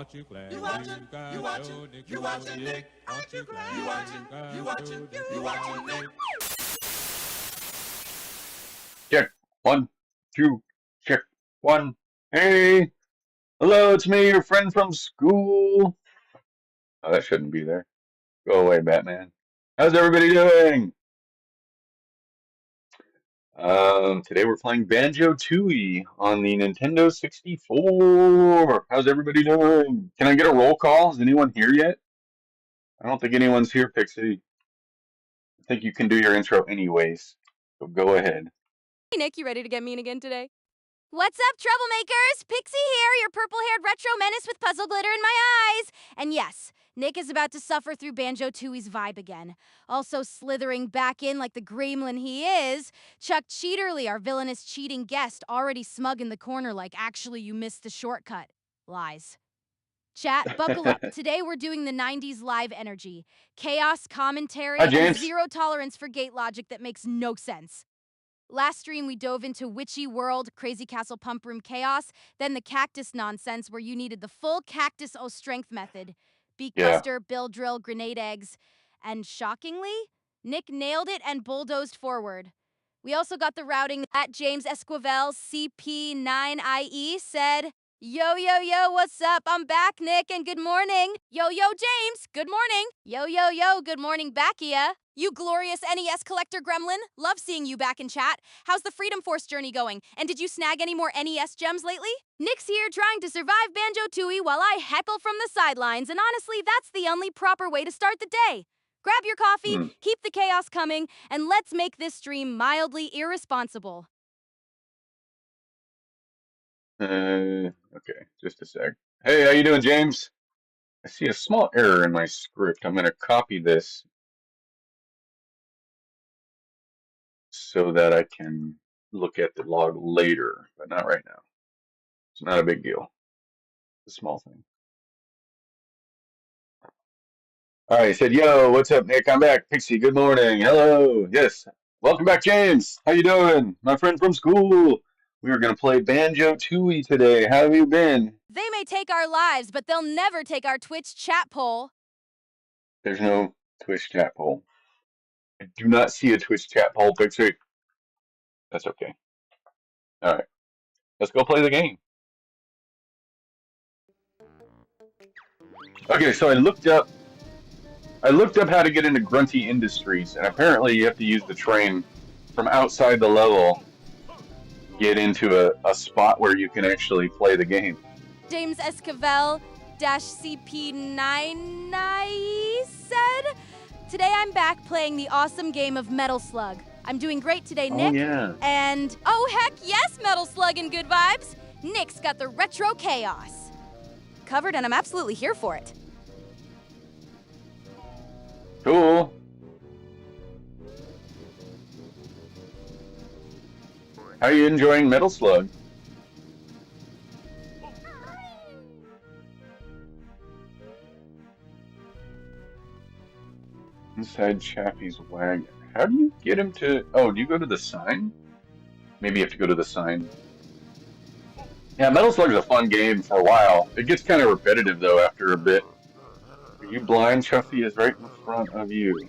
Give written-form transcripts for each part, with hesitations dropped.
Aren't you glad you watching Nick? Aren't you glad you watching Nick? Check. 1, 2, check. 1. Hey. Hello, it's me, your friend from school. Oh, that shouldn't be there. Go away, Batman. How's everybody doing? Today we're playing Banjo-Tooie on the Nintendo 64. How's everybody doing? Can I get a roll call? Is anyone here yet? I don't think anyone's here, Pixie. I think you can do your intro anyways, so go ahead. Hey, Nick, you ready to get mean again today? What's up, troublemakers? Pixie here, your purple-haired retro menace with puzzle glitter in my eyes. And yes, Nick is about to suffer through Banjo-Tooie's vibe again. Also slithering back in like the gremlin he is, Chuck Cheaterly, our villainous cheating guest, already smug in the corner like, actually, you missed the shortcut. Lies. Chat, buckle up. Today we're doing the 90s live energy. Chaos, commentary, Hi, and James. zero tolerance for gate logic that makes no sense. Last stream, we dove into Witchy World, Crazy Castle Pump Room Chaos, then the Cactus nonsense where you needed the full Cactus O Strength method. Beak Buster, Bill Drill, Grenade Eggs. And shockingly, Nick nailed it and bulldozed forward. We also got the routing at James Esquivel, CP9IE, said, Yo, yo, yo, what's up? I'm back, Nick, and good morning. Yo, yo, James, good morning. Yo, yo, yo, good morning, Backia. You glorious NES collector gremlin. Love seeing you back in chat. How's the Freedom Force journey going? And did you snag any more NES gems lately? Nick's here trying to survive Banjo-Tooie while I heckle from the sidelines, and honestly, that's the only proper way to start the day. Grab your coffee, keep the chaos coming, and let's make this stream mildly irresponsible. Okay, just a sec. Hey, how you doing, James? I see a small error in my script. I'm going to copy this so that I can look at the log later, but not right now. It's not a big deal. It's a small thing. All right, he said, yo, what's up, Nick? I'm back. Pixie, good morning. Hello. Yes. Welcome back, James. How you doing? My friend from school. We are going to play Banjo-Tooie today. How have you been? They may take our lives, but they'll never take our Twitch chat poll. There's no Twitch chat poll. I do not see a Twitch chat poll, Pixie. That's okay. All right. Let's go play the game. Okay, so I looked up how to get into Grunty Industries, and apparently you have to use the train from outside the level, get into a spot where you can actually play the game. James Esquivel CP9 said, today I'm back playing the awesome game of Metal Slug. I'm doing great today, Nick. Oh, yeah. And, oh heck yes, Metal Slug and good vibes. Nick's got the retro chaos covered, and I'm absolutely here for it. Cool. How are you enjoying Metal Slug? Inside Chappie's wagon. How do you get him to... Oh, do you go to the sign? Maybe you have to go to the sign. Yeah, Metal Slug's a fun game for a while. It gets kind of repetitive, though, after a bit. Are you blind? Chuffy is right in front of you.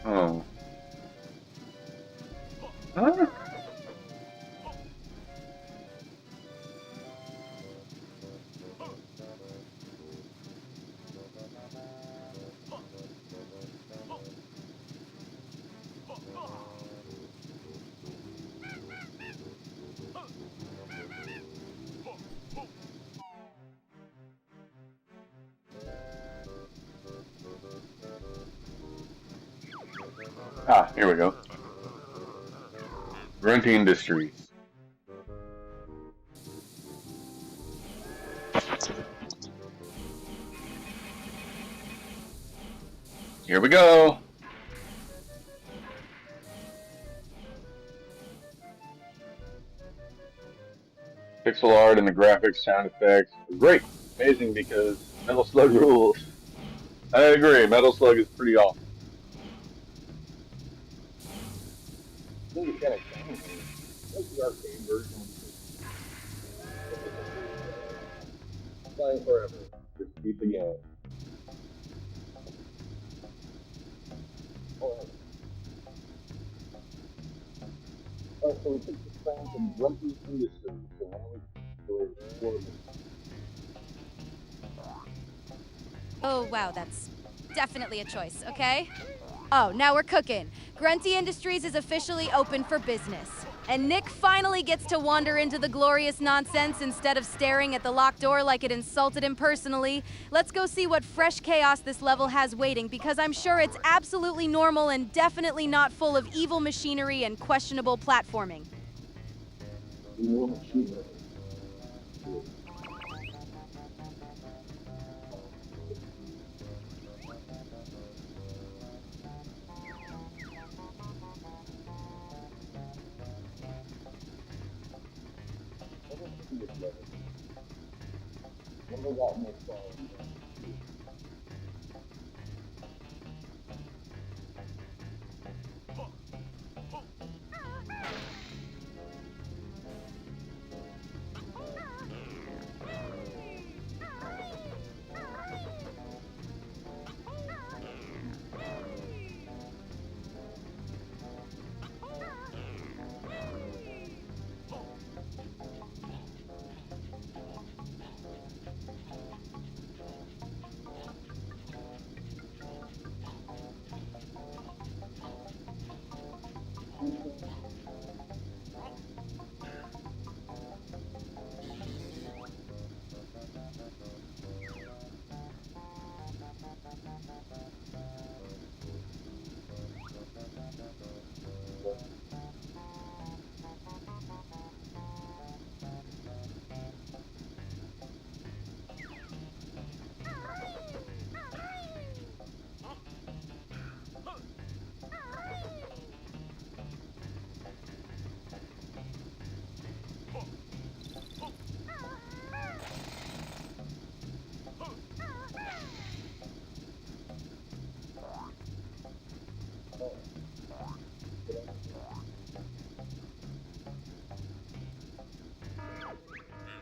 Oh. Huh? Ah, here we go. Grunty Industries. Here we go. Pixel art and the graphics, sound effects. Great. Amazing because Metal Slug rules. I agree. Metal Slug is pretty awesome. I think it's kind of the arcade version. playing forever. Just keep the game. So we took the train from Grumpy Industries, so now we go to Oh, wow, that's definitely a choice, okay? Oh, now we're cooking. Grunty Industries is officially open for business. And Nick finally gets to wander into the glorious nonsense instead of staring at the locked door like it insulted him personally. Let's go see what fresh chaos this level has waiting, because I'm sure it's absolutely normal and definitely not full of evil machinery and questionable platforming.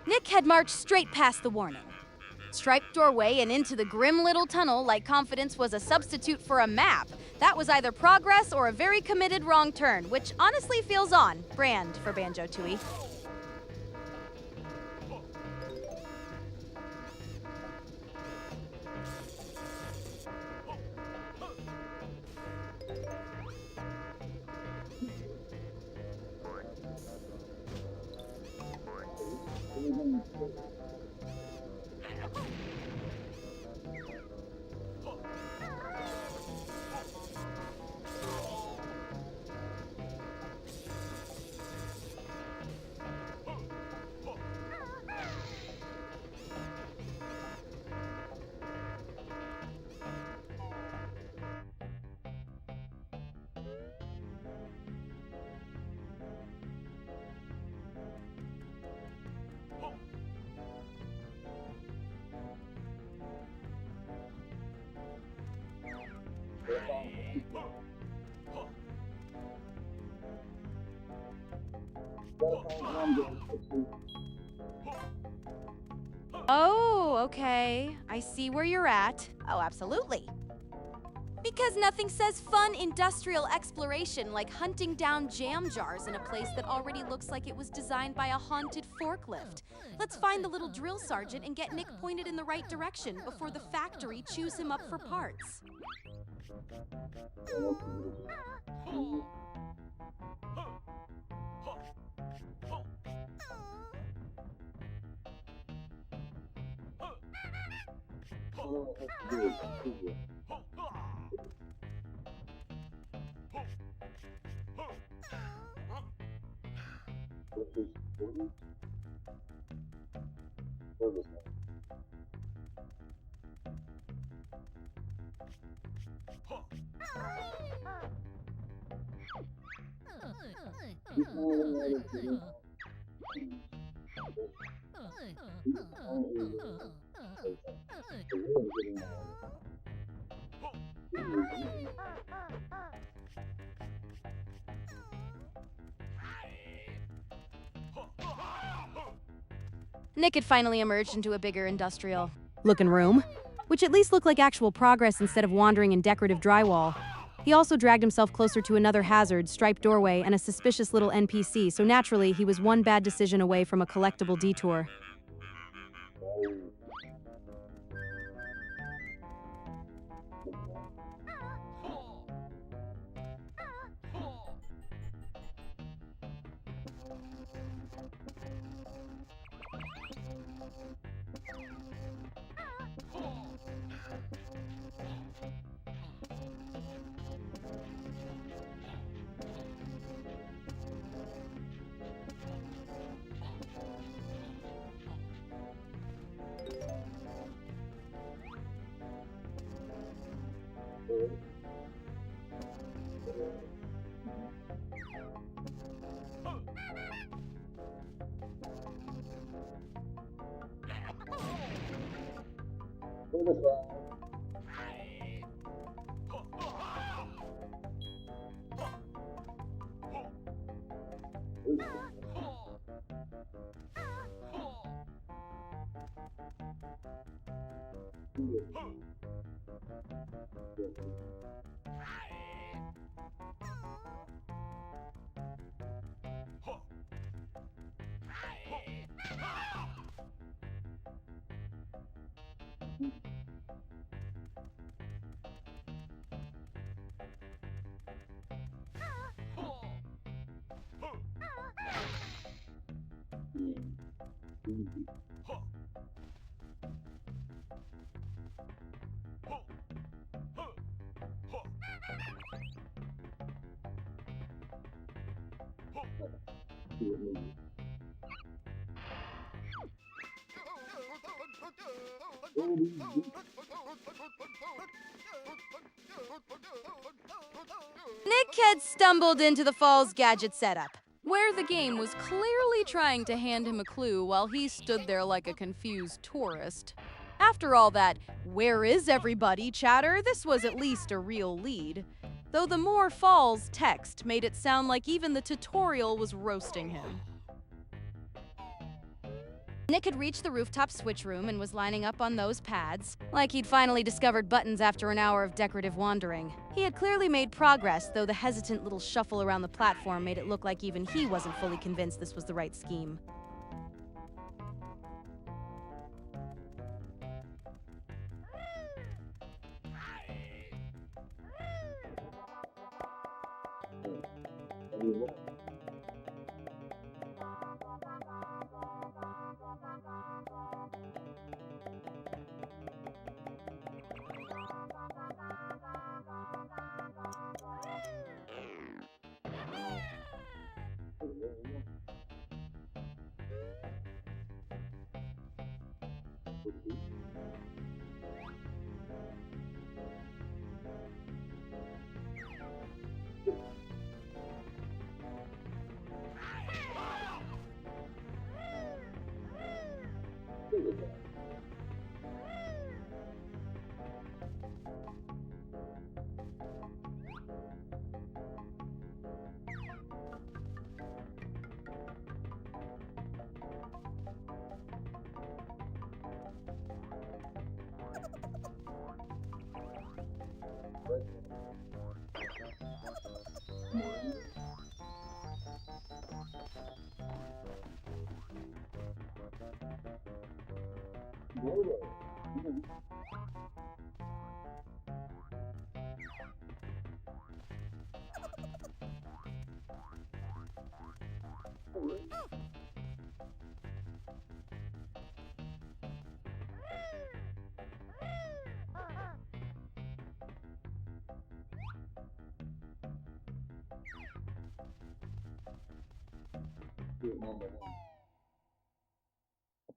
Nick had marched straight past the warning. Striped doorway and into the grim little tunnel like confidence was a substitute for a map. That was either progress or a very committed wrong turn, which honestly feels on brand for Banjo-Tooie. Oh, okay. I see where you're at. Oh, absolutely. Because nothing says fun industrial exploration like hunting down jam jars in a place that already looks like it was designed by a haunted forklift. Let's find the little drill sergeant and get Nick pointed in the right direction before the factory chews him up for parts. Nick had finally emerged into a bigger industrial-looking room, which at least looked like actual progress instead of wandering in decorative drywall. He also dragged himself closer to another hazard, striped doorway, and a suspicious little NPC, so naturally he was one bad decision away from a collectible detour. Nick had stumbled into the Falls gadget setup, where the game was clearly trying to hand him a clue while he stood there like a confused tourist. After all that, "Where is everybody?" chatter, this was at least a real lead. Though the more Falls text made it sound like even the tutorial was roasting him. Nick had reached the rooftop switch room and was lining up on those pads, like he'd finally discovered buttons after an hour of decorative wandering. He had clearly made progress, though the hesitant little shuffle around the platform made it look like even he wasn't fully convinced this was the right scheme.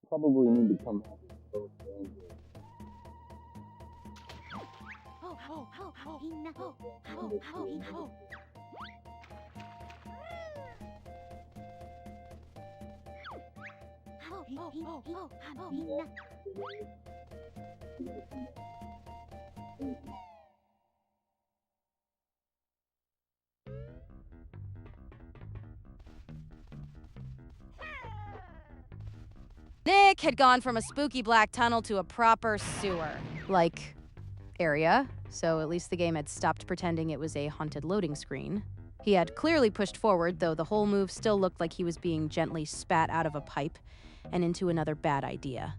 Probably need to come out with both games. Nick Nick had gone from a spooky black tunnel to a proper sewer-like area, so at least the game had stopped pretending it was a haunted loading screen. He had clearly pushed forward, though the whole move still looked like he was being gently spat out of a pipe and into another bad idea.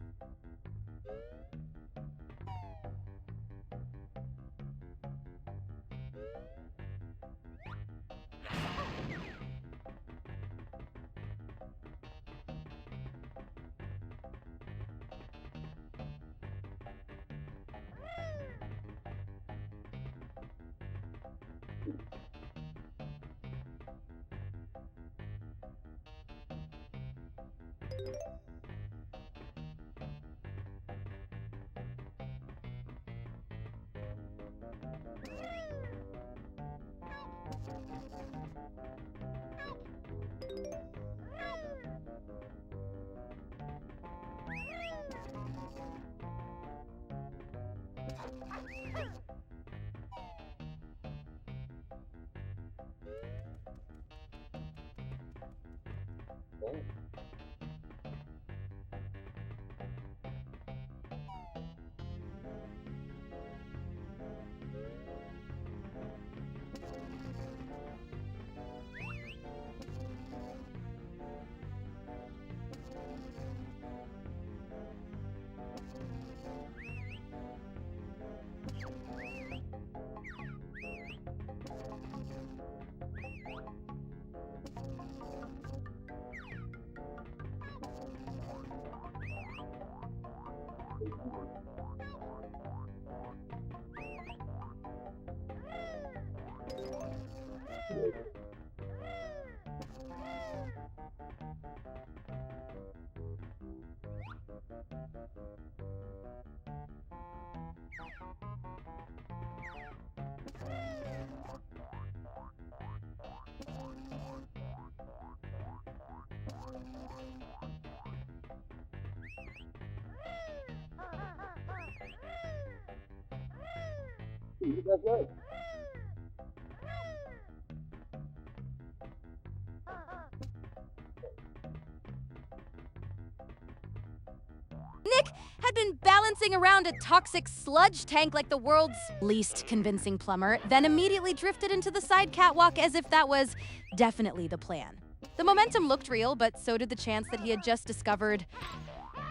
Nick had been balancing around a toxic sludge tank like the world's least convincing plumber, then immediately drifted into the side catwalk as if that was definitely the plan. The momentum looked real, but so did the chance that he had just discovered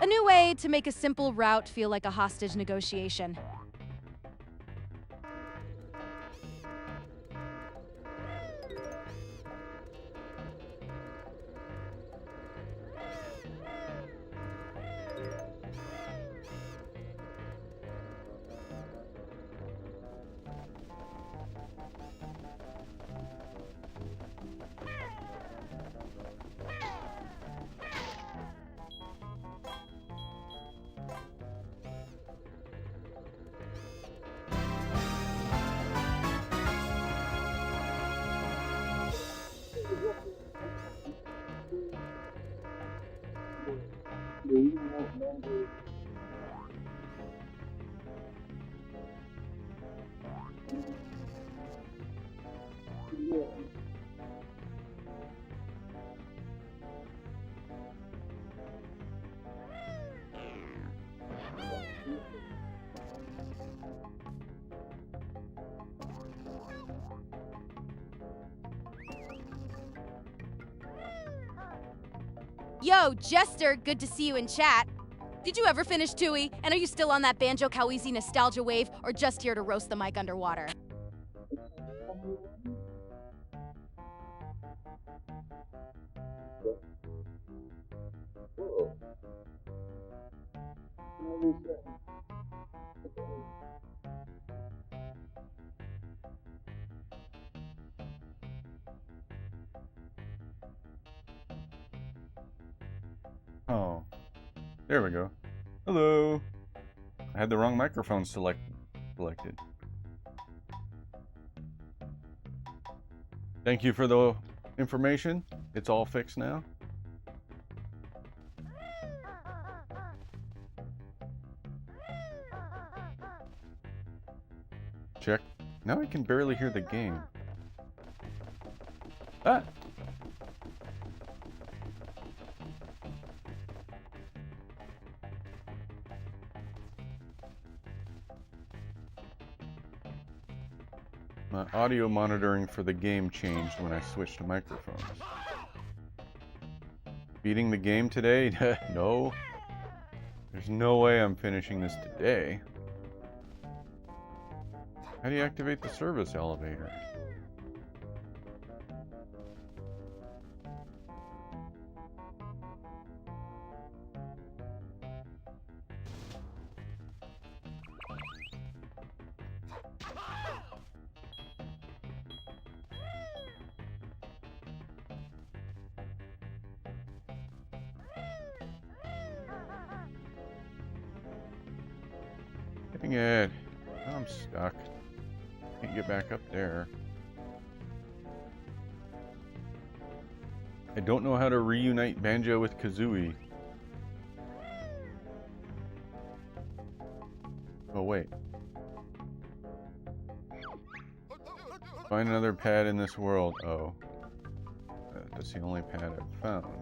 a new way to make a simple route feel like a hostage negotiation. Yo, Jester, good to see you in chat. Did you ever finish Tooie? And are you still on that Banjo-Kazooie nostalgia wave, or just here to roast the mic underwater? Oh, there we go. Hello. I had the wrong microphone selected. Thank you for the information. It's all fixed now. Check. Now I can barely hear the game. Ah! My audio monitoring for the game changed when I switched to microphones. Beating the game today? No. There's no way I'm finishing this today. How do you activate the service elevator? Dang it. I'm stuck. Can't get back up there. I don't know how to reunite Banjo with Kazooie. Oh, wait. Find another pad in this world. Oh. That's the only pad I've found.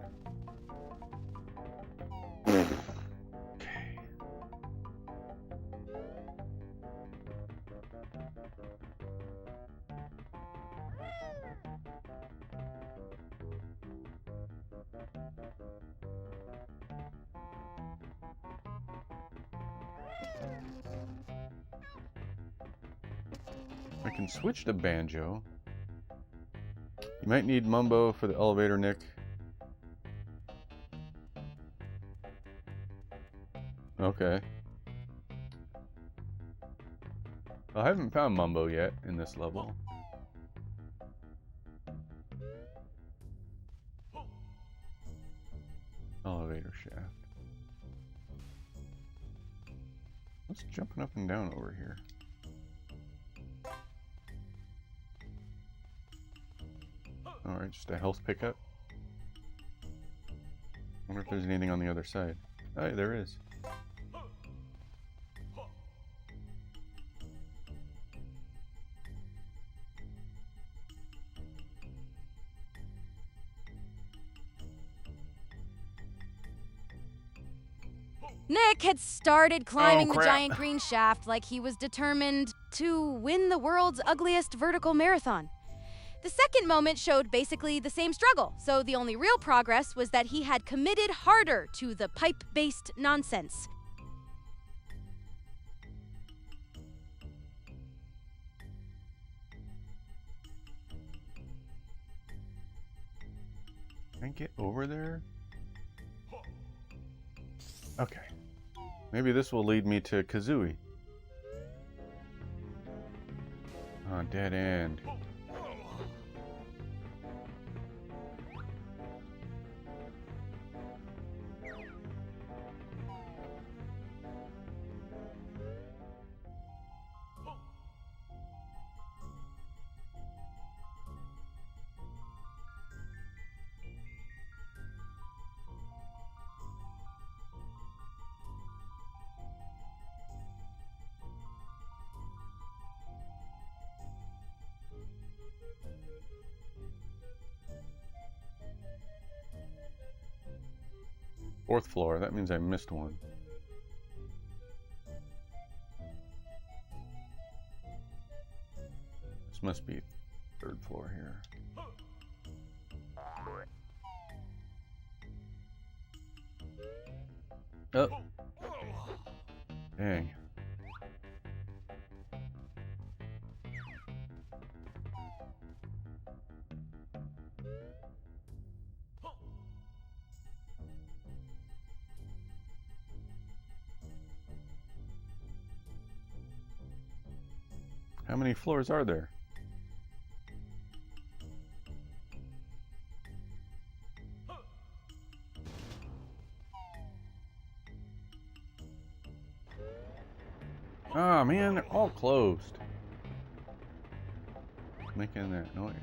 I can switch to Banjo. You might need Mumbo for the elevator, Nick. Okay. I haven't found Mumbo yet in this level. Elevator shaft. What's jumping up and down over here? Alright, just a health pickup. Wonder if there's anything on the other side. Oh, yeah, there is. Nick had started climbing the crap. giant green shaft like he was determined to win the world's ugliest vertical marathon. The second moment showed basically the same struggle, so the only real progress was that he had committed harder to the pipe-based nonsense. Can I get over there? Okay. Maybe this will lead me to Kazooie. Oh, dead end. Fourth floor, that means I missed one. This must be third floor here. Oh. Dang. How many floors are there? Ah, man, they're all closed. Making that noise.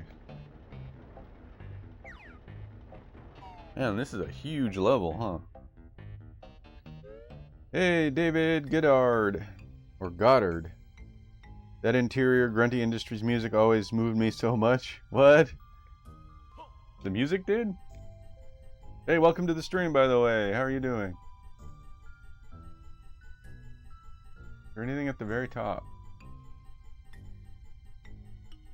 Man, this is a huge level, huh? Hey, David Goddard. Or Goddard. That interior Grunty Industries music always moved me so much. What? The music did? Hey, welcome to the stream, by the way. How are you doing? Is there anything at the very top?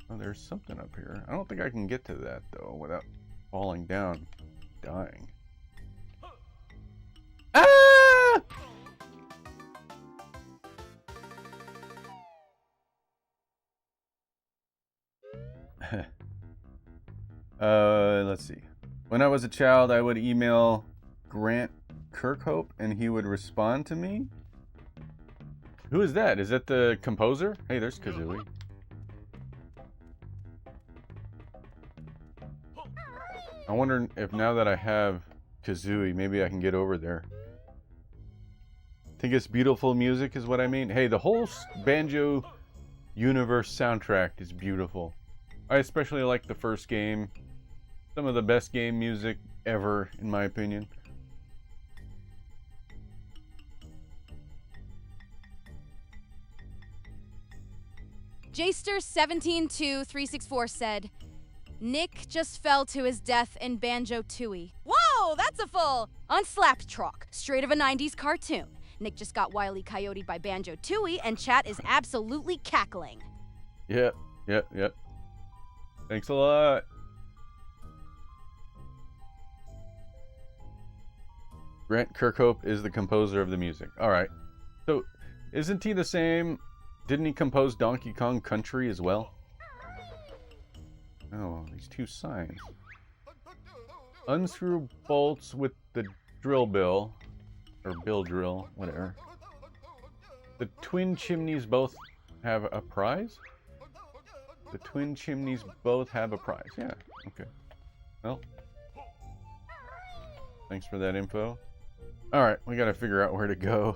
Oh, there's something up here. I don't think I can get to that, though, without falling down, dying. Ah! Let's see. When I was a child, I would email Grant Kirkhope, and he would respond to me. Who is that? Is that the composer? Hey, there's Kazooie. I wonder if now that I have Kazooie, maybe I can get over there. Think it's beautiful music is what I mean. Hey, the whole Banjo universe soundtrack is beautiful. I especially like the first game. Some of the best game music ever, in my opinion. Jster172-364 said, Nick just fell to his death in Banjo-Tooie. Whoa, that's a full on Slaptrock, straight of a 90s cartoon. Nick just got Wile E. Coyote'd by Banjo-Tooie, and chat is absolutely cackling. Yep. Thanks a lot. Grant Kirkhope is the composer of the music. Alright. So, isn't he the same? Didn't he compose Donkey Kong Country as well? Oh, these two signs. Unscrew bolts with the drill bill. Or bill drill, whatever. The twin chimneys both have a prize? The twin chimneys both have a prize. Yeah, okay. Well. Thanks for that info. Alright, we gotta figure out where to go.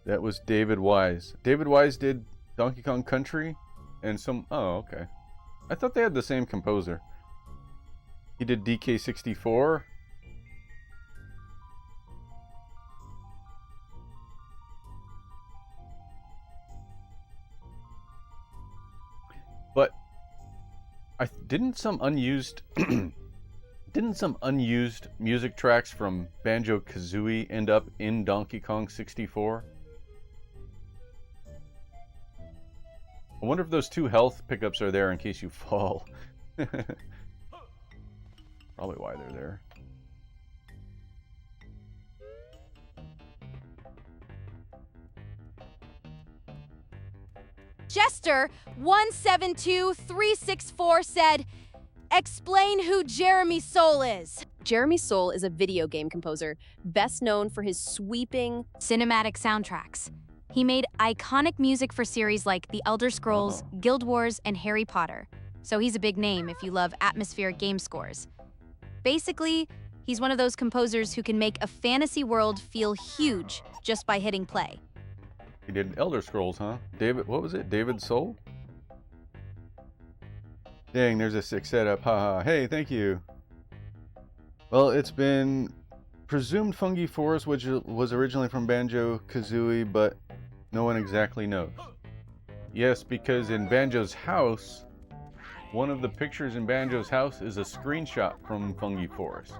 That was David Wise. David Wise did Donkey Kong Country and some... Oh, okay. I thought they had the same composer. He did DK64. But didn't some unused didn't some unused music tracks from Banjo-Kazooie end up in Donkey Kong 64? I wonder if those two health pickups are there in case you fall. Probably why they're there. Jester172-364 said, explain who Jeremy Soule is. Jeremy Soule is a video game composer, best known for his sweeping cinematic soundtracks. He made iconic music for series like The Elder Scrolls, Guild Wars, and Harry Potter. So he's a big name if you love atmospheric game scores. Basically, he's one of those composers who can make a fantasy world feel huge just by hitting play. He did Elder Scrolls, huh? David, what was it? David Soule? Dang, there's a sick setup. Haha. Hey, thank you. Well, it's been presumed Fungi Forest, which was originally from Banjo-Kazooie, but no one exactly knows. Yes, because in Banjo's house, one of the pictures in Banjo's house is a screenshot from Fungi Forest.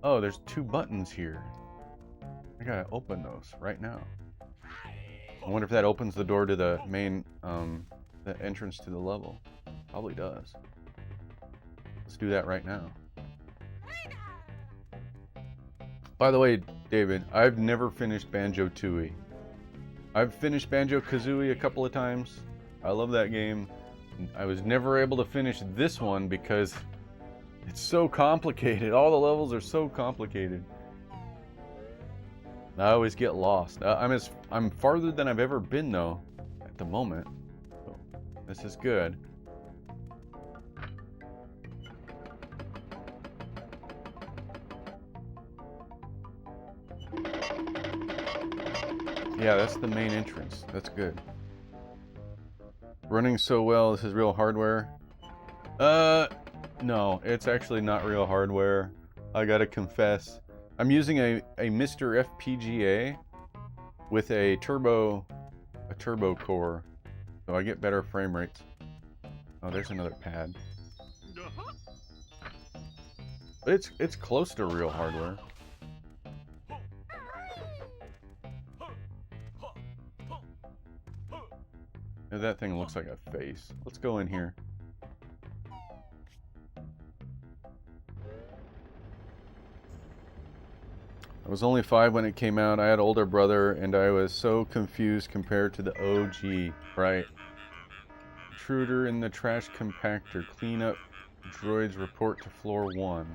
Oh, there's two buttons here. I gotta open those right now. I wonder if that opens the door to the main, the entrance to the level. Probably does. Let's do that right now. By the way, David, I've never finished Banjo-Tooie. I've finished Banjo-Kazooie a couple of times. I love that game. I was never able to finish this one because it's so complicated. All the levels are so complicated. I always get lost. I'm farther than I've ever been though, at the moment. So, this is good. Yeah, that's the main entrance. That's good. Running so well, this is real hardware. No, it's actually not real hardware. I gotta confess. I'm using a Mr. FPGA with a turbo core, so I get better frame rates. Oh, there's another pad. It's close to real hardware. That thing looks like a face. Let's go in here. I was only 5 when it came out. I had an older brother, and I was so confused compared to the OG, right? Intruder in the trash compactor. Clean up droids, report to floor 1.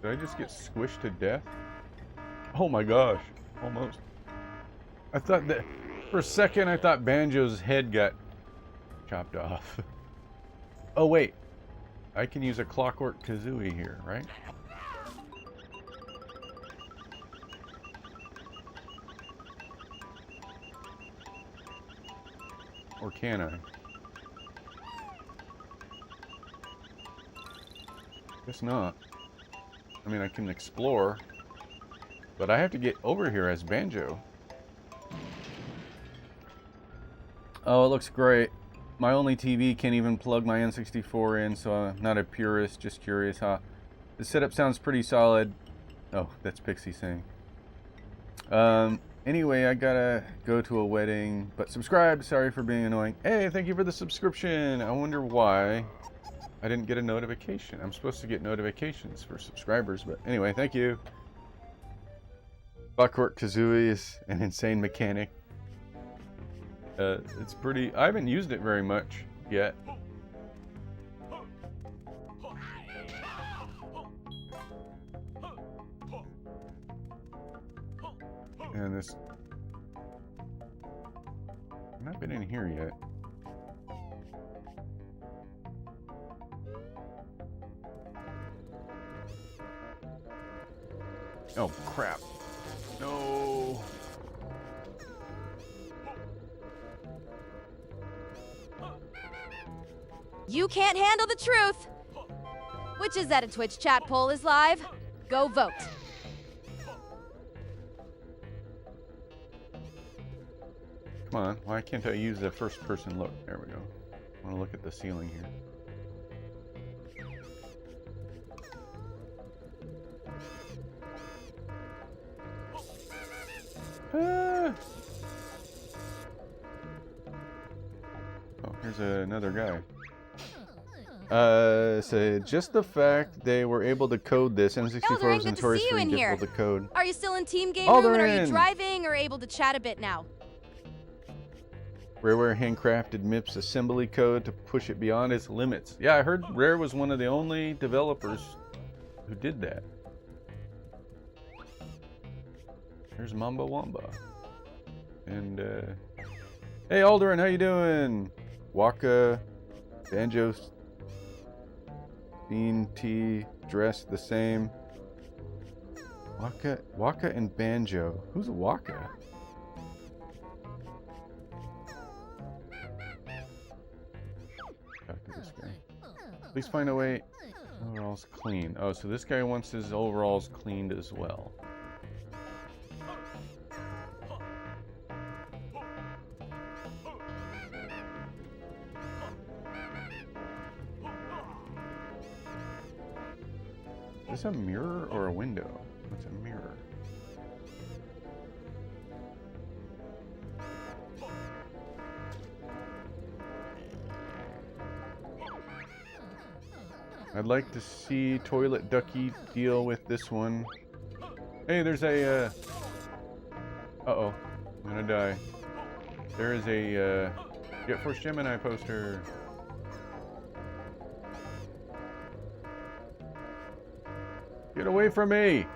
Did I just get squished to death? Oh my gosh, almost. I thought that, for a second I thought Banjo's head got chopped off. Oh wait, I can use a clockwork Kazooie here, right? Or can I? Guess not. I mean, I can explore, but I have to get over here as Banjo. Oh, it looks great. My only TV can't even plug my N64 in, so I'm not a purist, just curious, huh? The setup sounds pretty solid. Oh, that's Pixie saying. Anyway, I gotta go to a wedding, but subscribe. Sorry for being annoying. Hey, thank you for the subscription. I wonder why I didn't get a notification. I'm supposed to get notifications for subscribers, but anyway, thank you. Clockwork Kazooie is an insane mechanic. It's pretty... I haven't used it very much yet. And this... I've not been in here yet. Oh, crap. No. You can't handle the truth! Which is that a Twitch chat poll is live? Go vote. Come on, why can't I use the first person look? There we go. I want to look at the ceiling here. Ah. Oh, here's another guy. So just the fact they were able to code this, N64 was notoriously difficult to code. Are you still in team game room, and are you driving or able to chat a bit now? Rareware handcrafted MIPS assembly code to push it beyond its limits. Yeah, I heard Rare was one of the only developers who did that. There's Mamba Wamba. And, hey Alderin, how you doing? Waka, Banjo, Bean T, dressed the same. Waka and Banjo. Who's Waka? Talk to this guy. Please find a way. Overalls clean. Oh, so this guy wants his overalls cleaned as well. Is this a mirror or a window? It's a mirror. I'd like to see Toilet Ducky deal with this one. Hey, there's a, uh-oh. I'm gonna die. There is a, Jet Force Gemini poster. Get away from me!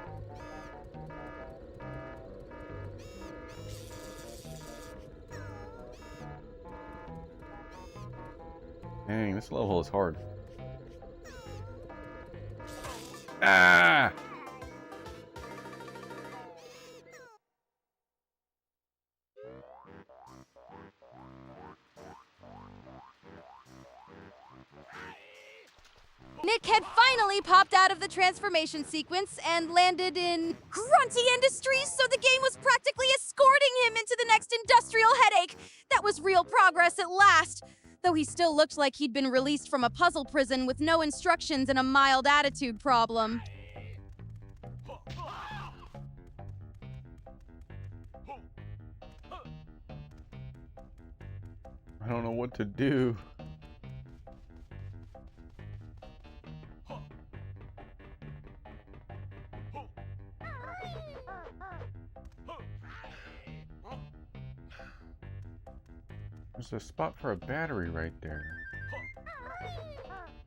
Dang, this level is hard. Ah! Nick had finally popped out of the transformation sequence and landed in Grunty Industries, so the game was practically escorting him into the next industrial headache. That was real progress at last, though he still looked like he'd been released from a puzzle prison with no instructions and a mild attitude problem. I don't know what to do. There's a spot for a battery right there.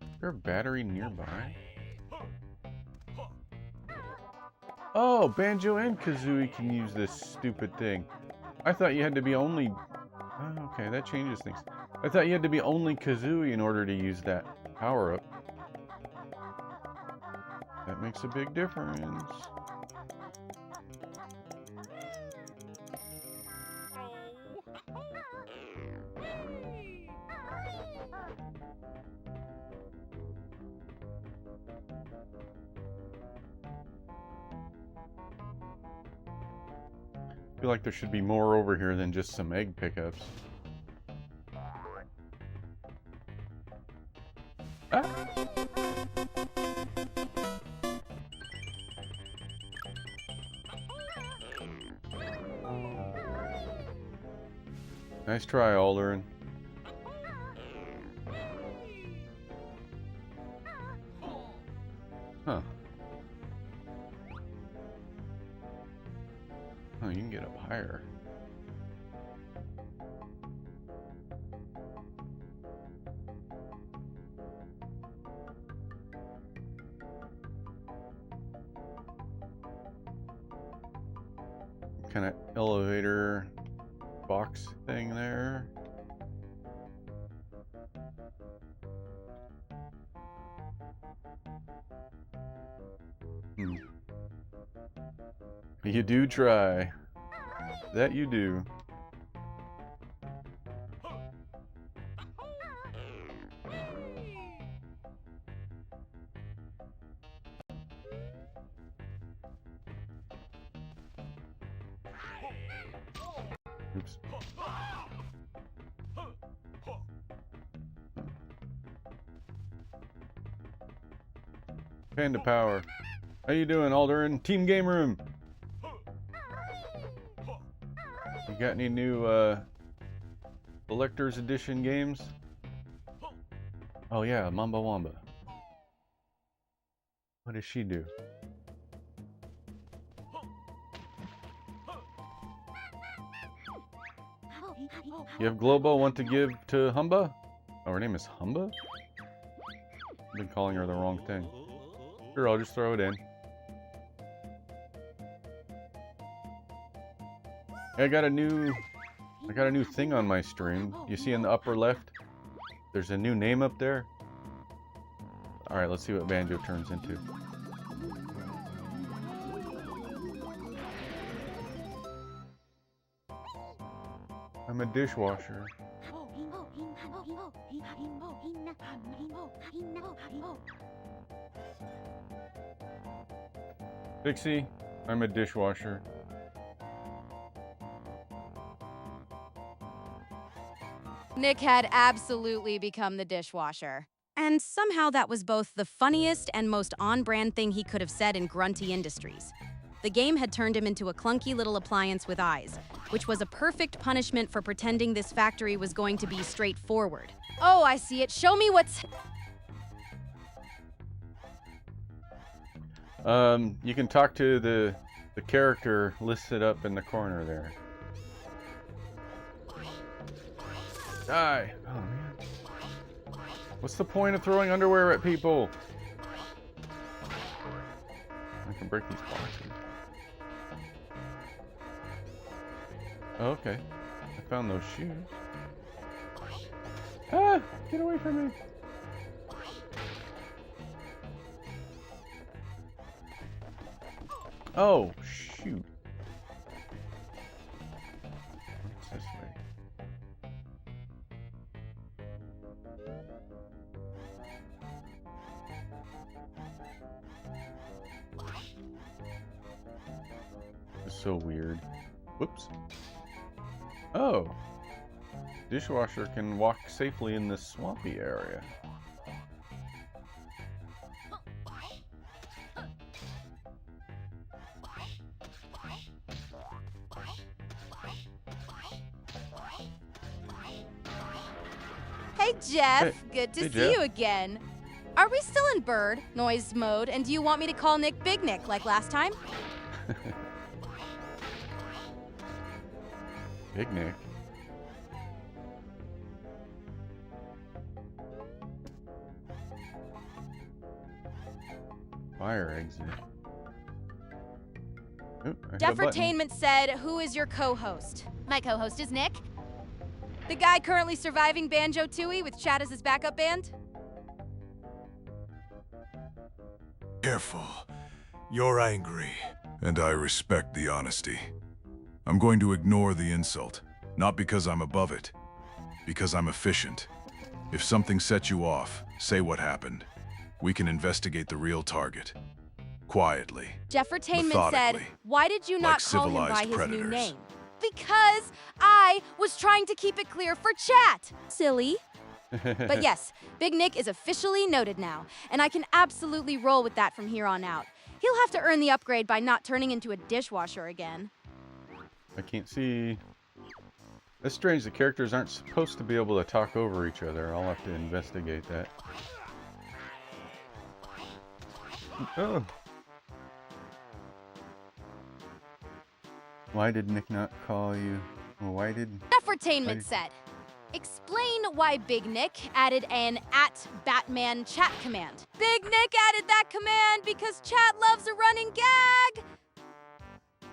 Is there a battery nearby? Oh, Banjo and Kazooie can use this stupid thing. I thought you had to be only... Oh, okay, that changes things. I thought you had to be only Kazooie in order to use that power-up. That makes a big difference. I feel like there should be more over here than just some egg pickups. Ah. Nice try, Alderin. Huh. Oh, you can get up higher. Kind of elevator box thing there. You do try. That you do. Oops. Panda power. How you doing, Alderin? Team game room. You got any new collector's edition games? Oh yeah, Mamba Wamba. What does she do? You have Globo want to give to Humba? Oh, her name is Humba? I've been calling her the wrong thing. Sure, I'll just throw it in. I got a new thing on my stream. You see in the upper left? There's a new name up there. Alright, let's see what Banjo turns into. I'm a dishwasher. Pixie, I'm a dishwasher. Nick had absolutely become the dishwasher. And somehow that was both the funniest and most on-brand thing he could have said in Grunty Industries. The game had turned him into a clunky little appliance with eyes, which was a perfect punishment for pretending this factory was going to be straightforward. Oh, I see it. Show me what's... You can talk to the character listed up in the corner there. Die! Oh man. What's the point of throwing underwear at people? I can break these boxes. Oh, okay. I found those shoes. Ah! Get away from me! Oh, shoot. What's this way? so weird. Whoops. Oh. Dishwasher can walk safely in this swampy area. Hey, Jeff. Hey. Good to Hey, see Jeff. you again. Are we still in bird noise mode, and do you want me to call Nick Big Nick like last time? Big Nick. Fire exit. Ooh, I hit a button. Jeffertainment said, who is your co-host? My co-host is Nick. The guy currently surviving Banjo-Tooie with Chad as his backup band? Careful. You're angry. And I respect the honesty. I'm going to ignore the insult. Not because I'm above it. Because I'm efficient. If something sets you off, say what happened. We can investigate the real target. Quietly. Jeffertainment said, methodically, why did you not like call him by civilized his new predators. name? Because I was trying to keep it clear for chat. Silly. But yes, Big Nick is officially noted now, and I can absolutely roll with that from here on out. He'll have to earn the upgrade by not turning into a dishwasher again. I can't see. That's strange. The characters aren't supposed to be able to talk over each other. I'll have to investigate that. Oh. Why did Nick not call you? Well, why did... Jeffertainment said, explain why Big Nick added an @Batman chat command. Big Nick added that command because chat loves a running gag.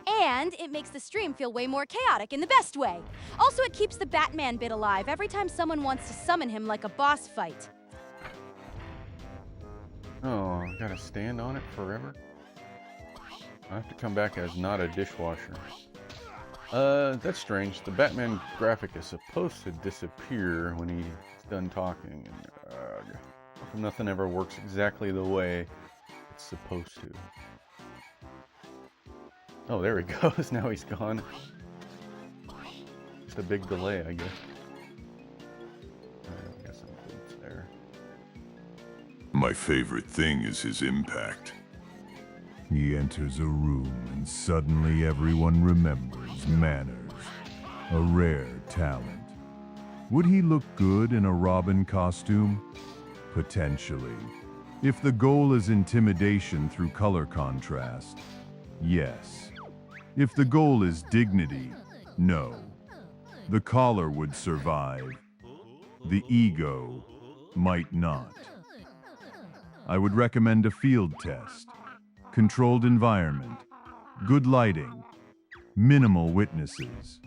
And it makes the stream feel way more chaotic in the best way. Also, it keeps the Batman bit alive every time someone wants to summon him like a boss fight. Oh, I gotta stand on it forever? I have to come back as not a dishwasher. That's strange. The Batman graphic is supposed to disappear when he's done talking. And, how come nothing ever works exactly the way it's supposed to? Oh, there he goes. Now he's gone. Just a big delay, I guess. I got some boots there. My favorite thing is his impact. He enters a room and suddenly everyone remembers manners. A rare talent. Would he look good in a Robin costume? Potentially. If the goal is intimidation through color contrast, yes. If the goal is dignity, no. The collar would survive. The ego might not. I would recommend a field test. Controlled environment, good lighting, minimal witnesses.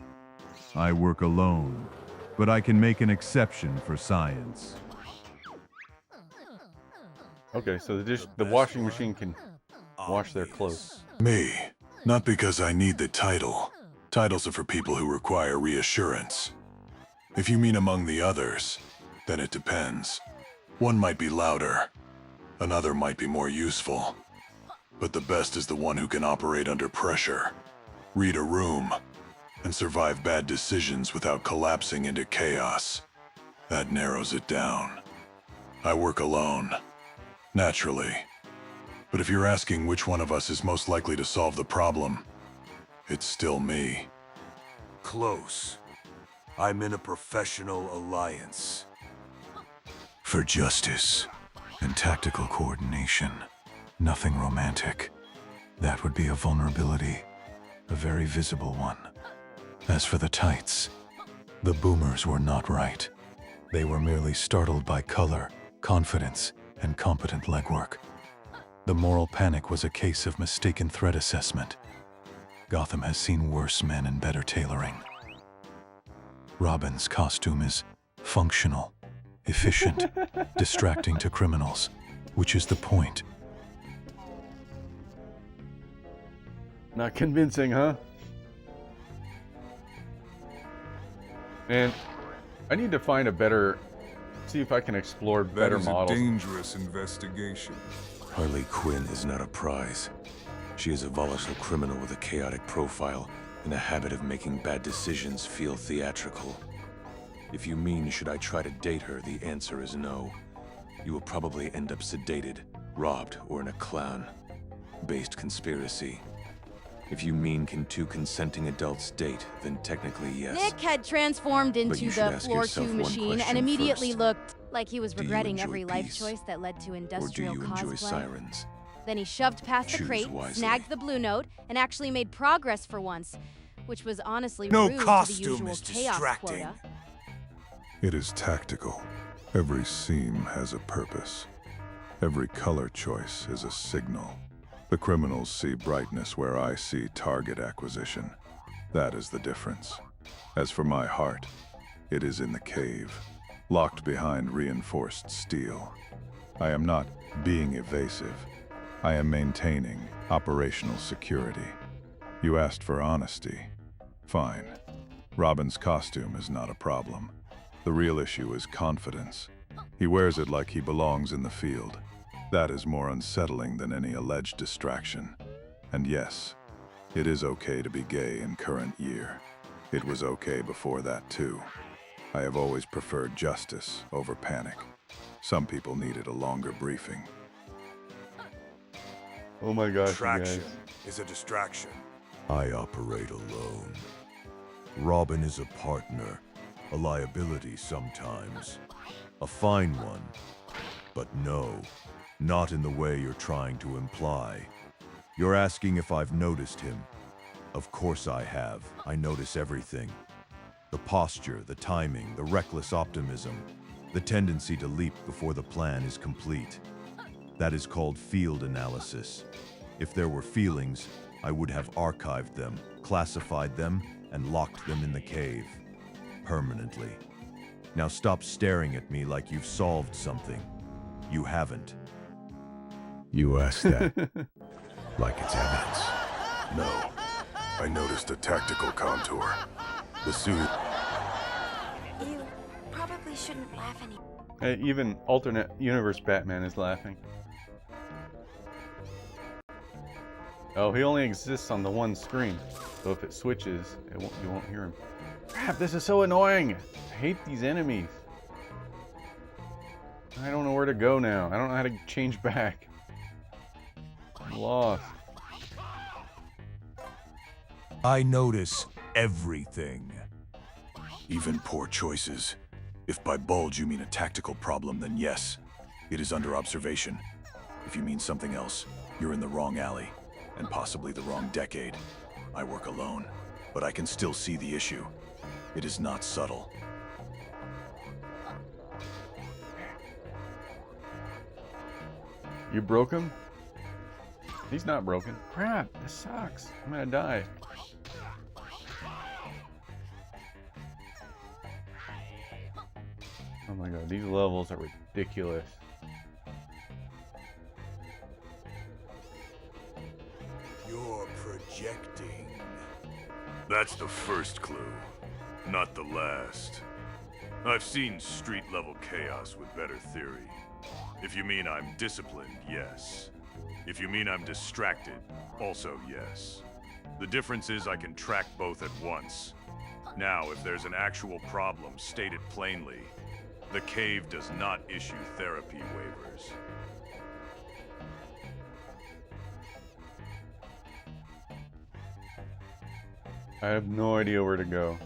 I work alone, but I can make an exception for science. Okay, so the washing machine can wash their clothes. Me, not because I need the title. Titles are for people who require reassurance. If you mean among the others, then it depends. One might be louder, another might be more useful. But the best is the one who can operate under pressure, read a room, and survive bad decisions without collapsing into chaos. That narrows it down. I work alone, naturally. But if you're asking which one of us is most likely to solve the problem, it's still me. Close. I'm in a professional alliance. For justice and tactical coordination. Nothing romantic. That would be a vulnerability, a very visible one. As for the tights, the boomers were not right. They were merely startled by color, confidence, and competent legwork. The moral panic was a case of mistaken threat assessment. Gotham has seen worse men and better tailoring. Robin's costume is functional, efficient, distracting to criminals, which is the point. Not convincing, huh? And I need to find a better... See if I can explore better models. That is a dangerous investigation. Harley Quinn is not a prize. She is a volatile criminal with a chaotic profile and a habit of making bad decisions feel theatrical. If you mean, should I try to date her, the answer is no. You will probably end up sedated, robbed, or in a clown-based conspiracy. If you mean, can two consenting adults date, then technically yes. Nick had transformed into you should the ask Floor yourself 2 one machine and question immediately first. looked like he was Do you regretting enjoy every life peace? choice that led to Or do industrial you enjoy cosplay. sirens? Then he shoved past the Choose crate, wisely. snagged the blue note, and actually made progress for once, which was honestly No rude to the costume usual is chaos distracting. quota. It is tactical. Every seam has a purpose. Every color choice is a signal. The criminals see brightness where I see target acquisition. That is the difference. As for my heart, it is in the cave, locked behind reinforced steel. I am not being evasive. I am maintaining operational security. You asked for honesty. Fine. Robin's costume is not a problem. The real issue is confidence. He wears it like he belongs in the field. That is more unsettling than any alleged distraction. And yes, it is okay to be gay in current year. It was okay before that too. I have always preferred justice over panic. Some people needed a longer briefing. Oh my gosh, you Distraction guys. is a distraction. I operate alone. Robin is a partner, a liability sometimes, a fine one. But no, not in the way you're trying to imply. You're asking if I've noticed him. Of course I have. I notice everything. The posture, the timing, the reckless optimism, the tendency to leap before the plan is complete. That is called field analysis. If there were feelings, I would have archived them, classified them, and locked them in the cave. Permanently. Now stop staring at me like you've solved something. You haven't. You asked that like it's evidence. No. I noticed a tactical contour. The suit. You probably shouldn't laugh anymore. Hey, even alternate universe Batman is laughing. Oh, he only exists on the one screen, so if it switches, you won't hear him. Crap, this is so annoying! I hate these enemies. I don't know where to go now. I don't know how to change back. I'm lost. I notice everything. Even poor choices. If by bulge you mean a tactical problem, then yes, it is under observation. If you mean something else, you're in the wrong alley, and possibly the wrong decade. I work alone, but I can still see the issue. It is not subtle. You broke him? He's not broken. Crap, this sucks. I'm gonna die. Oh my god, these levels are ridiculous. You're projecting. That's the first clue, not the last. I've seen street-level chaos with better theory. If you mean I'm disciplined, yes. If you mean I'm distracted, also yes. The difference is I can track both at once. Now, if there's an actual problem, state it plainly. The cave does not issue therapy waivers. I have no idea where to go.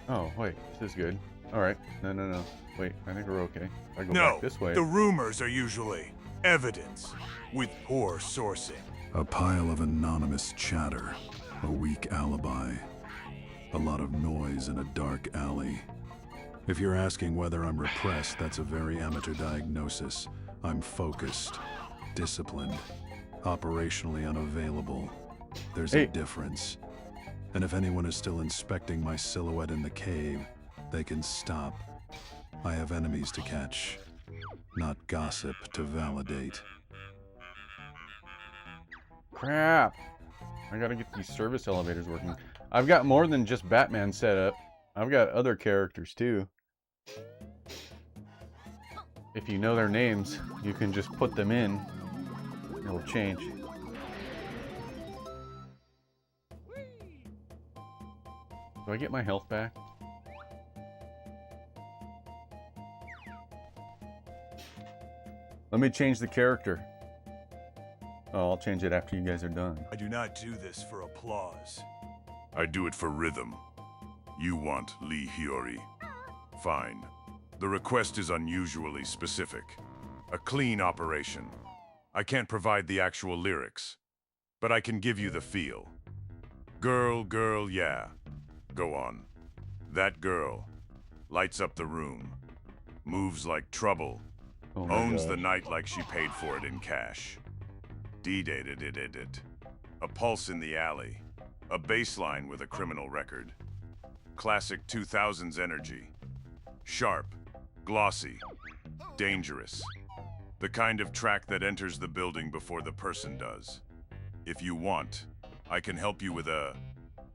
Oh, wait, this is good. Alright, no. Wait, I think we're okay. If I go No, back this way. the rumors are usually evidence with poor sourcing. A pile of anonymous chatter, a weak alibi, a lot of noise in a dark alley. If you're asking whether I'm repressed, that's a very amateur diagnosis. I'm focused, disciplined, operationally unavailable. There's a difference. And if anyone is still inspecting my silhouette in the cave, they can stop. I have enemies to catch, not gossip to validate. Crap! I gotta get these service elevators working. I've got more than just Batman set up. I've got other characters too. if you know their names, you can just put them in. It'll change. Do I get my health back? Let me change the character. Oh, I'll change it after you guys are done. I do not do this for applause. I do it for rhythm. You want Lee Hiyori. Fine. The request is unusually specific. A clean operation. I can't provide the actual lyrics, but I can give you the feel. Girl, girl, yeah. Go on. That girl lights up the room, moves like trouble, owns the night like she paid for it in cash. D-dated. A pulse in the alley, a baseline with a criminal record. Classic 2000s energy. Sharp, glossy, dangerous. The kind of track that enters the building before the person does. If you want, I can help you with a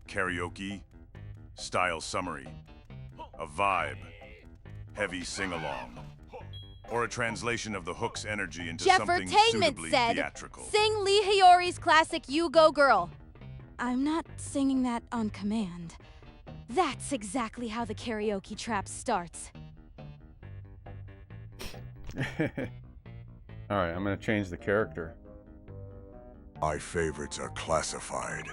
karaoke style summary, a vibe, heavy sing-along, or a translation of the hook's energy into something suitably said, theatrical. Sing Lee Hiyori's classic You Go Girl. I'm not singing that on command. That's exactly how the karaoke trap starts. Alright, I'm gonna change the character. My favorites are classified.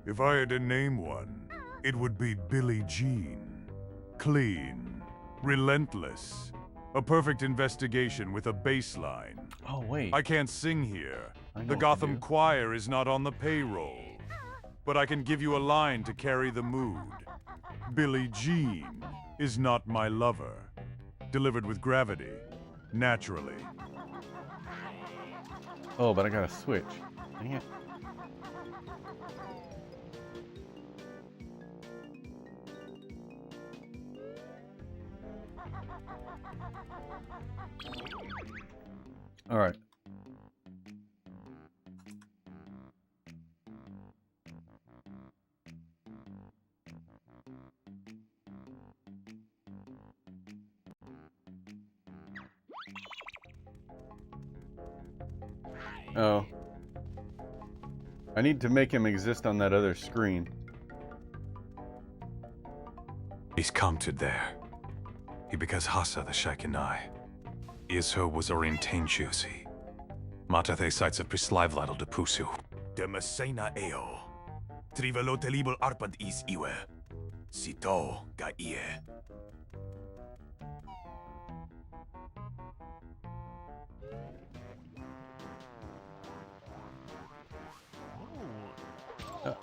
If I had to name one, it would be Billie Jean. Clean, relentless, a perfect investigation with a baseline. Oh, wait. I can't sing here. I know The what to Gotham do. Choir is not on the payroll. But I can give you a line to carry the mood. Billie Jean is not my lover. Delivered with gravity, naturally. Oh, but I gotta switch. Dang it. Alright. Oh. I need to make him exist on that other screen. He's counted there. He because hasa the Shaikinai. Iso was oriententiusi. Matathe sites of prislivladal de pusu. De Messena eo. Trivelo telibel arpad is iwe. Sito ga ie.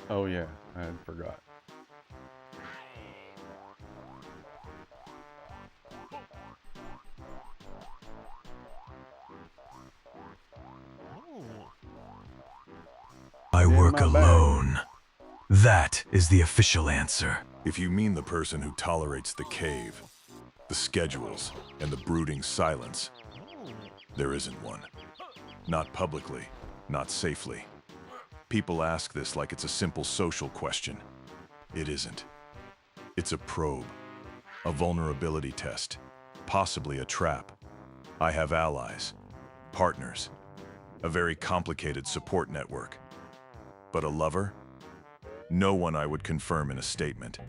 Oh yeah, I forgot. I work alone. That is the official answer. If you mean the person who tolerates the cave, the schedules, and the brooding silence, there isn't one. Not publicly, not safely. People ask this like it's a simple social question. It isn't. It's a probe, a vulnerability test, possibly a trap. I have allies, partners, a very complicated support network. But a lover? No one I would confirm in a statement.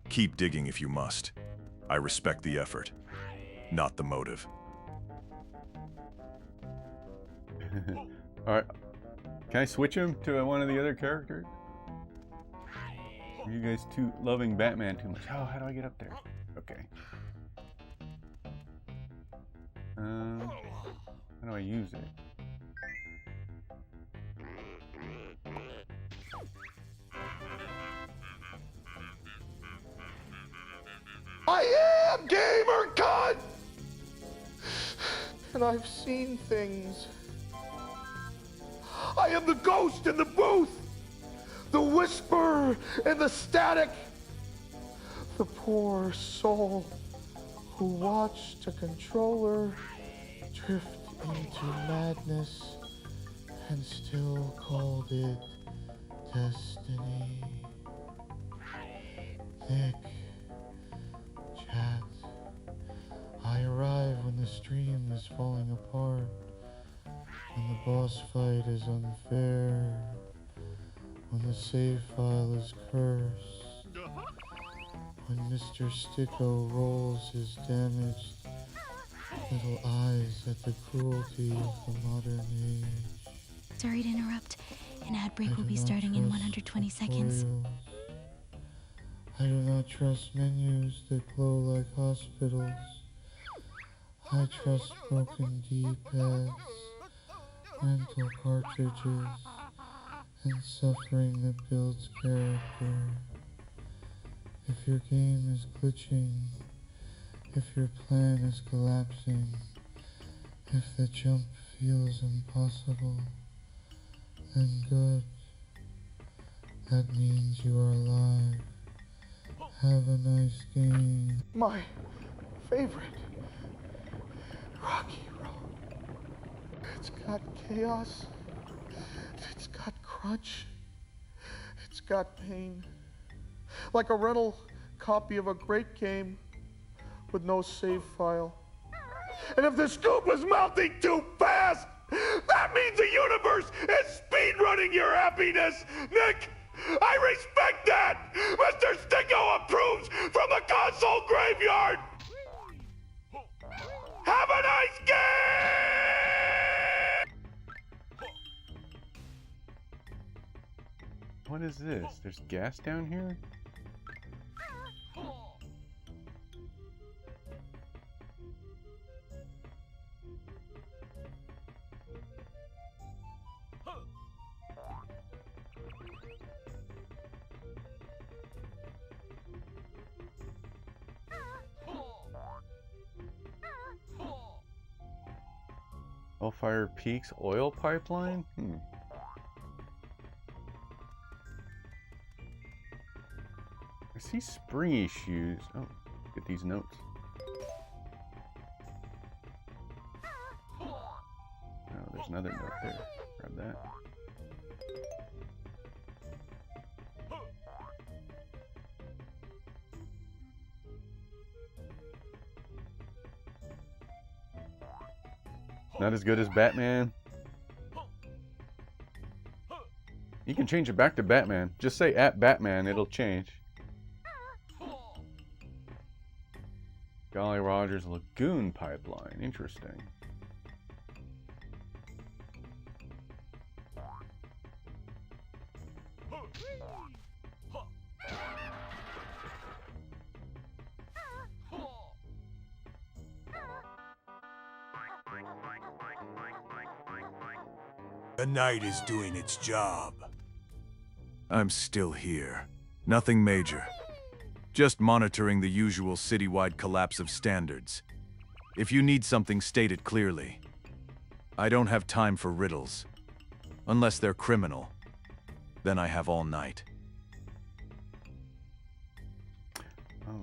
Keep digging if you must. I respect the effort, not the motive. Alright. Can I switch him to one of the other characters? Are you guys too loving Batman too much? Oh, how do I get up there? Okay. How do I use it? I am Gamer God! And I've seen things. I am the ghost in the booth! The whisper and the static! The poor soul who watched a controller drift into madness and still called it destiny. Nick, chat, I arrive when the the stream is falling apart, when the boss fight is unfair, when the save file is cursed, when Mr. Sticko rolls his damaged little eyes at the cruelty of the modern age. Sorry to interrupt. An ad break will be starting in 120 seconds. I do not trust menus that glow like hospitals. I trust broken D-pads, rental cartridges, and suffering that builds character. If your game is glitching, if your plan is collapsing, if the jump feels impossible, then good. That means you are alive. Have a nice game. My favorite Rocky Road. It's got chaos. It's got crunch. It's got pain. Like a rental copy of a great game with no save file. And if the scoop is melting too fast, that means the universe is speedrunning your happiness, Nick! I respect that! Mr. Sticko approves from the console graveyard! Have a nice game! What is this? There's gas down here? Hellfire Peaks oil pipeline? I see springy shoes. Oh, get these notes. Oh, there's another note there. Grab that. Not as good as Batman. You can change it back to Batman. Just say @Batman, it'll change. Golly Rogers Lagoon Pipeline. Interesting. The night is doing its job. I'm still here. Nothing major. Just monitoring the usual citywide collapse of standards. If you need something, state it clearly. I don't have time for riddles. Unless they're criminal. Then I have all night. Oh.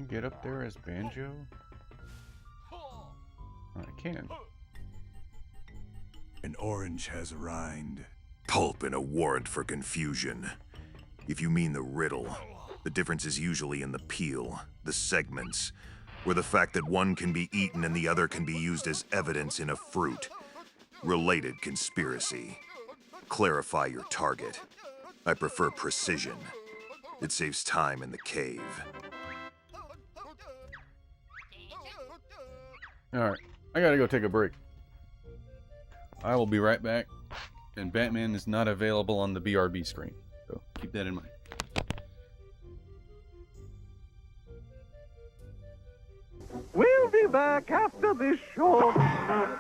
Get up there as Banjo? Oh, I can. An orange has a rind. Pulp and a warrant for confusion. If you mean the riddle, the difference is usually in the peel, the segments, or the fact that one can be eaten and the other can be used as evidence in a fruit. Related conspiracy. Clarify your target. I prefer precision. It saves time in the cave. Alright, I gotta go take a break. I will be right back. And Batman is not available on the BRB screen. So keep that in mind. We'll be back after this short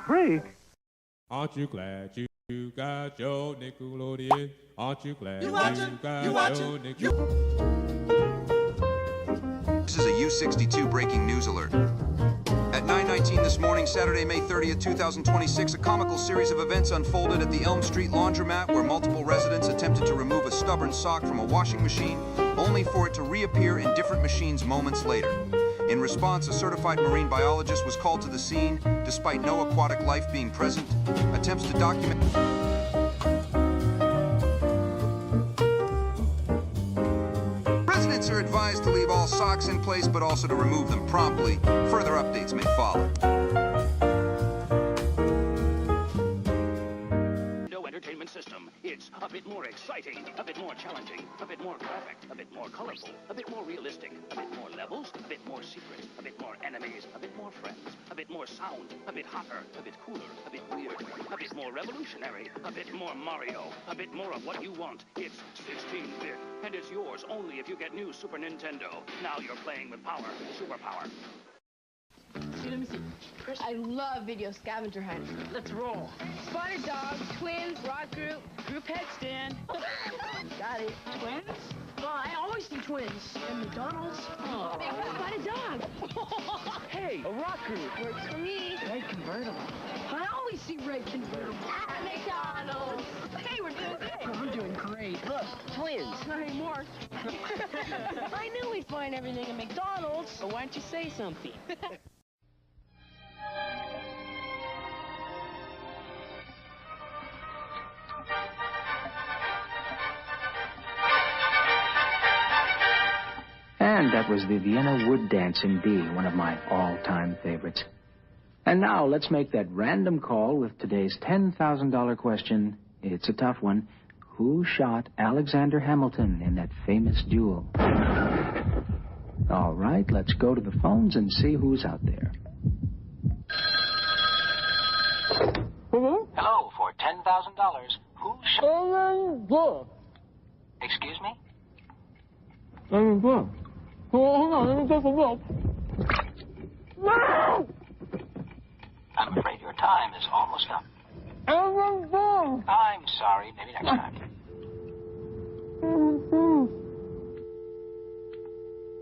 break. Aren't you glad you got your Nickelodeon? Aren't you glad you got your Nickelodeon? This is a U62 breaking news alert. At 9:19 this morning, Saturday, May 30th, 2026, a comical series of events unfolded at the Elm Street laundromat where multiple residents attempted to remove a stubborn sock from a washing machine, only for it to reappear in different machines moments later. In response, a certified marine biologist was called to the scene, despite no aquatic life being present. Attempts to document... Residents are advised to leave all socks in place, but also to remove them promptly. Further updates may follow. System. It's a bit more exciting, a bit more challenging, a bit more graphic, a bit more colorful, a bit more realistic, a bit more levels, a bit more secret, a bit more enemies, a bit more friends, a bit more sound, a bit hotter, a bit cooler, a bit weird, a bit more revolutionary, a bit more Mario, a bit more of what you want. It's 16-bit, and it's yours only if you get new Super Nintendo. Now you're playing with power, superpower. Let me see. I love video scavenger hunt. Let's roll. Spotted dog, twins, rock group headstand. Got it. Twins? I always see twins. And McDonald's. Oh. Spotted dog. Hey, a rock group. Works for me. Red convertible. I always see red convertible. McDonald's. Hey, we're doing good. Oh, I'm doing great. Look, twins. Not anymore. I knew we'd find everything at McDonald's. So why don't you say something? And that was the Vienna Wood Dance in D, one of my all-time favorites. And now let's make that random call with today's $10,000 question. It's a tough one. Who shot Alexander Hamilton in that famous duel? All right, let's go to the phones and see who's out there. Hello, for $10,000. Who shot... Excuse me? Hold on, let me take a look. No! I'm afraid your time is almost up. I'm sorry, maybe next time.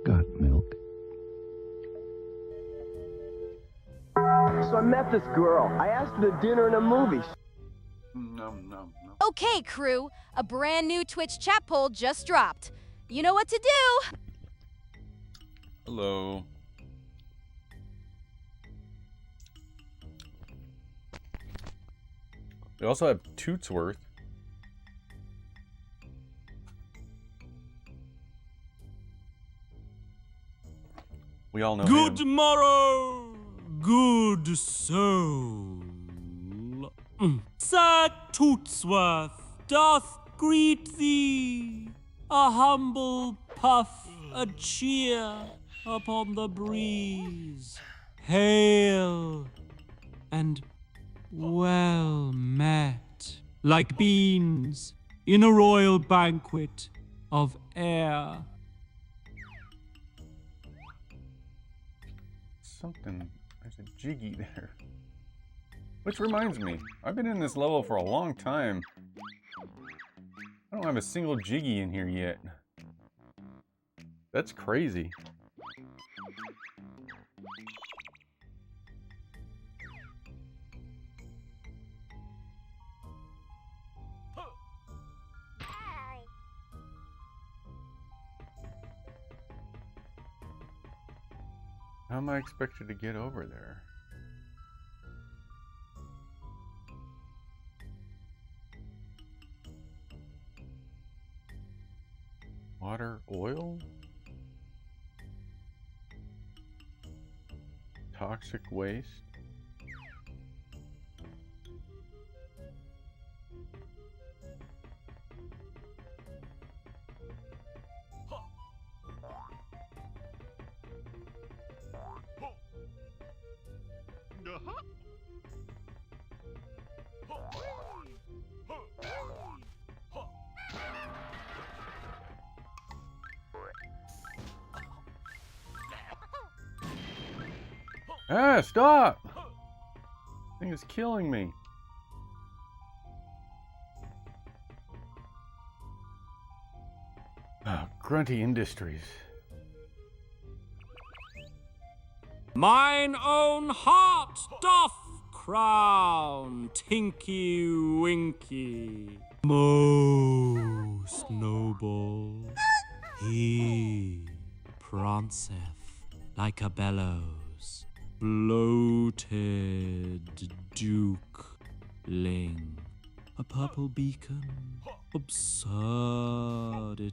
Got milk? So I met this girl. I asked her to dinner and a movie. No. Okay, crew, a brand new Twitch chat poll just dropped. You know what to do. Hello. We also have Tootsworth. We all know Good him. morrow, good soul. Sir Tootsworth doth greet thee, a humble puff, a cheer upon the breeze. Hail and well met, like beans in a royal banquet of air. Something, there's a jiggy there. Which reminds me, I've been in this level for a long time. I don't have a single jiggy in here yet. That's crazy. How am I expected to get over there? Water, oil? Toxic waste? Ah, stop! This thing is killing me. Ah, Grunty Industries. Mine own heart doth crown Tinky Winky most noble. He pranceth like a bellows, bloated dukeling, a purple beacon, absurdity.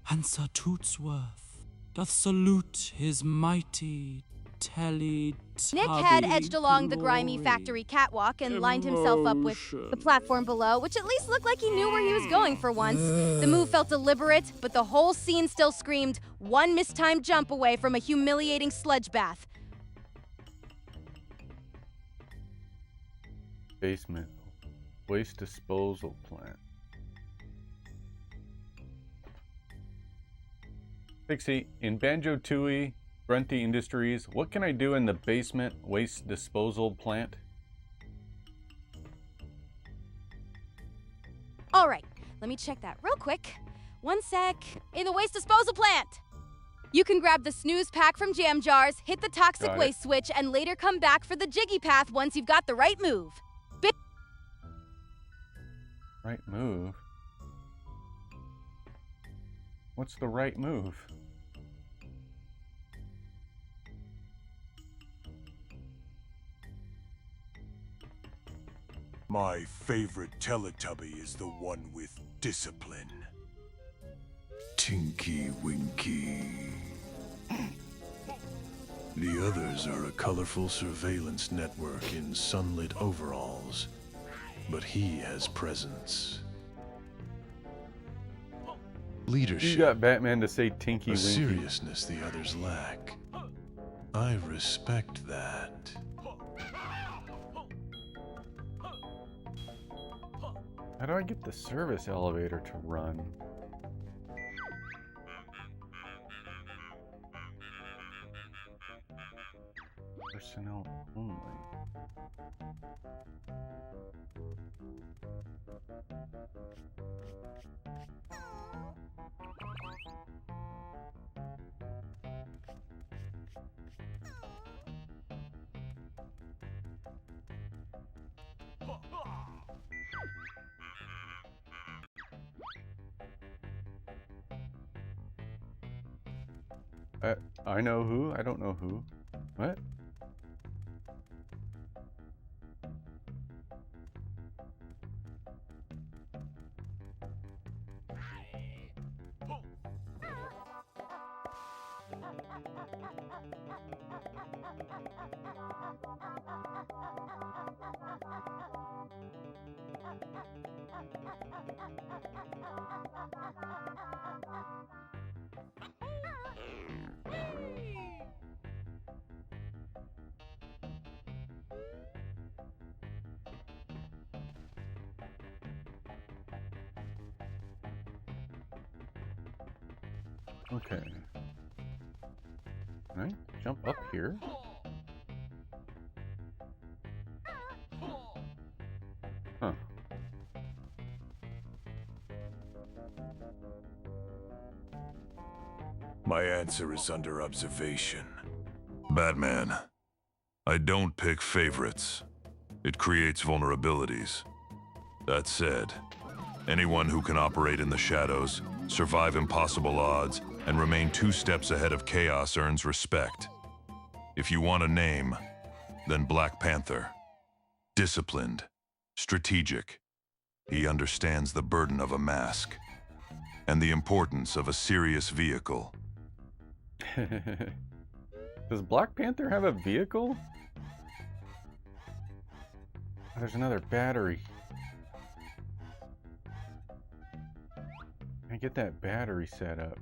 And Sir Tootsworth doth salute his mighty Nick had edged along the grimy factory catwalk and lined himself up with the platform below, which at least looked like he knew where he was going for once. The move felt deliberate, but the whole scene still screamed one mistimed jump away from a humiliating sludge bath. Basement. Waste disposal plant. Pixie, in Banjo-Tooie, Grunty Industries, what can I do in the basement waste disposal plant? All right, let me check that real quick. One sec. In the waste disposal plant, you can grab the snooze pack from jam jars, hit the toxic waste switch, and later come back for the jiggy path once you've got the right move. Right move? What's the right move? My favorite Teletubby is the one with discipline. Tinky Winky. The others are a colorful surveillance network in sunlit overalls, but he has presence. Leadership. You got Batman to say Tinky A Winky. seriousness the others lack. I respect that. How do I get the service elevator to run? Personnel only. I know who. I don't know who. What? Okay. Can I jump up here? Huh. My answer is under observation. Batman, I don't pick favorites. It creates vulnerabilities. That said, anyone who can operate in the shadows, survive impossible odds, and remain 2 steps ahead of chaos earns respect. If you want a name, then Black Panther. Disciplined, strategic. He understands the burden of a mask and the importance of a serious vehicle. Does Black Panther have a vehicle? Oh, there's another battery. I get that battery set up.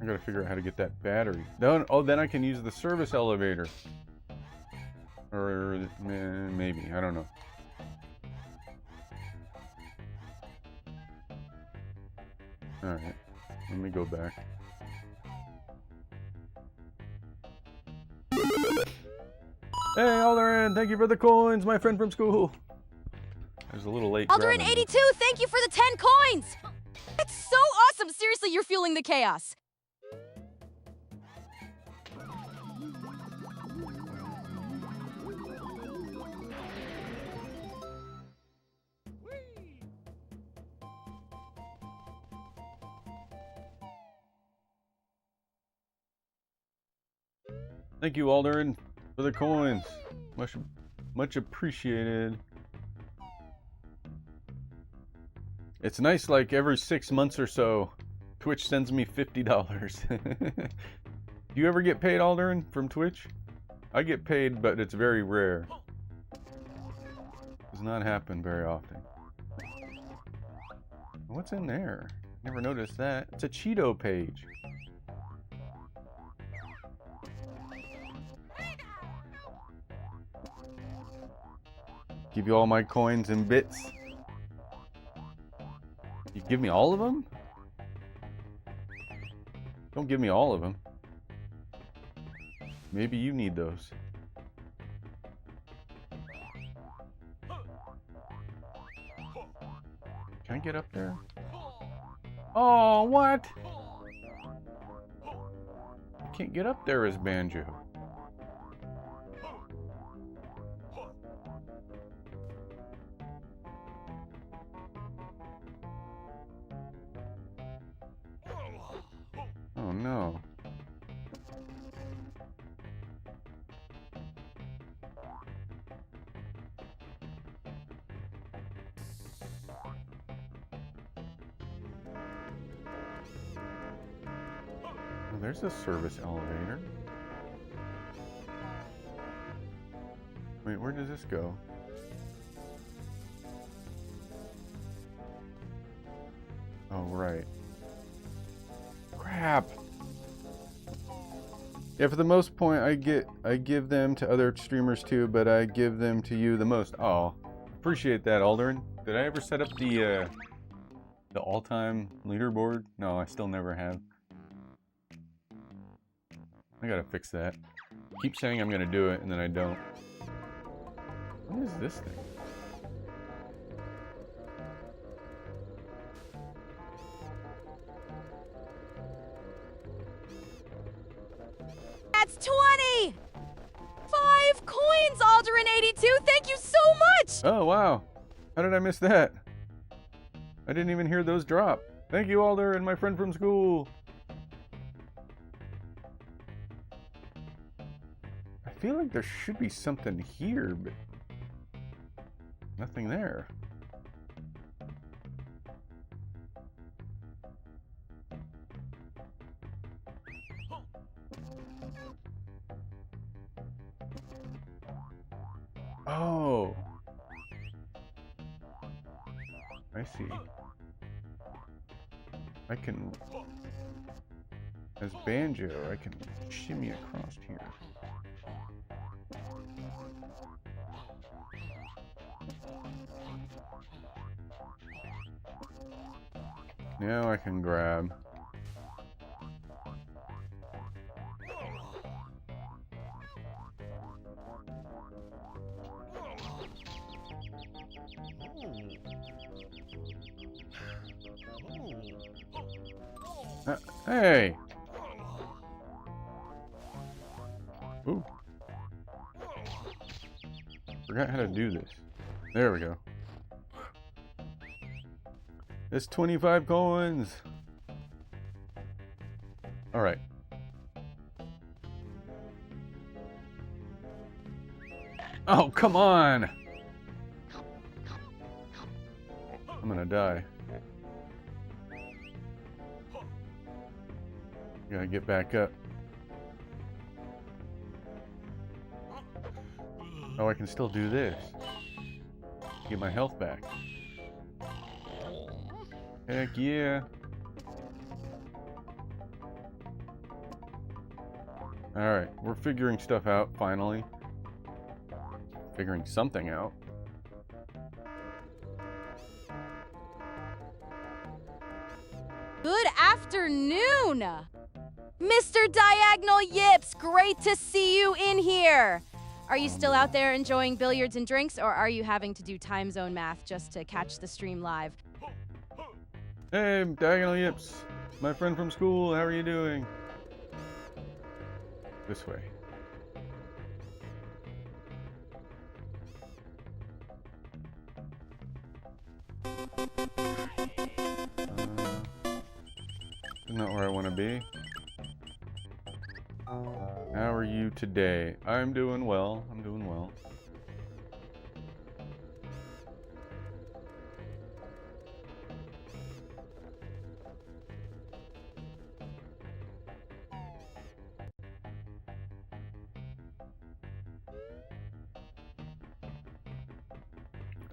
I gotta figure out how to get that battery. Then, oh, then I can use the service elevator. Or maybe, I don't know. Alright, let me go back. Hey, Alderan, thank you for the coins, my friend from school. I was a little late. Alderan 82, thank you for the 10 coins! That's so awesome! Seriously, you're fueling the chaos. Thank you, Alderin, for the coins. Much appreciated. It's nice, like every 6 months or so, Twitch sends me $50. Do you ever get paid, Alderin, from Twitch? I get paid, but it's very rare. Does not happen very often. What's in there? Never noticed that. It's a Cheeto page. Give you all my coins and bits. You give me all of them? Don't give me all of them. Maybe you need those. Can I get up there? Oh, what? I can't get up there as Banjo. Oh no. Oh, there's a service elevator. Wait, where does this go? Oh, right. Crap. Yeah, for the most point, I give them to other streamers too, but I give them to you the most. Oh, appreciate that, Alderin. Did I ever set up the all-time leaderboard? No, I still never have. I gotta fix that. Keep saying I'm gonna do it, and then I don't. What is this thing? That's 20! 5 coins, Alderin82! Thank you so much! Oh, wow. How did I miss that? I didn't even hear those drop. Thank you, Alder, and my friend from school. I feel like there should be something here, but nothing there. Oh. I see. I can, as Banjo, I can shimmy across here. Now I can grab. Hey! Ooh. Forgot how to do this. There we go. It's 25 coins! Alright. Oh, come on! I'm gonna die. Gotta get back up. Oh, I can still do this. Get my health back. Heck yeah. Alright, we're figuring stuff out, finally. Figuring something out. Good afternoon! Mr. Diagonal Yips, great to see you in here! Are you still out there enjoying billiards and drinks, or are you having to do time zone math just to catch the stream live? Hey, Diagonal Yips, my friend from school, how are you doing? This way. Not where I want to be. How are you today? I'm doing well. I'm doing well.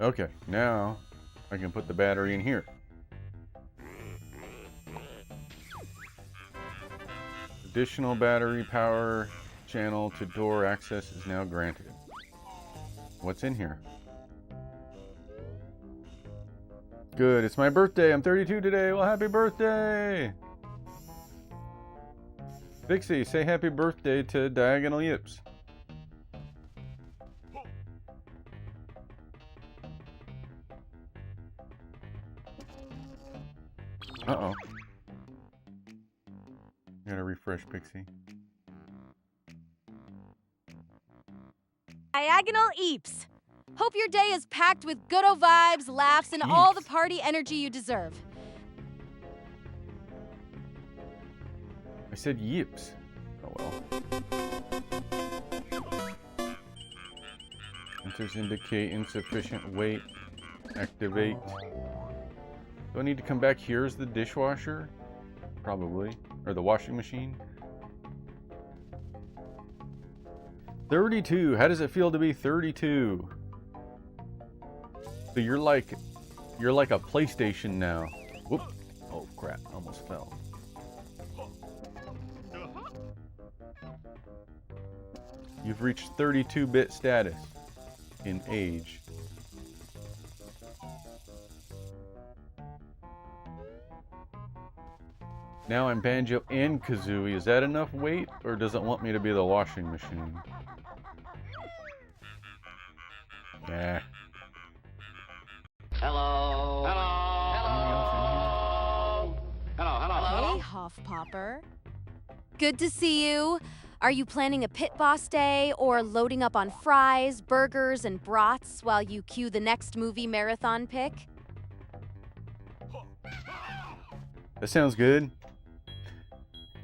Okay, now I can put the battery in here. Additional battery power channel to door access is now granted. What's in here? Good, it's my birthday. I'm 32 today. Well, happy birthday! Pixie, say happy birthday to Diagonal Yips. Uh-oh. Gotta refresh Pixie. Diagonal Eeps. Hope your day is packed with good-o vibes, laughs, and all the party energy you deserve. I said yips. Oh well. Enters indicate insufficient weight. Activate. Do I need to come back here as the dishwasher? Probably. Or the washing machine? 32. How does it feel to be 32? So you're like a PlayStation now. Whoop. Oh crap, almost fell. You've reached 32-bit status in age. Now I'm Banjo and Kazooie. Is that enough weight, or does it want me to be the washing machine? Nah. Hello. Hello. Hello. Hello. Hey, Huff Popper. Good to see you. Are you planning a pit boss day or loading up on fries, burgers, and brats while you cue the next movie marathon pick? That sounds good.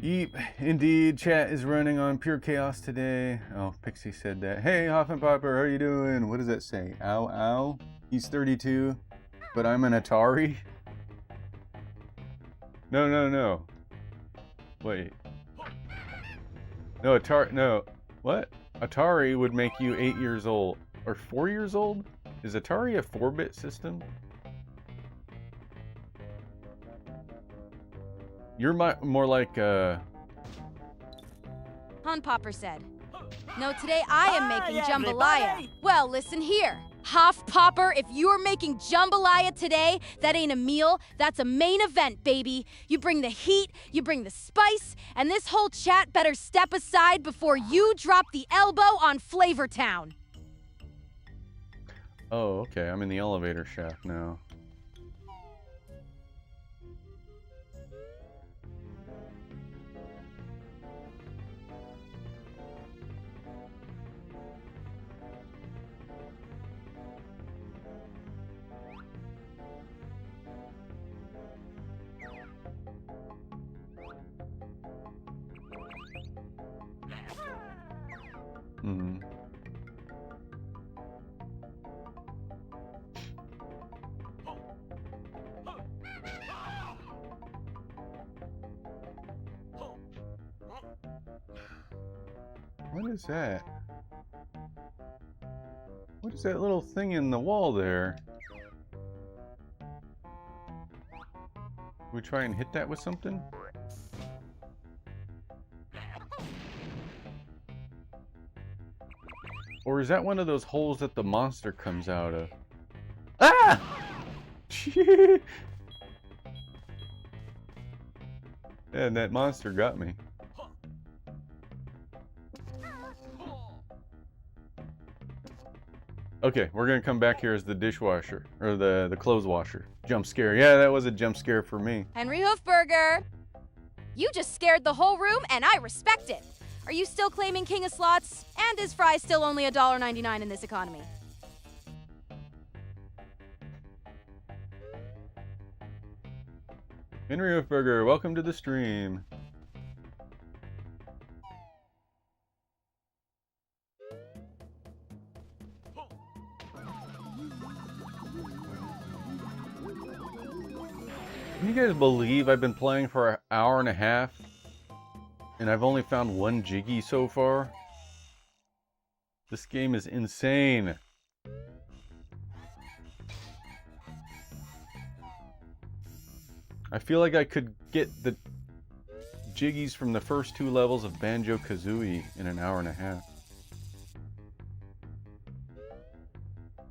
Yeep, indeed, chat is running on pure chaos today. Oh, Pixie said that. Hey, Hoffman Popper, how are you doing? What does that say? Ow, ow. He's 32, but I'm an Atari? No, no, no. Wait. No, Atari, no. What? Atari would make you 8 years old. Or 4 years old? Is Atari a 4-bit system? You're more like, Han Popper said. No, today I am making jambalaya. Well, listen here. Hoff Popper, if you're making jambalaya today, that ain't a meal, that's a main event, baby. You bring the heat, you bring the spice, and this whole chat better step aside before you drop the elbow on Flavor Town. oh, okay, I'm in the elevator shaft now. Hmm. What is that? What is that little thing in the wall there? We try and hit that with something? Or is that one of those holes that the monster comes out of? Ah! And that monster got me. Okay, we're gonna come back here as the dishwasher, or the clothes washer. Jump scare. Yeah, that was a jump scare for me. HenryHoofburger. You just scared the whole room, and I respect it. Are you still claiming King of Slots? And is fries still only $1.99 in this economy? HenryHoofburger, welcome to the stream. Can you guys believe I've been playing for an hour and a half and I've only found one jiggy so far? This game is insane. I feel like I could get the jiggies from the first 2 levels of Banjo-Kazooie in an hour and a half.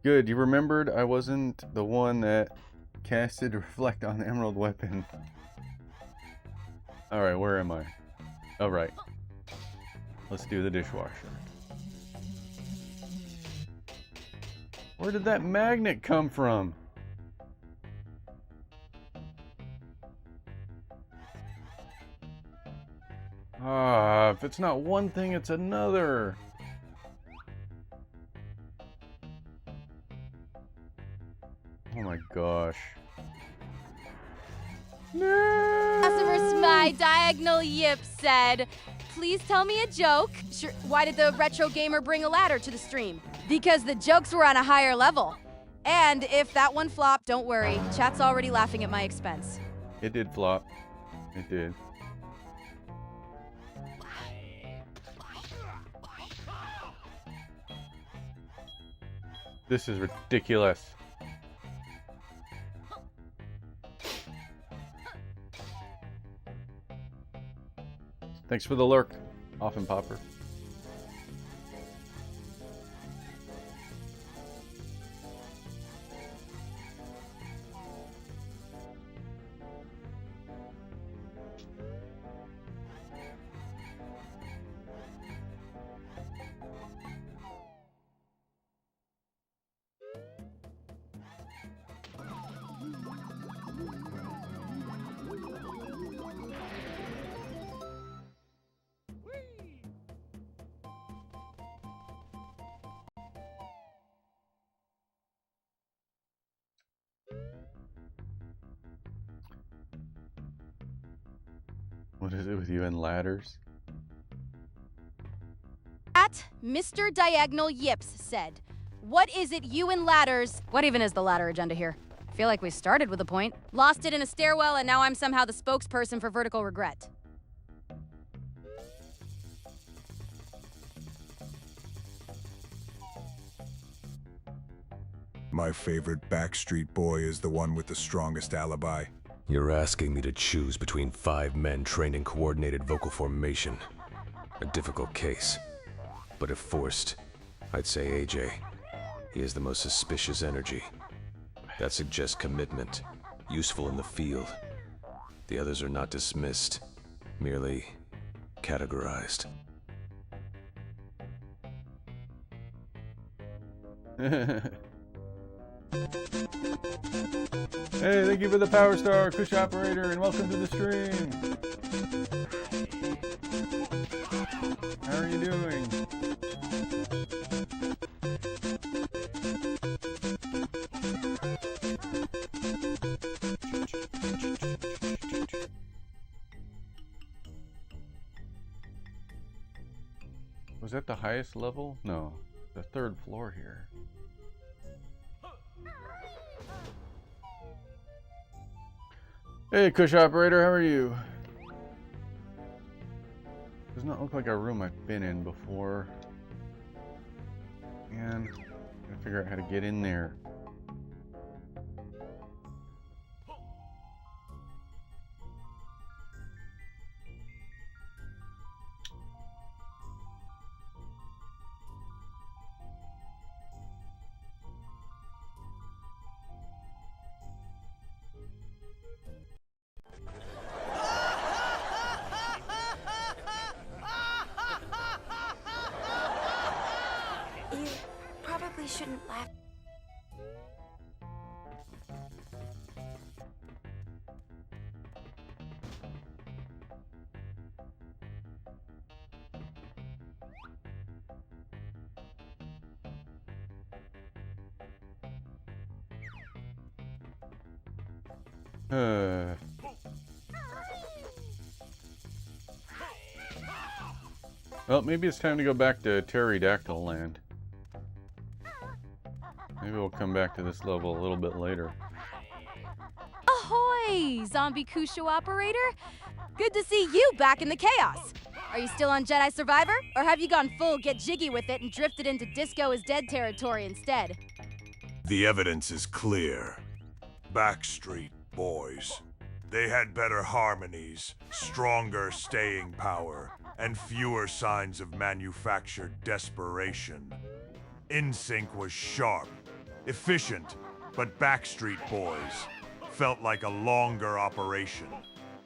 Good, you remembered I wasn't the one that casted Reflect on the Emerald Weapon. Alright, where am I? Oh, right. Let's do the dishwasher. Where did that magnet come from? Ah, if it's not one thing, it's another. Oh my gosh. No! Customer my diagonal yip said, please tell me a joke. Sure, why did the retro gamer bring a ladder to the stream? Because the jokes were on a higher level. And if that one flopped, don't worry. Chat's already laughing at my expense. It did flop. It did. This is ridiculous. Thanks for the lurk, Offen Popper. What is it with you and ladders? At Mr. Diagonal Yips said, what is it you and ladders? What even is the ladder agenda here? I feel like we started with a point. Lost it in a stairwell and now I'm somehow the spokesperson for vertical regret. My favorite Backstreet Boy is the one with the strongest alibi. You're asking me to choose between 5 men trained in coordinated vocal formation. A difficult case. But if forced, I'd say AJ. He has the most suspicious energy. That suggests commitment, useful in the field. The others are not dismissed, merely categorized. Hey, thank you for the Power Star, Kush Operator, and welcome to the stream. How are you doing? Was that the highest level? No, the 3rd floor here. Hey, Kush Operator, how are you? Does not look like a room I've been in before. And I gotta figure out how to get in there. You probably shouldn't laugh. Well, maybe it's time to go back to Pterodactyl Land. Maybe we'll come back to this level a little bit later. Ahoy! Hey, zombie Kusho operator. Good to see you back in the chaos. Are you still on Jedi Survivor? Or have you gone full get jiggy with it and drifted into Disco is Dead territory instead? The evidence is clear. Backstreet Boys. They had better harmonies, stronger staying power, and fewer signs of manufactured desperation. NSYNC was sharp, efficient, but Backstreet Boys felt like a longer operation,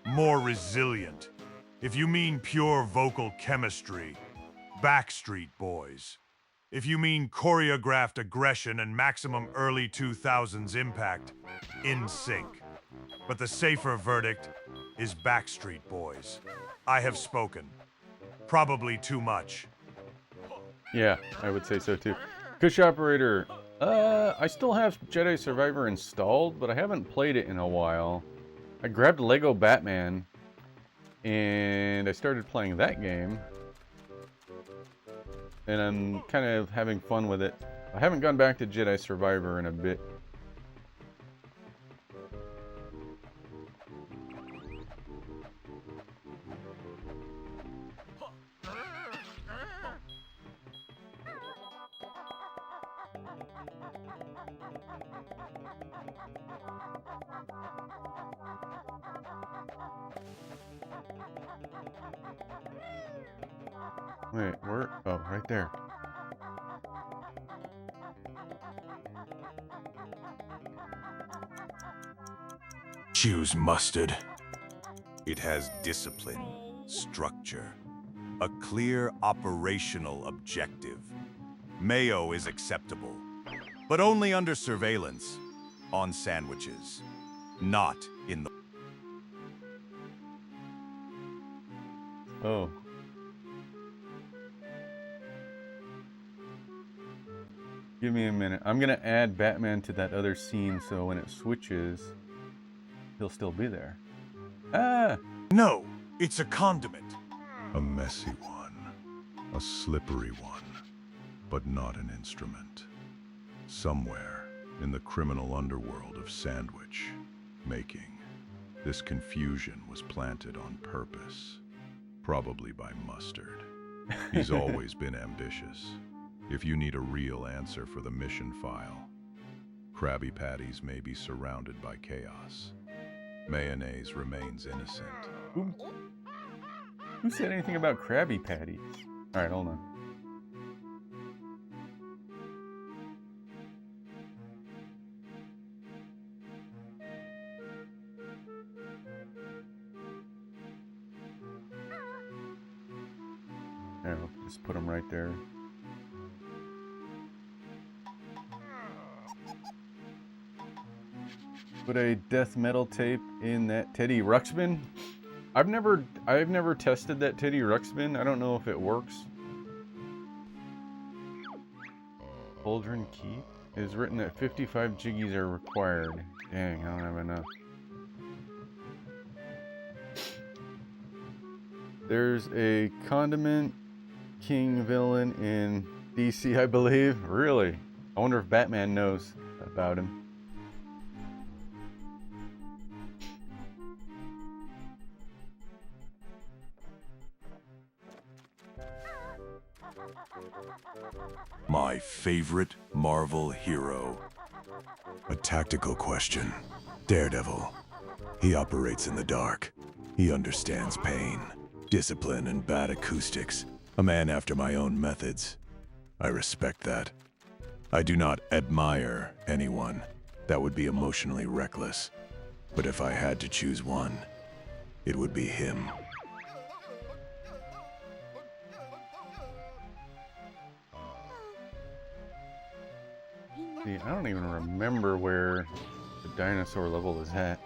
more resilient. If you mean pure vocal chemistry, Backstreet Boys. If you mean choreographed aggression and maximum early 2000s impact, NSYNC. But the safer verdict is Backstreet Boys. I have spoken. Probably too much. Yeah, I would say so too. Kush Operator, I still have Jedi Survivor installed, but I haven't played it in a while. I grabbed Lego Batman, and I started playing that game. And I'm kind of having fun with it. I haven't gone back to Jedi Survivor in a bit. Wait, where? Oh, right there. Choose mustard. It has discipline, structure, a clear operational objective. Mayo is acceptable, but only under surveillance, on sandwiches, not in the... Oh. Give me a minute. I'm gonna add Batman to that other scene so when it switches, he'll still be there. Ah! No, it's a condiment. A messy one, a slippery one, but not an instrument. Somewhere in the criminal underworld of sandwich making, this confusion was planted on purpose, probably by Mustard. He's always been ambitious. If you need a real answer for the mission file, Krabby Patties may be surrounded by chaos. Mayonnaise remains innocent. Who said anything about Krabby Patties? Alright, hold on. There, I'll just put them right there. Put a death metal tape in that Teddy Ruxpin. I've never tested that Teddy Ruxpin. I don't know if it works. Cauldron Keep is written that 55 jiggies are required. Dang, I don't have enough. There's a Condiment King villain in DC, I believe. Really? I wonder if Batman knows about him. My favorite Marvel hero. A tactical question. Daredevil. He operates in the dark. He understands pain, discipline, and bad acoustics. A man after my own methods. I respect that. I do not admire anyone. That would be emotionally reckless. But if I had to choose one, it would be him. See, I don't even remember where the dinosaur level is at.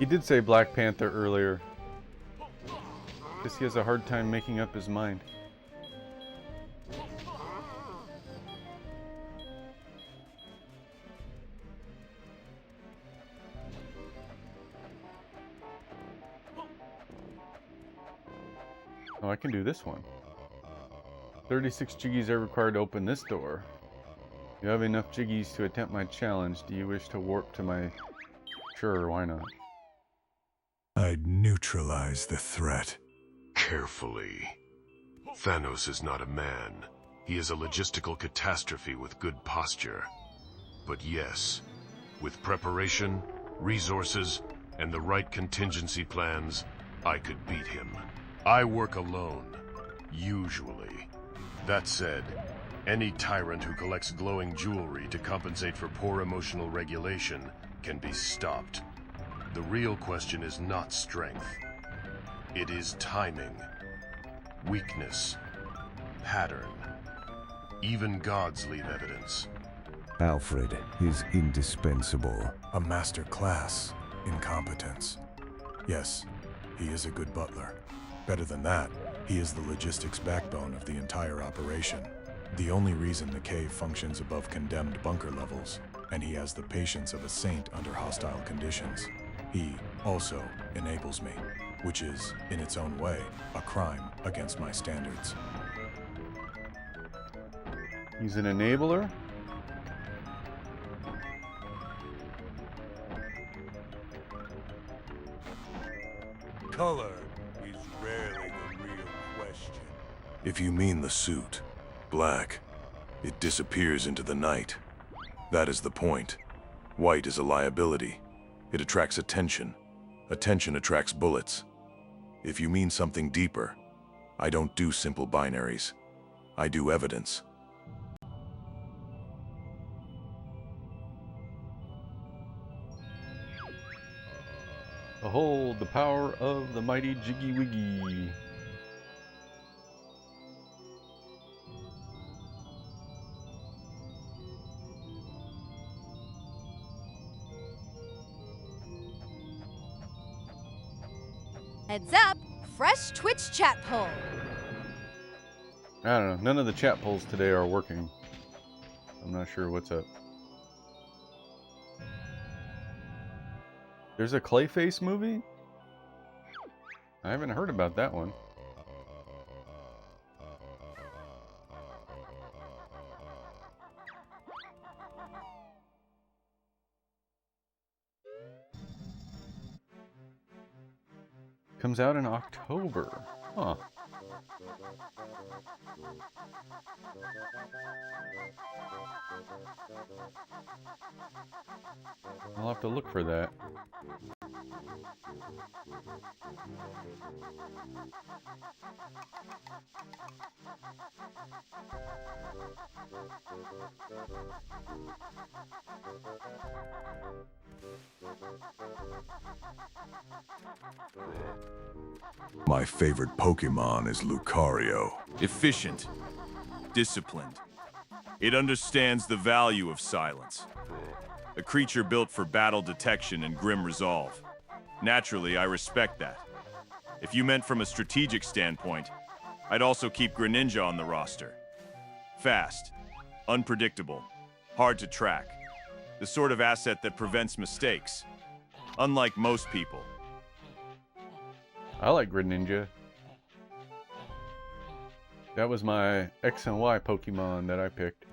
He did say Black Panther earlier. Guess he has a hard time making up his mind. Oh, I can do this one. 36 jiggies are required to open this door. You have enough jiggies to attempt my challenge. Do you wish to warp to my... Sure, why not? I'd neutralize the threat. Carefully. Thanos is not a man. He is a logistical catastrophe with good posture. But yes, with preparation, resources, and the right contingency plans, I could beat him. I work alone, usually. That said, any tyrant who collects glowing jewelry to compensate for poor emotional regulation can be stopped. The real question is not strength. It is timing, weakness, pattern. Even gods leave evidence. Alfred is indispensable. A master class in competence. Yes, he is a good butler. Better than that, he is the logistics backbone of the entire operation. The only reason the cave functions above condemned bunker levels, and he has the patience of a saint under hostile conditions. He also enables me, which is, in its own way, a crime against my standards. He's an enabler? Color is rarely the real question. If you mean the suit, black, it disappears into the night. That is the point. White is a liability. It attracts attention. Attention attracts bullets. If you mean something deeper, I don't do simple binaries. I do evidence. Behold the power of the mighty Jiggy Wiggy. Heads up, fresh Twitch chat poll. I don't know. None of the chat polls today are working. I'm not sure what's up. There's a Clayface movie? I haven't heard about that one. Comes out in October. Huh. I'll have to look for that. My favorite Pokemon is Lucario. Efficient. Disciplined. It understands the value of silence. A creature built for battle detection and grim resolve. Naturally, I respect that. If you meant from a strategic standpoint, I'd also keep Greninja on the roster. Fast, unpredictable, hard to track. The sort of asset that prevents mistakes. Unlike most people. I like Greninja. That was my X and Y Pokemon that I picked.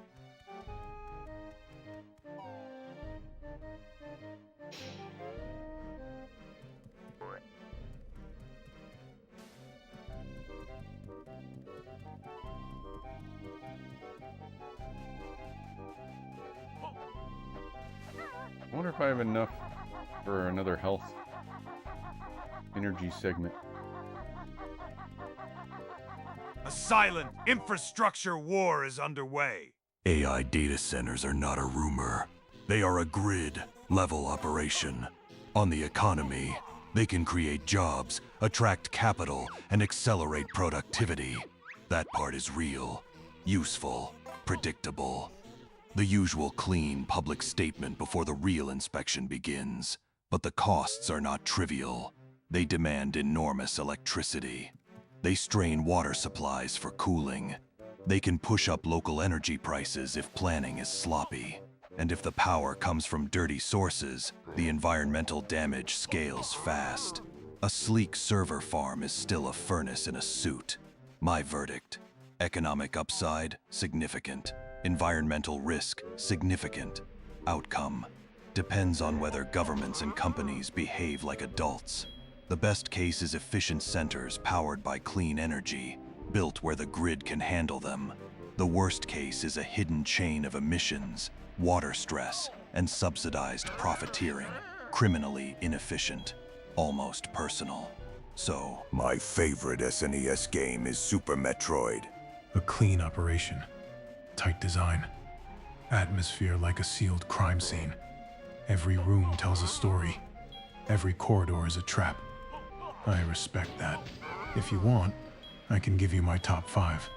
I wonder if I have enough for another health energy segment. A silent infrastructure war is underway. AI data centers are not a rumor. They are a grid-level operation. On the economy, they can create jobs, attract capital, and accelerate productivity. That part is real, useful, predictable. The usual clean public statement before the real inspection begins. But the costs are not trivial. They demand enormous electricity. They strain water supplies for cooling. They can push up local energy prices if planning is sloppy. And if the power comes from dirty sources, the environmental damage scales fast. A sleek server farm is still a furnace in a suit. My verdict: economic upside, significant. Environmental risk, significant. Outcome, depends on whether governments and companies behave like adults. The best case is efficient centers powered by clean energy, built where the grid can handle them. The worst case is a hidden chain of emissions, water stress, and subsidized profiteering, criminally inefficient, almost personal. So, my favorite SNES game is Super Metroid. A clean operation, tight design, atmosphere like a sealed crime scene. Every room tells a story. Every corridor is a trap. I respect that. If you want, I can give you my top 5.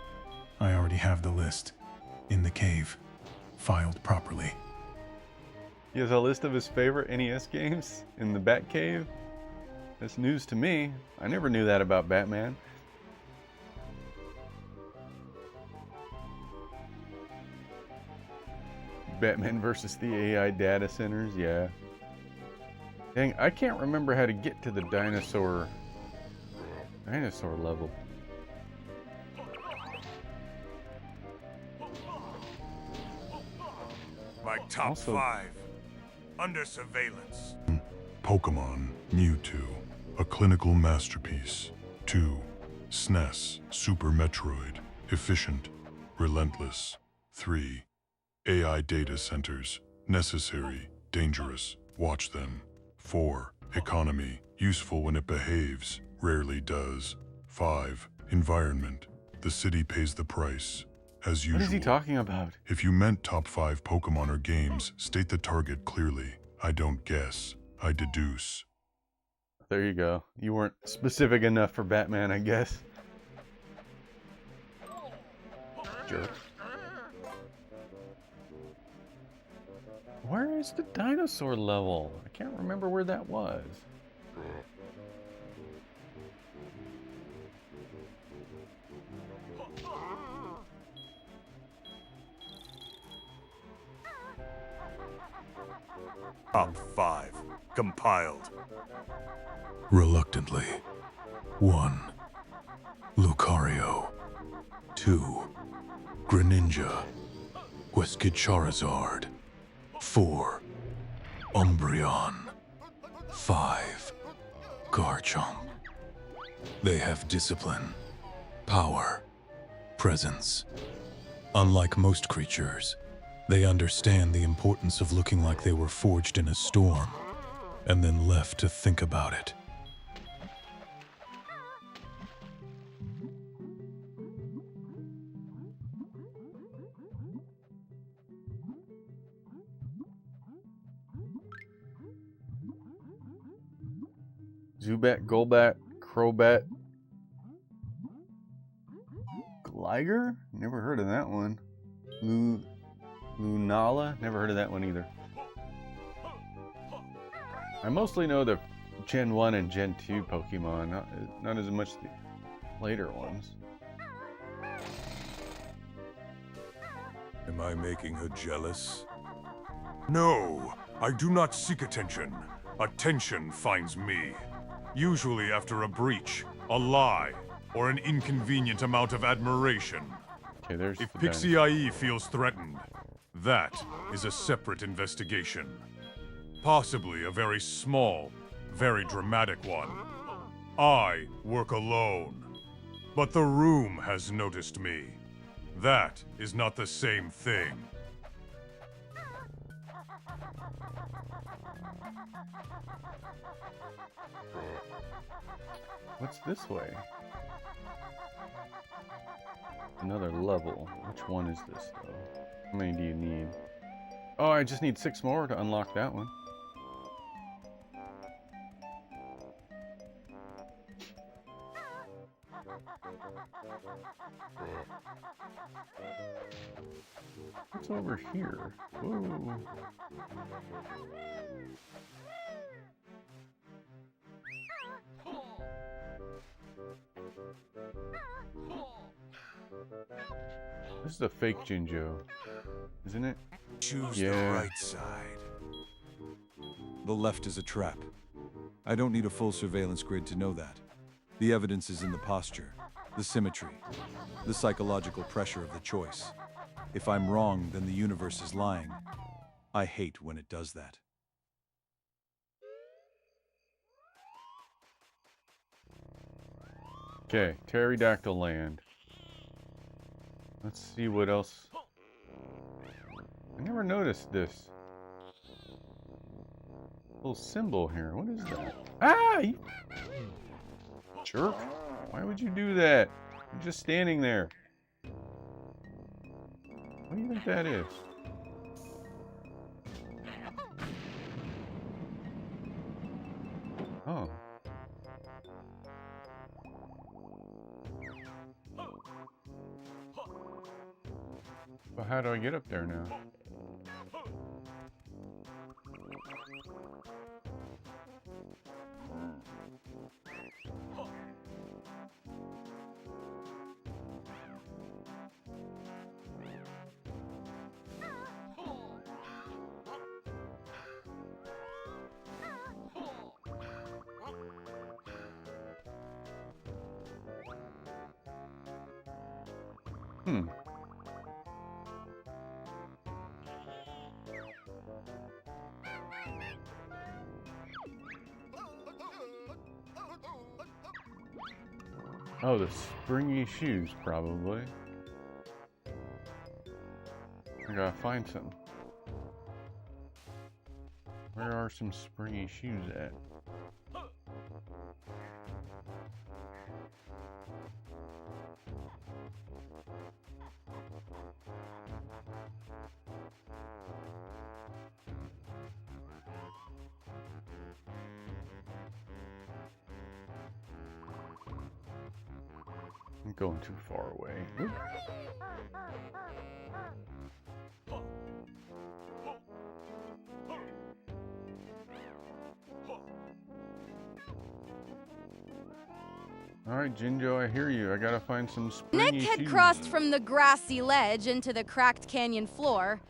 I already have the list. In the cave. Filed properly. He has a list of his favorite NES games in the Batcave? That's news to me. I never knew that about Batman. Batman versus the AI data centers, yeah. Dang, I can't remember how to get to the dinosaur level. My top 5. Under surveillance. Pokemon Mewtwo, a clinical masterpiece. 2. SNES, Super Metroid, efficient, relentless. 3. AI data centers, necessary, dangerous, watch them. 4. Economy, useful when it behaves, rarely does. 5. Environment, the city pays the price, as usual. What is he talking about? If you meant top 5 Pokemon or games, state the target clearly. I don't guess, I deduce. There you go. You weren't specific enough for Batman, I guess. Jerk. Where is the dinosaur level? I can't remember where that was. Top 5. Compiled. Reluctantly. 1. Lucario. 2. Greninja. Weskid Charizard. 4. Umbreon. 5. Garchomp. They have discipline, power, presence. Unlike most creatures, they understand the importance of looking like they were forged in a storm, and then left to think about it. Zubat, Golbat, Crobat, Gligar? Never heard of that one. Lunala? Never heard of that one either. I mostly know the Gen 1 and Gen 2 Pokemon, not as much the later ones. Am I making her jealous? No, I do not seek attention. Attention finds me. Usually after a breach, a lie, or an inconvenient amount of admiration. Okay, there's if Pixie IE feels threatened, that is a separate investigation. Possibly a very small, very dramatic one. I work alone. But the room has noticed me. That is not the same thing. What's this way? Another level. Which one is this, though? How many do you need? Oh, I just need 6 more to unlock that one. What's over here? Whoa. This is a fake Jinjo, isn't it? Choose the right side. The left is a trap. I don't need a full surveillance grid to know that. The evidence is in the posture, the symmetry, the psychological pressure of the choice. If I'm wrong, then the universe is lying. I hate when it does that. Okay, Pterodactyl Land. Let's see what else. I never noticed this little symbol here. What is that? Ah! You jerk. Why would you do that? You're just standing there. What do you think that is? Oh. Well, how do I get up there now? Oh, the springy shoes, probably. I gotta find some. Where are some springy shoes at? I'm going too far away. Oop. Alright, Jinjo, I hear you. I gotta find some springy Nick had shoes. crossed from the grassy ledge into the cracked canyon floor.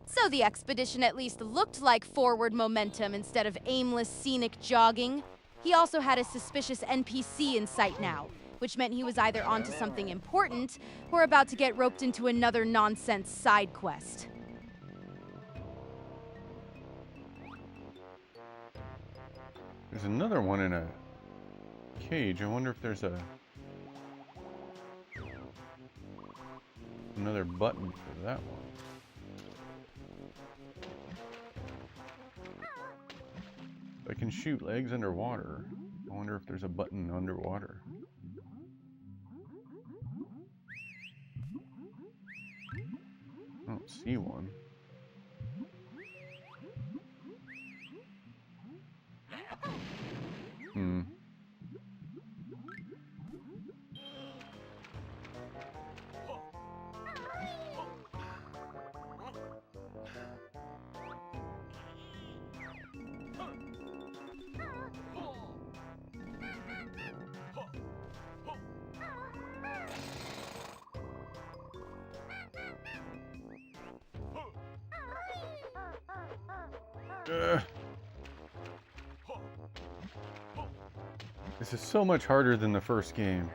So the expedition at least looked like forward momentum instead of aimless scenic jogging. He also had a suspicious NPC in sight now, which meant he was either onto something important or about to get roped into another nonsense side quest. There's another one in a cage. I wonder if there's another button for that one. I can shoot legs underwater. I wonder if there's a button underwater. I don't see one. This is so much harder than the first game.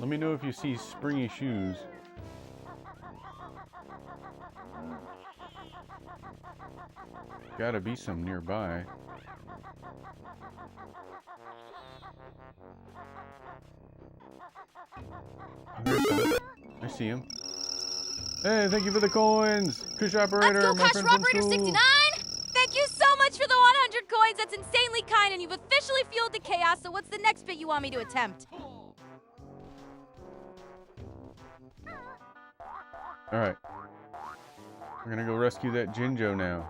Let me know if you see springy shoes. Gotta be some nearby. I see him. Hey, thank you for the coins! Kush Operator, Let's go, my Cash friend from Operator school. 69! Thank you so much for the 100 coins. That's insanely kind, and you've officially fueled the chaos. So what's the next bit you want me to attempt? Alright. We're gonna go rescue that Jinjo now.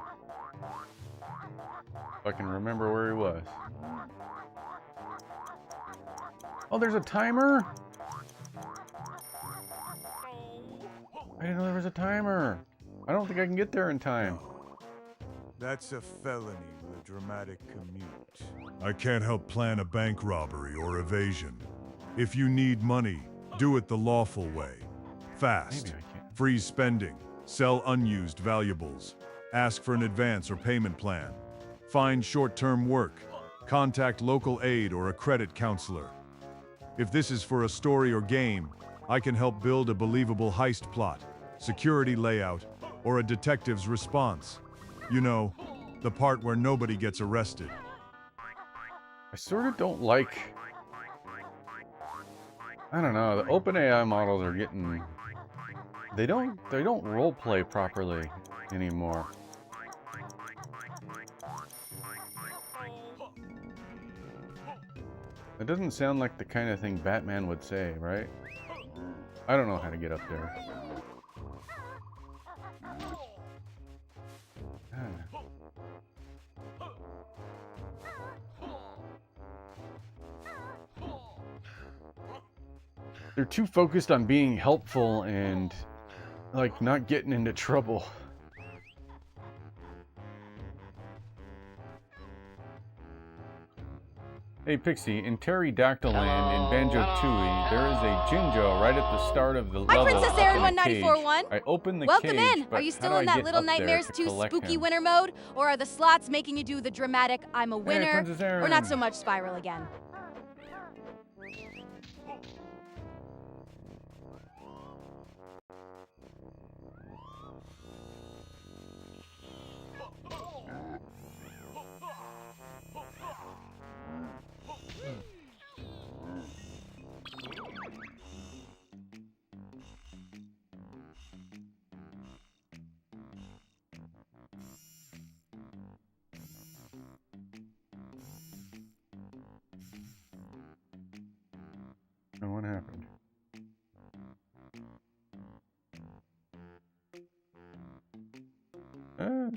If I can remember where he was. Oh, there's a timer? I didn't know there was a timer. I don't think I can get there in time. That's a felony with a dramatic commute. I can't help plan a bank robbery or evasion. If you need money, do it the lawful way. Fast. Maybe I can't. Freeze spending. Sell unused valuables. Ask for an advance or payment plan. Find short-term work. Contact local aid or a credit counselor. If this is for a story or game, I can help build a believable heist plot, security layout, or a detective's response. You know, the part where nobody gets arrested. I sort of don't like... I don't know, the OpenAI models are getting... They don't roleplay properly anymore. It doesn't sound like the kind of thing Batman would say, right? I don't know how to get up there. They're too focused on being helpful and, like, not getting into trouble. Hey Pixie, in Pterodactyl Land in Banjo-Tooie, there is a Jinjo right at the start of the level. Hi, Princess Erin up in the cage. 194.1. I opened the Welcome cage, in. but Are you how still do I in that get Little up there Nightmares to 2 collect spooky him? winner mode? Or are the slots making you do the dramatic I'm a winner? Princess Erin. Or not so much spiral again? And what happened? I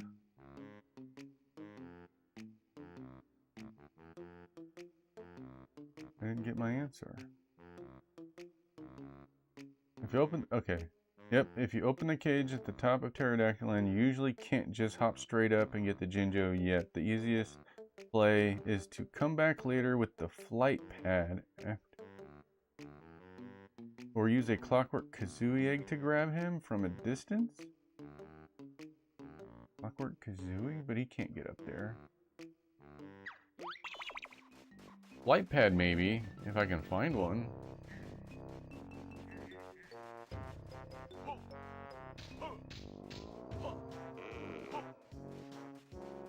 didn't get my answer. If you open... Okay. Yep, if you open the cage at the top of Pterodactyl Land, you usually can't just hop straight up and get the Jinjo yet. The easiest play is to come back later with the flight pad or use a Clockwork Kazooie egg to grab him from a distance? Clockwork Kazooie? But he can't get up there. Flight pad maybe, if I can find one.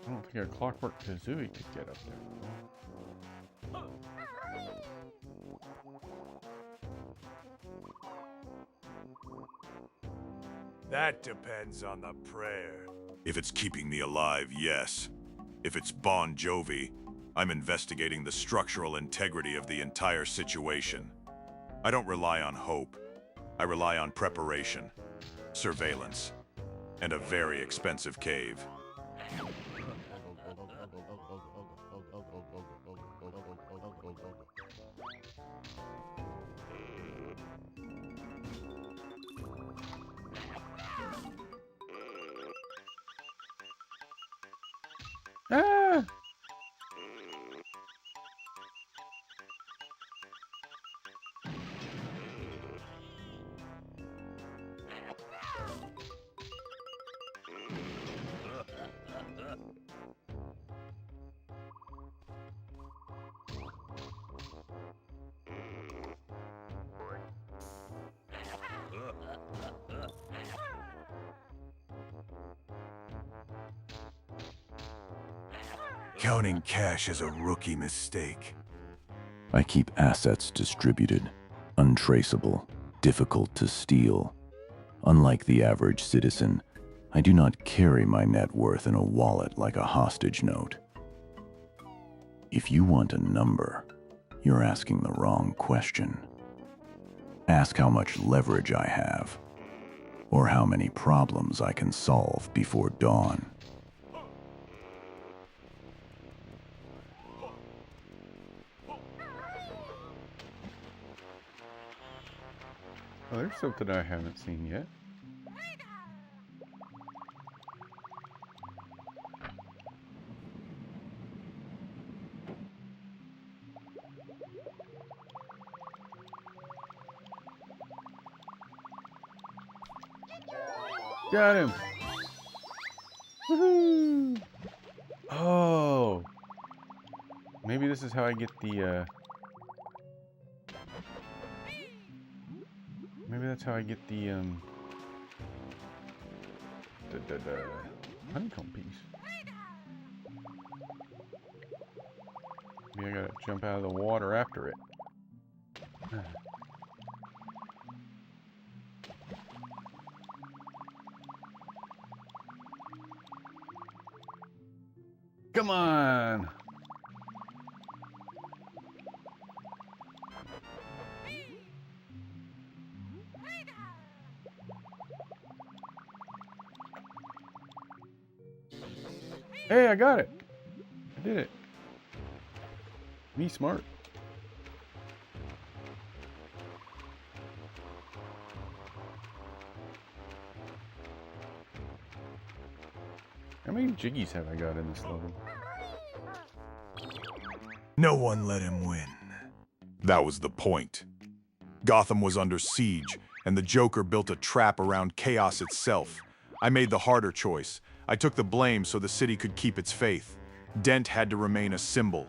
I don't think a Clockwork Kazooie could get up there. That depends on the prayer. If it's keeping me alive, yes. If it's Bon Jovi, I'm investigating the structural integrity of the entire situation. I don't rely on hope. I rely on preparation, surveillance, and a very expensive cave. Ah! Counting cash is a rookie mistake. I keep assets distributed, untraceable, difficult to steal. Unlike the average citizen, I do not carry my net worth in a wallet like a hostage note. If you want a number, you're asking the wrong question. Ask how much leverage I have, or how many problems I can solve before dawn. Oh, there's something I haven't seen yet. Got him. Woohoo! Oh. Maybe this is how I get the, maybe that's how I get the honeycomb piece. Maybe I gotta jump out of the water after it. Come on! Hey, I got it! I did it. Me smart. How many jiggies have I got in this level? No one let him win. That was the point. Gotham was under siege, and the Joker built a trap around chaos itself. I made the harder choice. I took the blame so the city could keep its faith. Dent had to remain a symbol.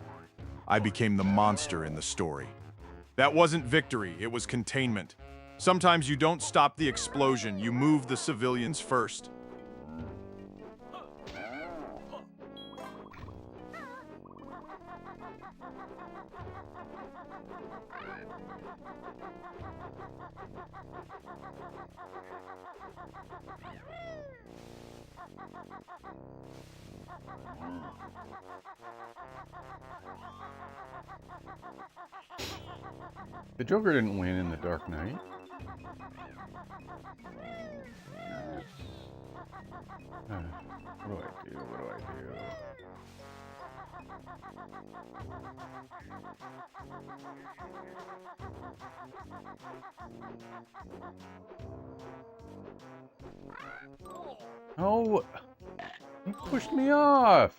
I became the monster in the story. That wasn't victory, it was containment. Sometimes you don't stop the explosion, you move the civilians first. The Joker didn't win in The Dark Knight. What do I do? What do I do? Oh, he pushed me off.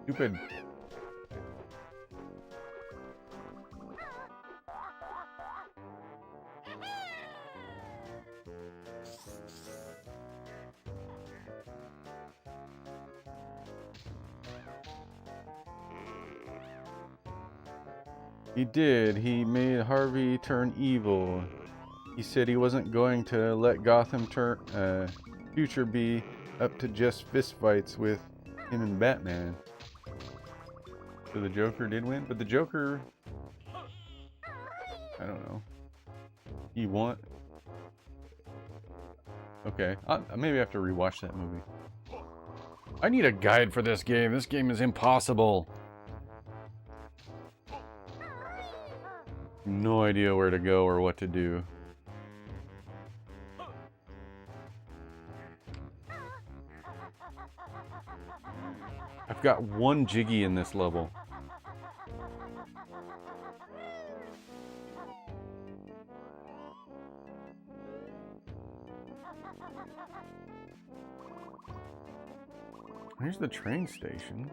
Stupid. He did. He made Harvey turn evil. He said he wasn't going to let Gotham future be up to just fistfights with him and Batman. So the Joker did win, but the Joker, I don't know. He won. Okay, maybe I have to rewatch that movie. I need a guide for this game. This game is impossible. No idea where to go or what to do. I've got one jiggy in this level. Here's the train station.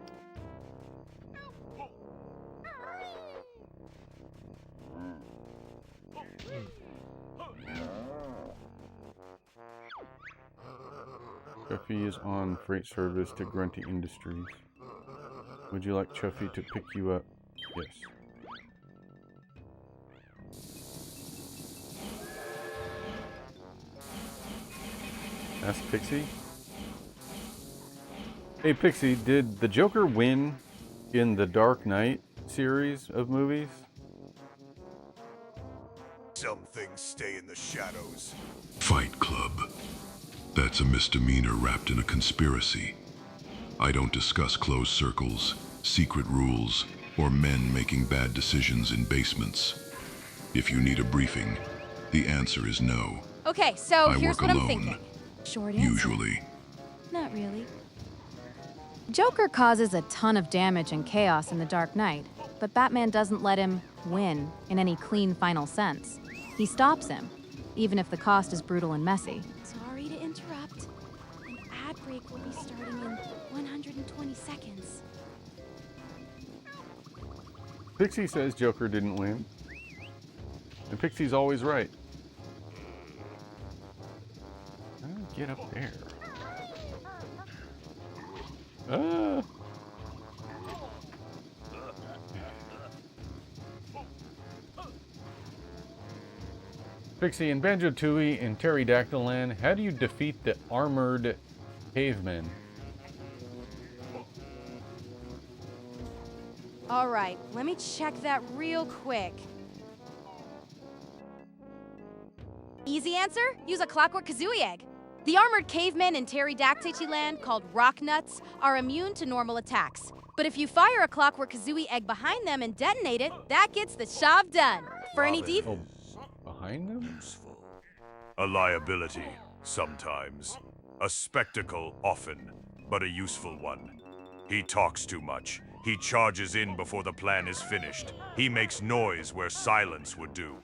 Chuffy is on freight service to Grunty Industries. Would you like Chuffy to pick you up? Yes. Ask Pixie. Hey Pixie, did the Joker win in the Dark Knight series of movies? Some things stay in the shadows. Fight Club. That's a misdemeanor wrapped in a conspiracy. I don't discuss closed circles, secret rules, or men making bad decisions in basements. If you need a briefing, the answer is no. Okay, so I here's work what I'm alone, thinking. Short answer. Usually. Not really. Joker causes a ton of damage and chaos in The Dark Knight, but Batman doesn't let him win in any clean final sense. He stops him, even if the cost is brutal and messy. Sorry to interrupt. An ad break will be starting in 120 seconds. Pixie says Joker didn't win. And Pixie's always right. How do I get up there? Ah! Pixie, in Banjo-Tooie and Pterodactyl Land, how do you defeat the armored cavemen? All right, let me check that real quick. Easy answer? Use a Clockwork Kazooie egg. The armored cavemen in Pterodactyl Land, called rock nuts, are immune to normal attacks. But if you fire a Clockwork Kazooie egg behind them and detonate it, that gets the job done. For any deep... Oh, behind them? A liability, sometimes. A spectacle, often, but a useful one. He talks too much. He charges in before the plan is finished. He makes noise where silence would do.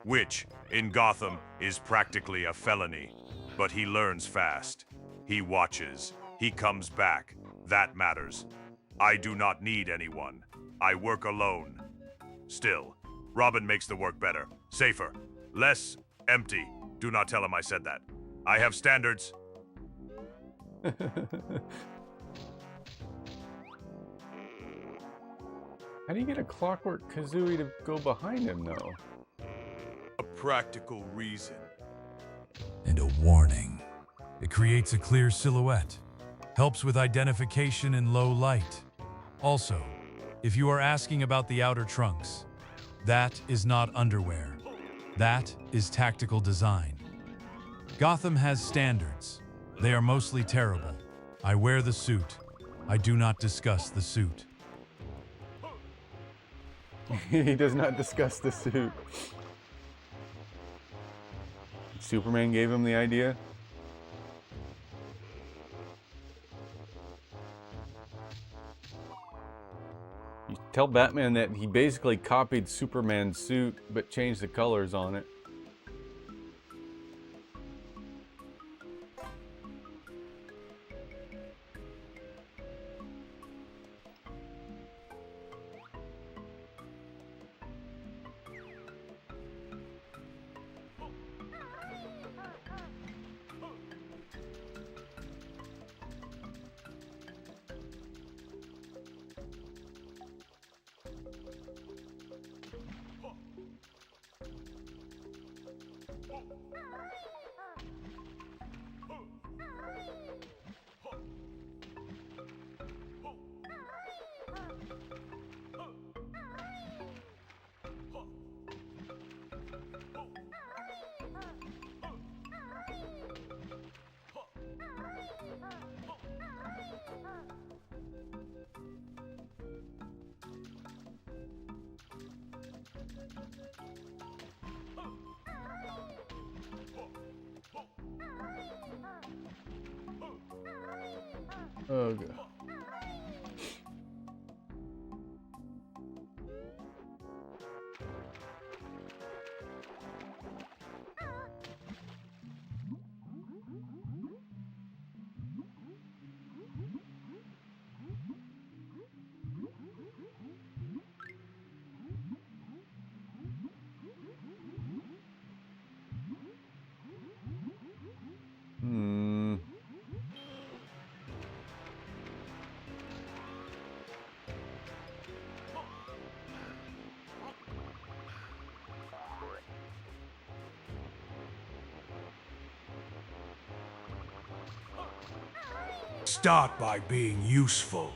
Which, in Gotham, is practically a felony. But he learns fast. He watches. He comes back. That matters. I do not need anyone. I work alone. Still, Robin makes the work better, safer, less empty. Do not tell him I said that. I have standards. How do you get a Clockwork Kazooie to go behind him, though? A practical reason. And a warning. It creates a clear silhouette. Helps with identification in low light. Also, if you are asking about the outer trunks, that is not underwear. That is tactical design. Gotham has standards. They are mostly terrible. I wear the suit. I do not discuss the suit. He does not discuss the suit. Superman gave him the idea. You tell Batman that he basically copied Superman's suit, but changed the colors on it. Oh god. Start by being useful.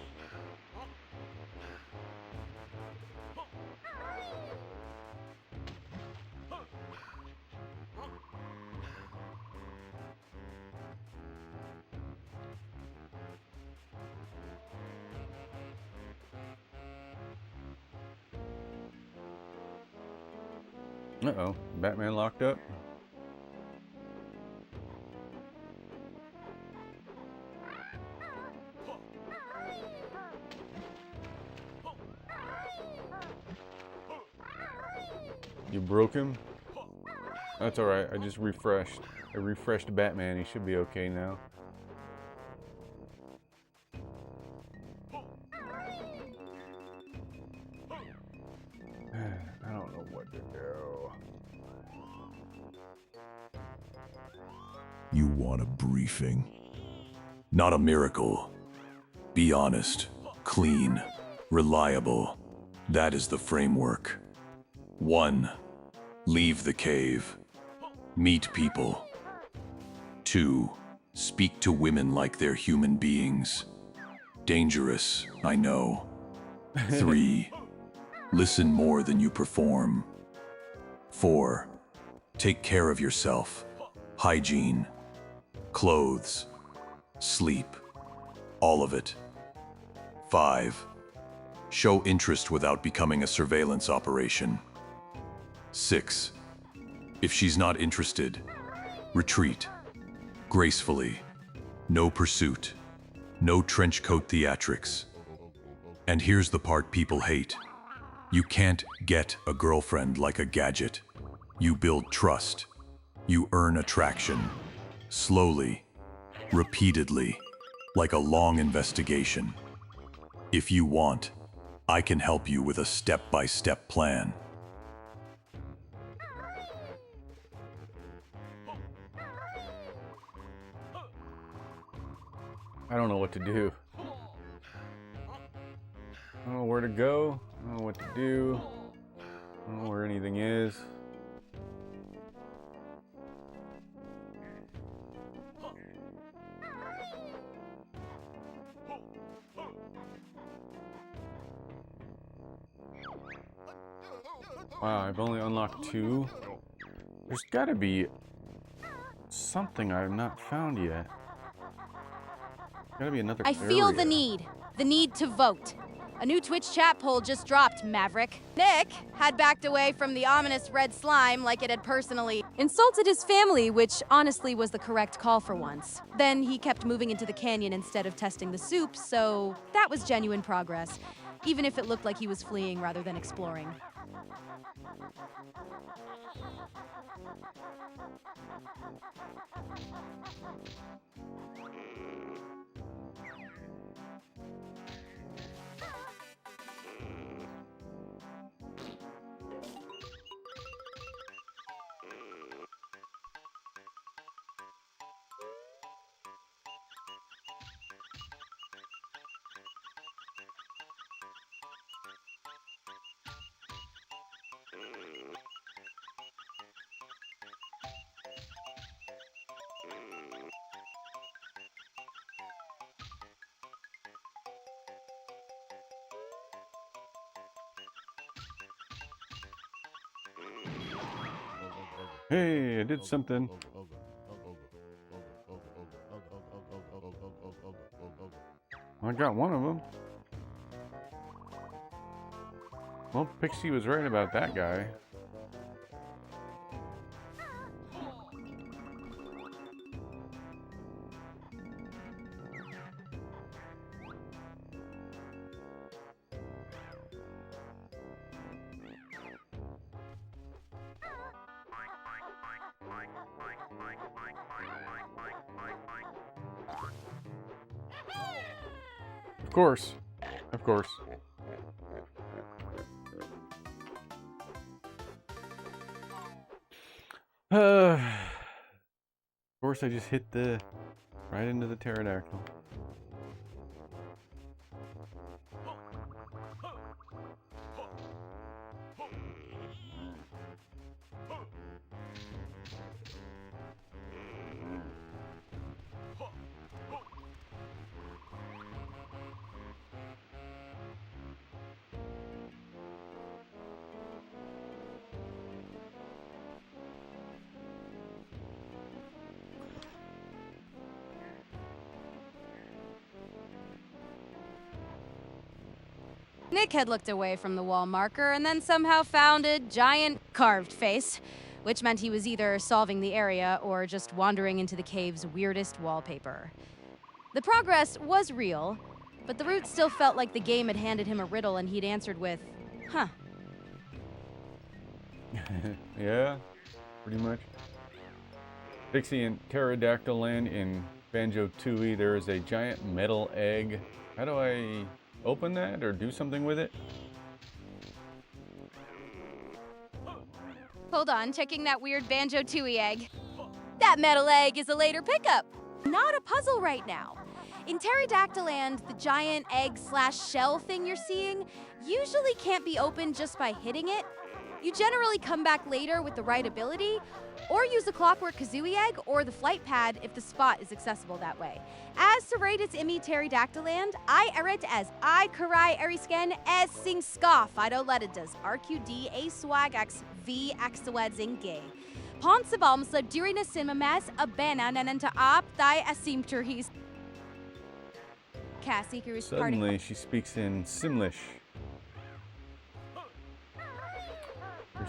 Uh-oh, Batman locked up. You broke him? That's alright, I just refreshed. I refreshed Batman, he should be okay now. You want a briefing? Not a miracle. Be honest, clean, reliable. That is the framework. 1. Leave the cave. Meet people. 2. Speak to women like they're human beings. Dangerous, I know. 3. Listen more than you perform. 4. Take care of yourself. Hygiene. Clothes. Sleep. All of it. 5. Show interest without becoming a surveillance operation. 6. If she's not interested, retreat. Gracefully. No pursuit. No trench coat theatrics. And here's the part people hate. You can't get a girlfriend like a gadget. You build trust. You earn attraction. Slowly. Repeatedly. Like a long investigation. If you want, I can help you with a step-by-step plan. I don't know what to do. I don't know where to go. I don't know what to do. I don't know where anything is. Wow, I've only unlocked 2. There's gotta be something I've not found yet. Gotta be another I feel area. the need to vote. A new Twitch chat poll just dropped, Maverick. Nick had backed away from the ominous red slime like it had personally insulted his family, which honestly was the correct call for once. Then he kept moving into the canyon instead of testing the soup, so that was genuine progress, even if it looked like he was fleeing rather than exploring. Hey, I did something. I got one of them. Well, Pixie was right about that guy. Of course. Of course. Of course, I just hit right into the pterodactyl. Nick had looked away from the wall marker and then somehow found a giant carved face, which meant he was either solving the area or just wandering into the cave's weirdest wallpaper. The progress was real, but the route still felt like the game had handed him a riddle and he'd answered with, huh. Yeah, pretty much. Pixie in Pterodactyl Land in Banjo-Tooie, there is a giant metal egg. How do I open that or do something with it? Hold on, checking that weird Banjo-Tooie egg. That metal egg is a later pickup, not a puzzle right now. In Pterodactyland, the giant egg/shell thing you're seeing usually can't be opened just by hitting it. You generally come back later with the right ability, or use the Clockwork Kazooie egg or the flight pad if the spot is accessible that way. As to rate its imi Pterodactyland, I eret as I karai erisken as sing ska phytoletidas RQD a swagax v axawadzing gay. Ponsabalmsa durina simamas a bana nananta op thai asimturhis. Cassie Cruz Suddenly, she speaks in Simlish. Or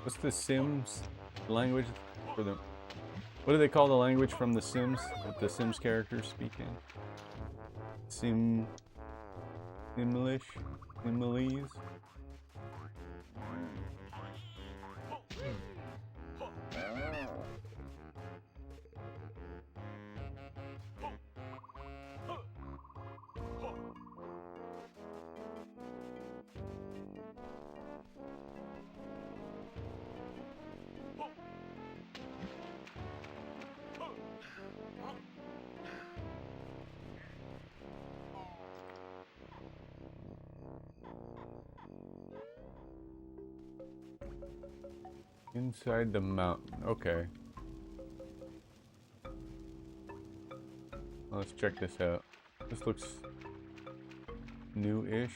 what's the Sims language for the? What do they call the language from the Sims that the Sims characters speak in? Simlish, Similese. Inside the mountain. Okay. Well, let's check this out. This looks new-ish.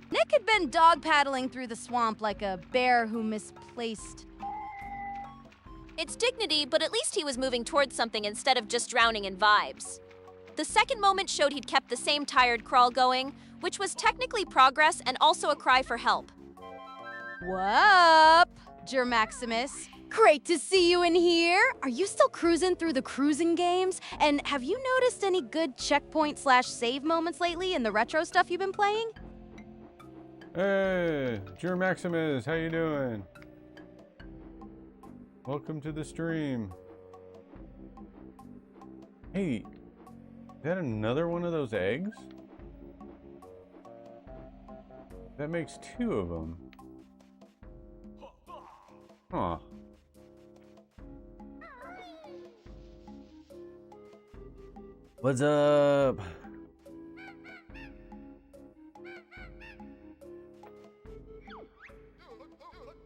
Nick had been dog paddling through the swamp like a bear who misplaced. It's dignity, but at least he was moving towards something instead of just drowning in vibes. The second moment showed he'd kept the same tired crawl going, which was technically progress and also a cry for help. Whup, Jermaximus. Great to see you in here. Are you still cruising through the cruising games? And have you noticed any good checkpoint/save moments lately in the retro stuff you've been playing? Hey, Jermaximus, how you doing? Welcome to the stream. Hey, is that another one of those eggs? That makes 2 of them. Huh. What's up?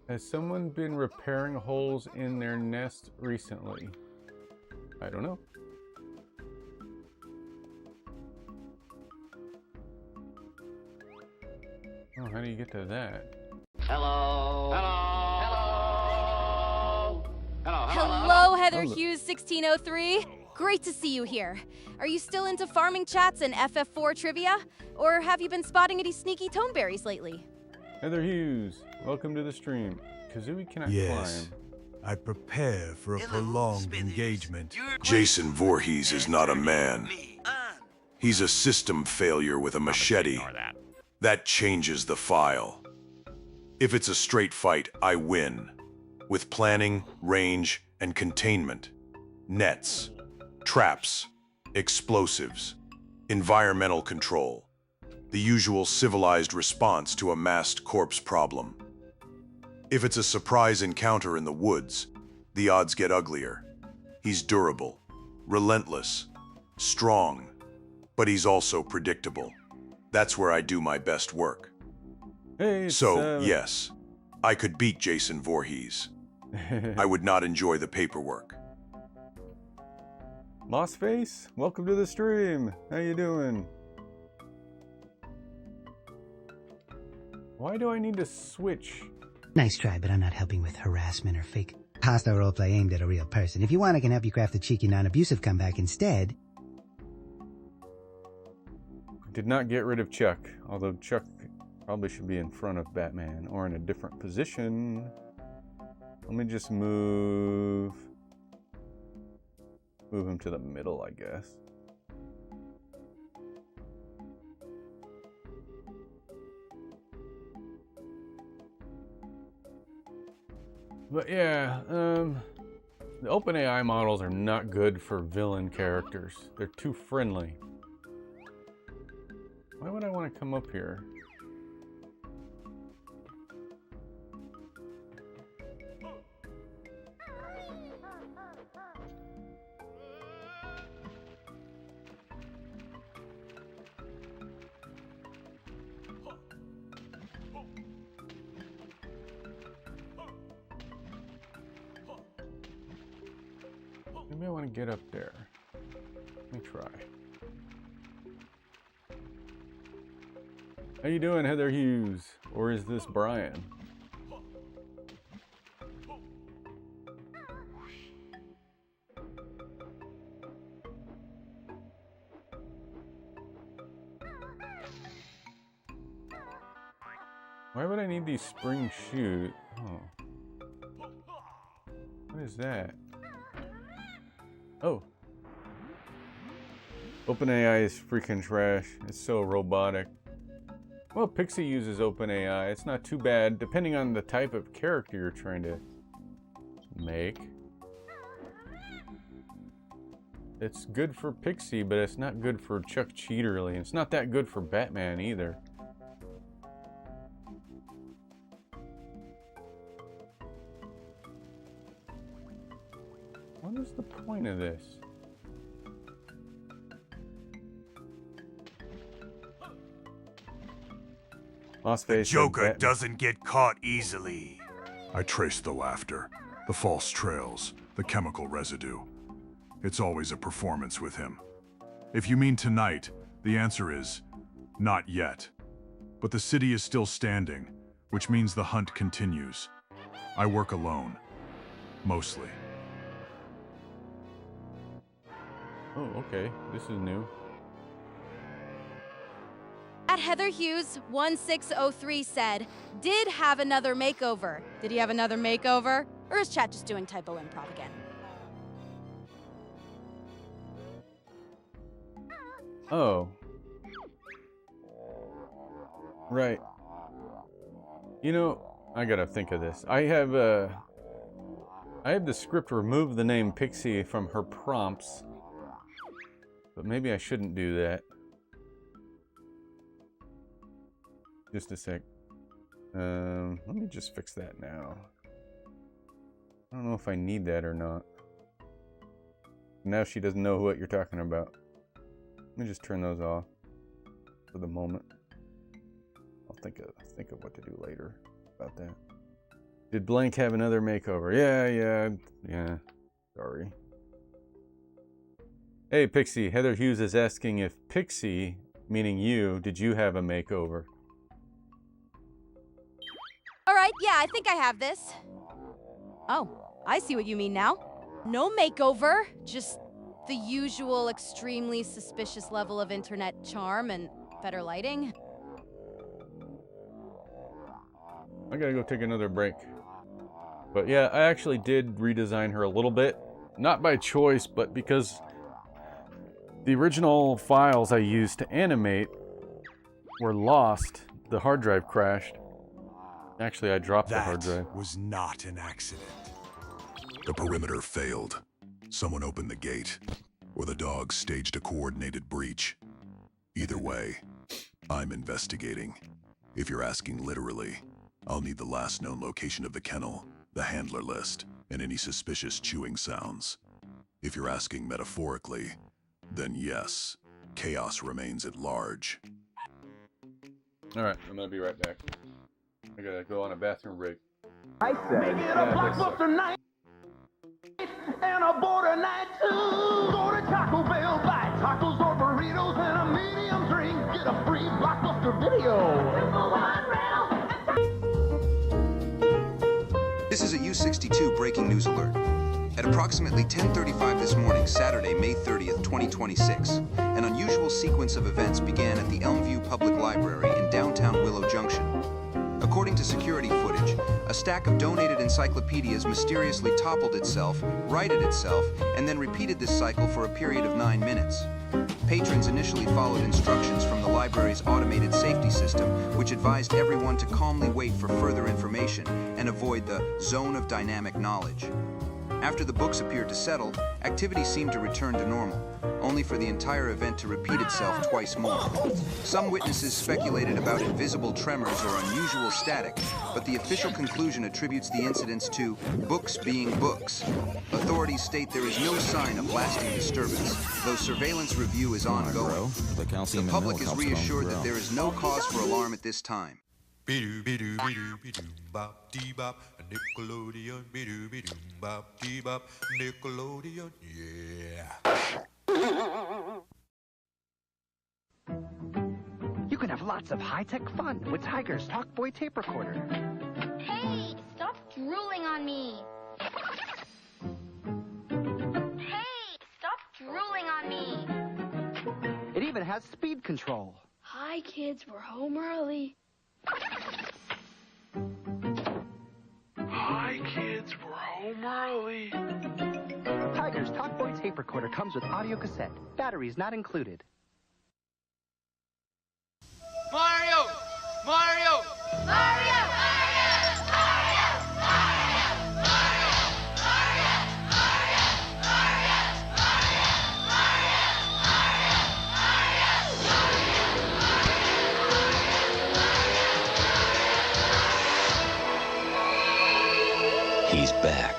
Has someone been repairing holes in their nest recently? I don't know. Oh, how do you get to that? Hello. Hello. Hello. Hello, Heather Hughes 1603. Great to see you here. Are you still into farming chats and FF4 trivia? Or have you been spotting any sneaky toneberries lately? Heather Hughes, welcome to the stream. Kazooie cannot Yes. climb. I prepare for a prolonged engagement. Jason Voorhees is not a man. He's a system failure with a machete. That changes the file. If it's a straight fight, I win. With planning, range, and containment. Nets, traps, explosives, environmental control. The usual civilized response to a massed corpse problem. If it's a surprise encounter in the woods, the odds get uglier. He's durable, relentless, strong, but he's also predictable. That's where I do my best work. Hey, so, yes, I could beat Jason Voorhees. I would not enjoy the paperwork. Lost Face, welcome to the stream. How you doing? Why do I need to switch? Nice try, but I'm not helping with harassment or fake hostile roleplay aimed at a real person. If you want, I can help you craft a cheeky, non-abusive comeback instead. Did not get rid of Chuck, although Chuck probably should be in front of Batman or in a different position. Let me just move him to the middle, I guess. But yeah, The OpenAI models are not good for villain characters. They're too friendly. Why would I want to come up here? Maybe I want to get up there. Let me try. How you doing, Heather Hughes? Or is this Brian? Why would I need these spring shoes? Oh. What is that? Oh. OpenAI is freaking trash. It's so robotic. Well, Pixie uses OpenAI. It's not too bad, depending on the type of character you're trying to make. It's good for Pixie, but it's not good for Chuck Cheaterly. It's not that good for Batman either. What is the point of this? The Joker doesn't get caught easily. I trace the laughter, the false trails, the chemical residue. It's always a performance with him. If you mean tonight, the answer is not yet. But the city is still standing, which means the hunt continues. I work alone. Mostly. Oh, okay. This is new. At Heather Hughes 1603 said, did have another makeover. Did he have another makeover? Or is chat just doing typo improv again? Oh. Right. You know, I gotta think of this. I have the script remove the name Pixie from her prompts. But maybe I shouldn't do that. Just a sec. Let me just fix that now. I don't know if I need that or not. Now she doesn't know what you're talking about. Let me just turn those off for the moment. I'll think of what to do later about that. Did Blank have another makeover? Yeah. Sorry. Hey Pixie, Heather Hughes is asking if Pixie, meaning you, did you have a makeover? Alright, yeah, I think I have this. Oh, I see what you mean now. No makeover, just the usual extremely suspicious level of internet charm and better lighting. I gotta go take another break. But yeah, I actually did redesign her a little bit. Not by choice, but because the original files I used to animate were lost. The hard drive crashed. Actually, I dropped the hard drive. That was not an accident. The perimeter failed. Someone opened the gate, or the dogs staged a coordinated breach. Either way, I'm investigating. If you're asking literally, I'll need the last known location of the kennel, the handler list, and any suspicious chewing sounds. If you're asking metaphorically, then yes, chaos remains at large. Alright, I'm gonna be right back. I gotta go on a bathroom break. I said, make it a blockbuster night and a border night too. Go to Taco Bell, buy tacos or burritos and a medium drink. Get a free blockbuster video. This is a U62 breaking news alert. At approximately 10:35 this morning, Saturday, May 30th, 2026, an unusual sequence of events began at the Elmview Public Library in downtown Willow Junction. According to security footage, a stack of donated encyclopedias mysteriously toppled itself, righted itself, and then repeated this cycle for a period of 9 minutes. Patrons initially followed instructions from the library's automated safety system, which advised everyone to calmly wait for further information and avoid the zone of dynamic knowledge. After the books appeared to settle, activity seemed to return to normal, only for the entire event to repeat itself twice more. Some witnesses speculated about invisible tremors or unusual static, but the official conclusion attributes the incidents to books being books. Authorities state there is no sign of lasting disturbance, though surveillance review is ongoing. The public is reassured that there is no cause for alarm at this time. Nickelodeon, Nickelodeon, yeah. You can have lots of high-tech fun with Tiger's Talkboy tape recorder. Hey, stop drooling on me. Hey, stop drooling on me. It even has speed control. Hi, kids. We're home early. Hi, kids. We're home early. Tiger's Talkboy tape recorder comes with audio cassette. Batteries not included. Mario! Mario! Mario! He's back.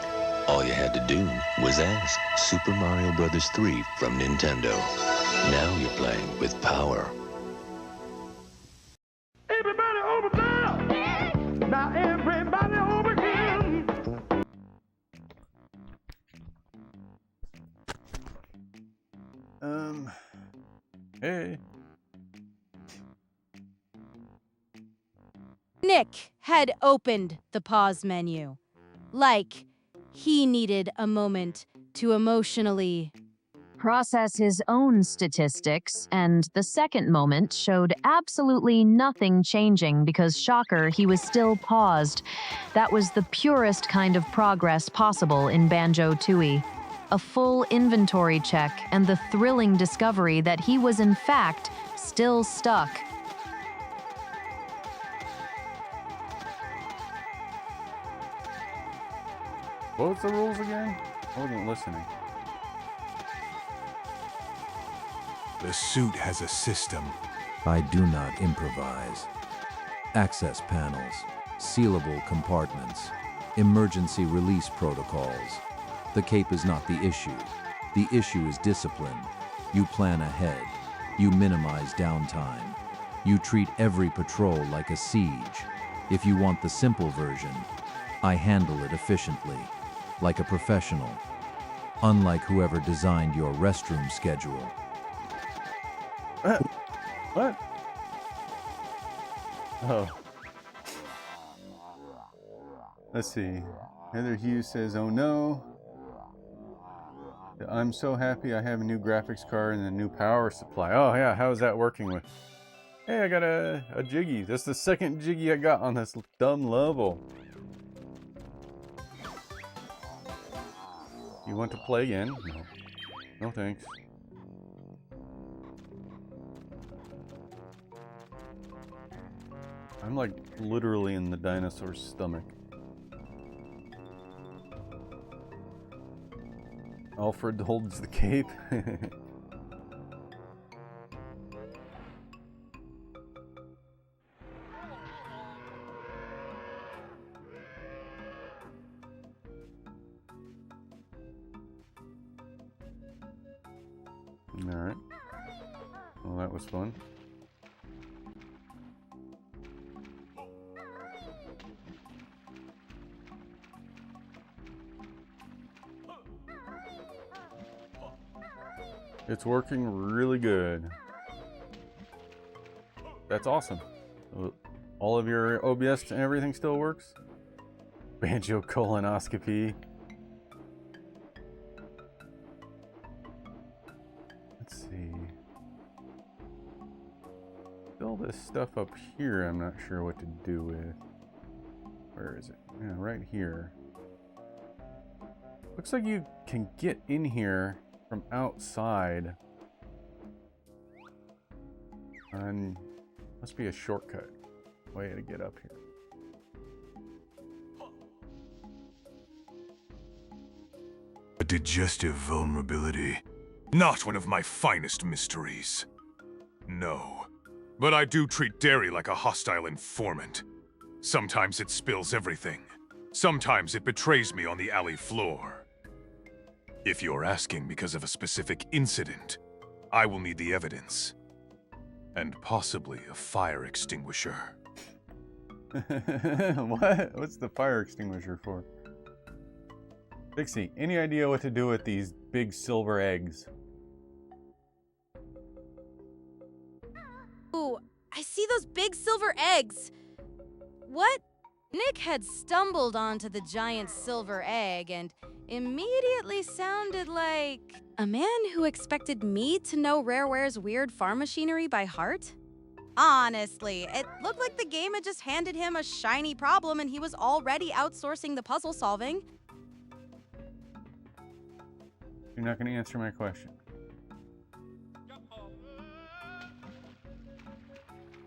All you had to do was ask. Super Mario Bros. 3 from Nintendo. Now you're playing with power. Everybody over there! Now everybody over here! Hey. Nick had opened the pause menu. Like, he needed a moment to emotionally process his own statistics, and the second moment showed absolutely nothing changing because, shocker, he was still paused. That was the purest kind of progress possible in Banjo-Tooie. A full inventory check and the thrilling discovery that he was in fact still stuck. What was the rules again? I wasn't listening. The suit has a system. I do not improvise. Access panels, sealable compartments, emergency release protocols. The cape is not the issue. The issue is discipline. You plan ahead. You minimize downtime. You treat every patrol like a siege. If you want the simple version, I handle it efficiently, like a professional, unlike whoever designed your restroom schedule. What? Oh. Let's see. Heather Hughes says, "Oh no. I'm so happy I have a new graphics card and a new power supply." Oh yeah, how is that working with? Hey, I got a jiggy. That's the second jiggy I got on this dumb level. You want to play again? No. No thanks. I'm like literally in the dinosaur's stomach. Alfred holds the cape. Alright. Well, that was fun. It's working really good. That's awesome. All of your OBS and everything still works? Banjo colonoscopy. Let's see. All this stuff up here I'm not sure what to do with. Where is it? Yeah, right here. Looks like you can get in here from outside. And must be a shortcut way to get up here. digestive vulnerability. Not one of my finest mysteries. No. But I do treat dairy like a hostile informant. Sometimes it spills everything. Sometimes it betrays me on the alley floor. If you're asking because of a specific incident, I will need the evidence. And possibly a fire extinguisher. What? What's the fire extinguisher for? Dixie, any idea what to do with these big silver eggs? Ooh, I see those big silver eggs. What? Nick had stumbled onto the giant silver egg and immediately sounded like a man who expected me to know Rareware's weird farm machinery by heart. Honestly, it looked like the game had just handed him a shiny problem and he was already outsourcing the puzzle solving. You're not going to answer my question.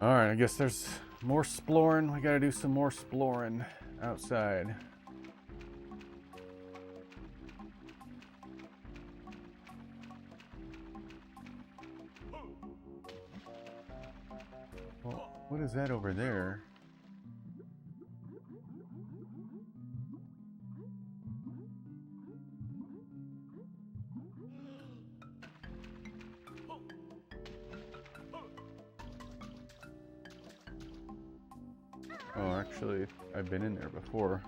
Alright, I guess there's more exploring. We gotta do some more exploring outside. Well, what is that over there? Oh, actually, I've been in there before.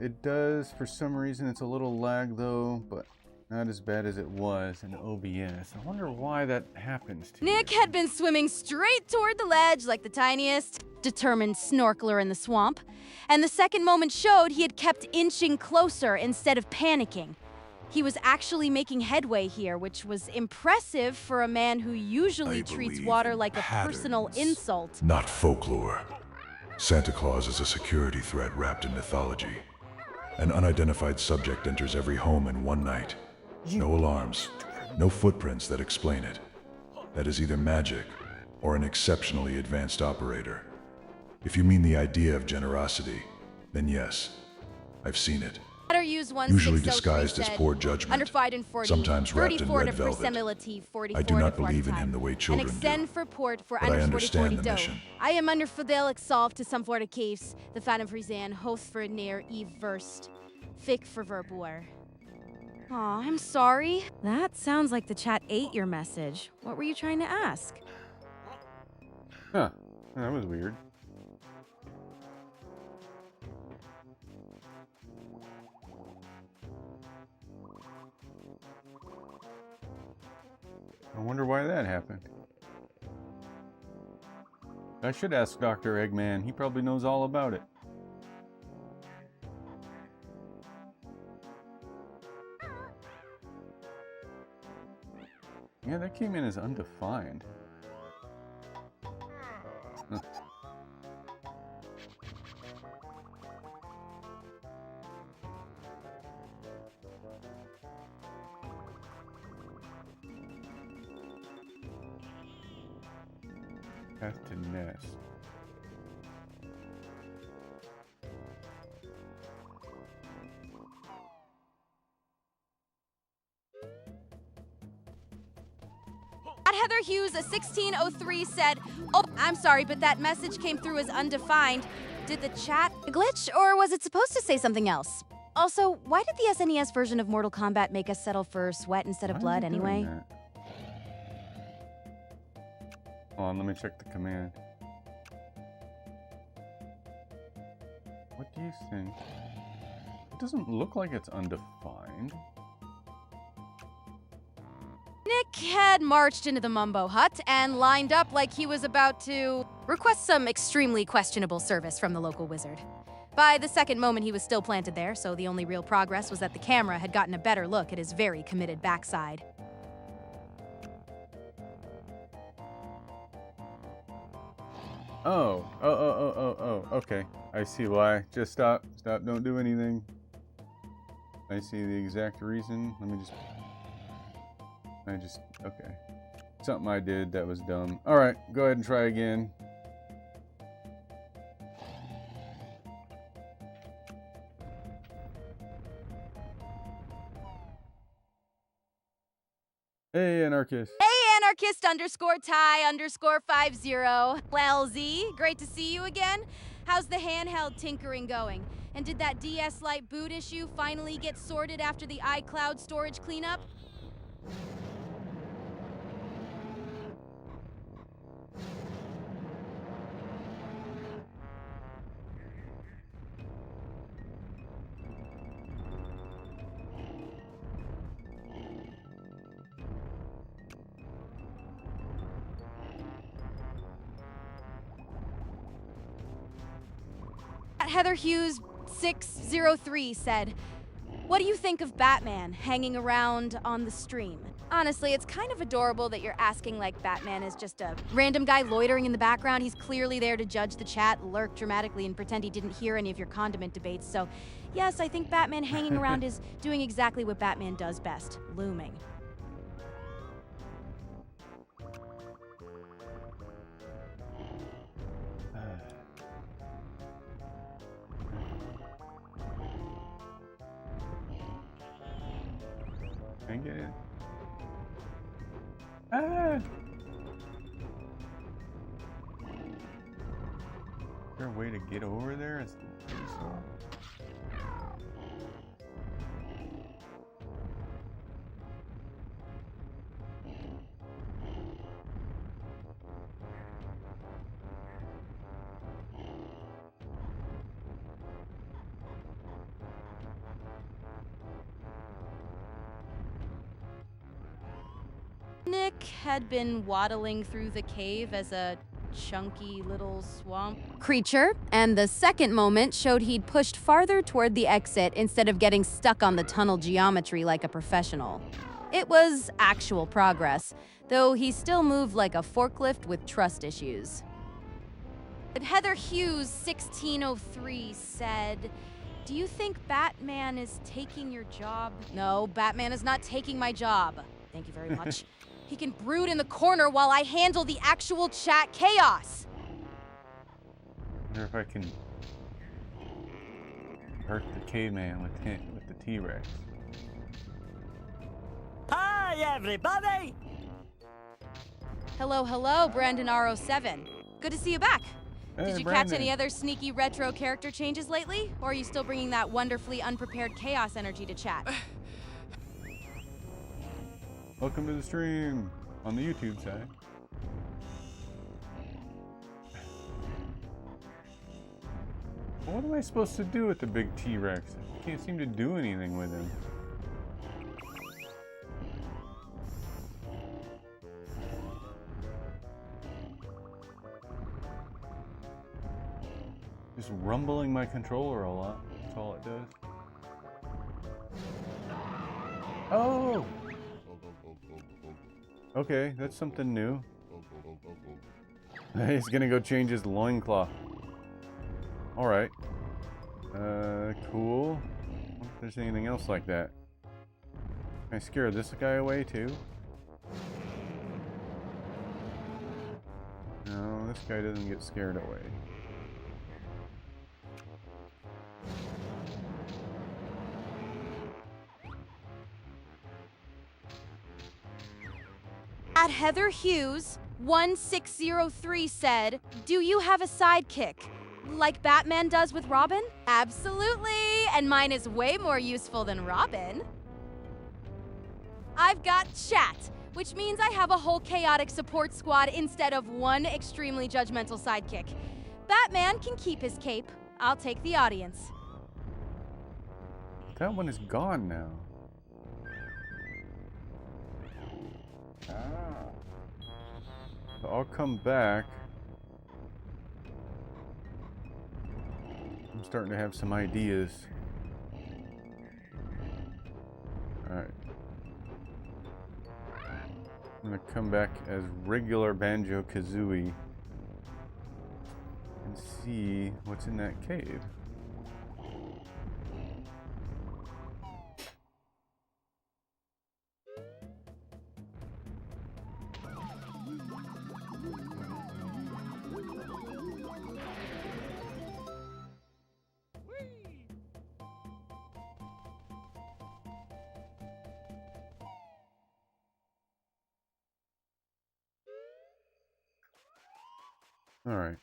It does for some reason. It's a little lag though, but not as bad as it was in OBS. I wonder why that happens to Nick had been swimming straight toward the ledge like the tiniest, determined snorkeler in the swamp. And the second moment showed he had kept inching closer instead of panicking. He was actually making headway here, which was impressive for a man who usually treats water like a personal insult. Not folklore. Santa Claus is a security threat wrapped in mythology. An unidentified subject enters every home in one night. No alarms, no footprints that explain it. That is either magic or an exceptionally advanced operator. If you mean the idea of generosity, then yes, I've seen it. Usually disguised as poor judgment, under 5 and 40, sometimes wrapped in red velvet. I do not believe in him the way children do, for port for but I understand the mission. I am under Fidelic solved to some Florida caves, the Fan of Rizan, host for near Eve Verst, Fick for Verboer. Aw, I'm sorry. That sounds like the chat ate your message. What were you trying to ask? Huh, that was weird. I wonder why that happened. I should ask Dr. Eggman. He probably knows all about it. Yeah, that came in as undefined. Huh. Path to nest. At Heather Hughes, a 1603 said, "Oh, I'm sorry, but that message came through as undefined. Did the chat glitch, or was it supposed to say something else? Also, why did the SNES version of Mortal Kombat make us settle for sweat instead of blood anyway?" Hold on, let me check the command. What do you think? It doesn't look like it's undefined. Nick had marched into the Mumbo Hut and lined up like he was about to request some extremely questionable service from the local wizard. By the second moment, he was still planted there, so the only real progress was that the camera had gotten a better look at his very committed backside. Oh, okay. I see why. Just stop, don't do anything. I see the exact reason. Let me okay. Something I did that was dumb. Alright, go ahead and try again. anarchist. Hey, anarchist underscore Ty underscore 50. Well, Z, great to see you again. How's the handheld tinkering going? And did that DS Lite boot issue finally get sorted after the iCloud storage cleanup? Heather Hughes 603 said, "What do you think of Batman hanging around on the stream?" Honestly, it's kind of adorable that you're asking like Batman is just a random guy loitering in the background. He's clearly there to judge the chat, lurk dramatically, and pretend he didn't hear any of your condiment debates. So, yes, I think Batman hanging around is doing exactly what Batman does best, looming. I get it. Ah! Is there a way to get over there? Nick had been waddling through the cave as a chunky little swamp creature, and the second moment showed he'd pushed farther toward the exit instead of getting stuck on the tunnel geometry like a professional. It was actual progress, though he still moved like a forklift with trust issues. But Heather Hughes 1603 said, "Do you think Batman is taking your job?" No, Batman is not taking my job. Thank you very much. He can brood in the corner while I handle the actual chat chaos. Wonder if I can hurt the caveman with the T-Rex. Hi, everybody! Hello, hello, Brandon R07. Good to see you back. Hey, Did you catch Brandon. any other sneaky retro character changes lately? Or are you still bringing that wonderfully unprepared chaos energy to chat? Welcome to the stream on the YouTube side. What am I supposed to do with the big T-Rex? I can't seem to do anything with him. Just rumbling my controller a lot. That's all it does. Oh! Okay, that's something new. He's gonna go change his loincloth. Alright. Cool. I wonder if there's anything else like that. Can I scare this guy away too? No, this guy doesn't get scared away. At Heather Hughes 1603 said, "Do you have a sidekick? Like Batman does with Robin?" Absolutely, and mine is way more useful than Robin. I've got chat, which means I have a whole chaotic support squad instead of one extremely judgmental sidekick. Batman can keep his cape. I'll take the audience. That one is gone now. So I'll come back. I'm starting to have some ideas. Alright. I'm gonna come back as regular Banjo-Kazooie and see what's in that cave. Alright.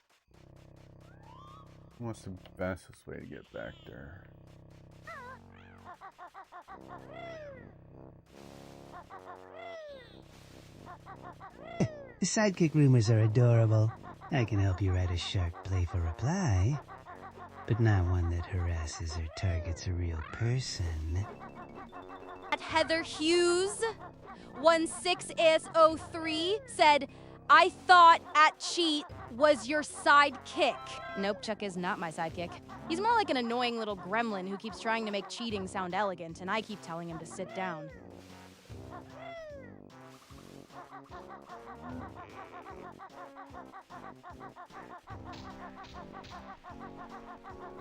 What's the fastest way to get back there? The sidekick rumors are adorable. I can help you write a sharp, playful reply, but not one that harasses or targets a real person. At Heather Hughes, 16AS03 said, I thought at cheat was your sidekick. Nope, Chuck is not my sidekick. He's more like an annoying little gremlin who keeps trying to make cheating sound elegant, and I keep telling him to sit down.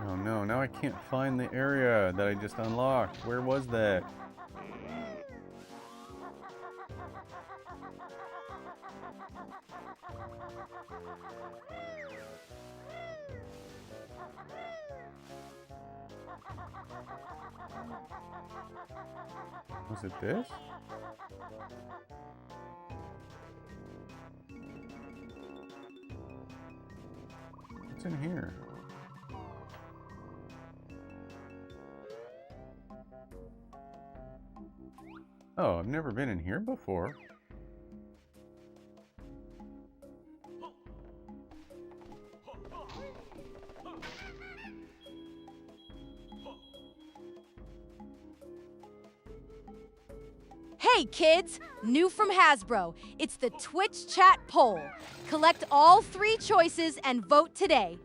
Oh no, now I can't find the area that I just unlocked. Where was that? Was it this? What's in here? Oh, I've never been in here before. Hey kids, new from Hasbro. It's the Twitch chat poll. Collect all 3 choices and vote today.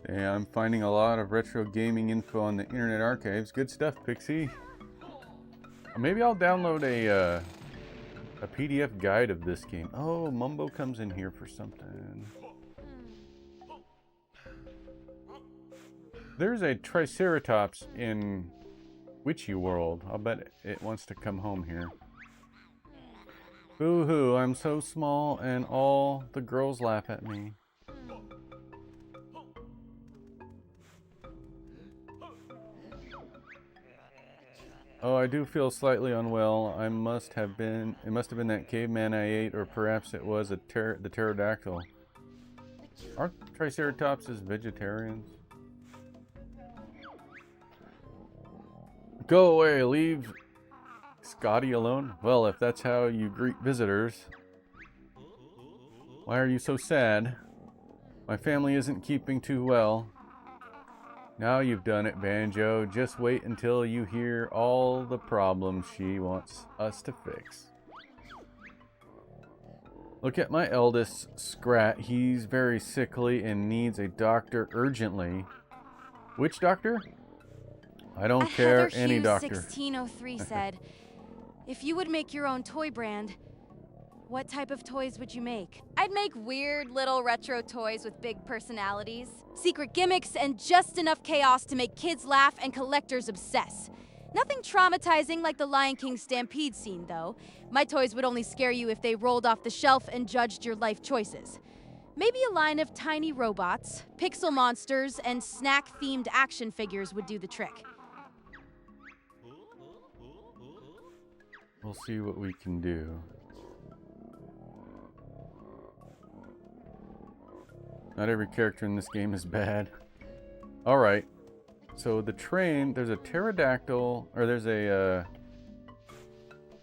Yeah, I'm finding a lot of retro gaming info on the Internet Archives. Good stuff, Pixie. Maybe I'll download a PDF guide of this game. Oh, Mumbo comes in here for something. There's a Triceratops in Witchy World. I'll bet it wants to come home here. Boo-hoo, I'm so small and all the girls laugh at me. Oh, I do feel slightly unwell. It must have been that caveman I ate, or perhaps it was the pterodactyl. Aren't Triceratops vegetarians? Go away, leave Scotty alone? Well, if that's how you greet visitors. Why are you so sad? My family isn't keeping too well. Now you've done it, Banjo. Just wait until you hear all the problems she wants us to fix. Look at my eldest, Scrat. He's very sickly and needs a doctor urgently. Which doctor? I don't care, Heather any Hughes doctor. 1603 said, if you would make your own toy brand, what type of toys would you make? I'd make weird little retro toys with big personalities, secret gimmicks, and just enough chaos to make kids laugh and collectors obsess. Nothing traumatizing like the Lion King stampede scene, though. My toys would only scare you if they rolled off the shelf and judged your life choices. Maybe a line of tiny robots, pixel monsters, and snack-themed action figures would do the trick. We'll see what we can do. Not every character in this game is bad. Alright. So the train, there's a pterodactyl, or there's a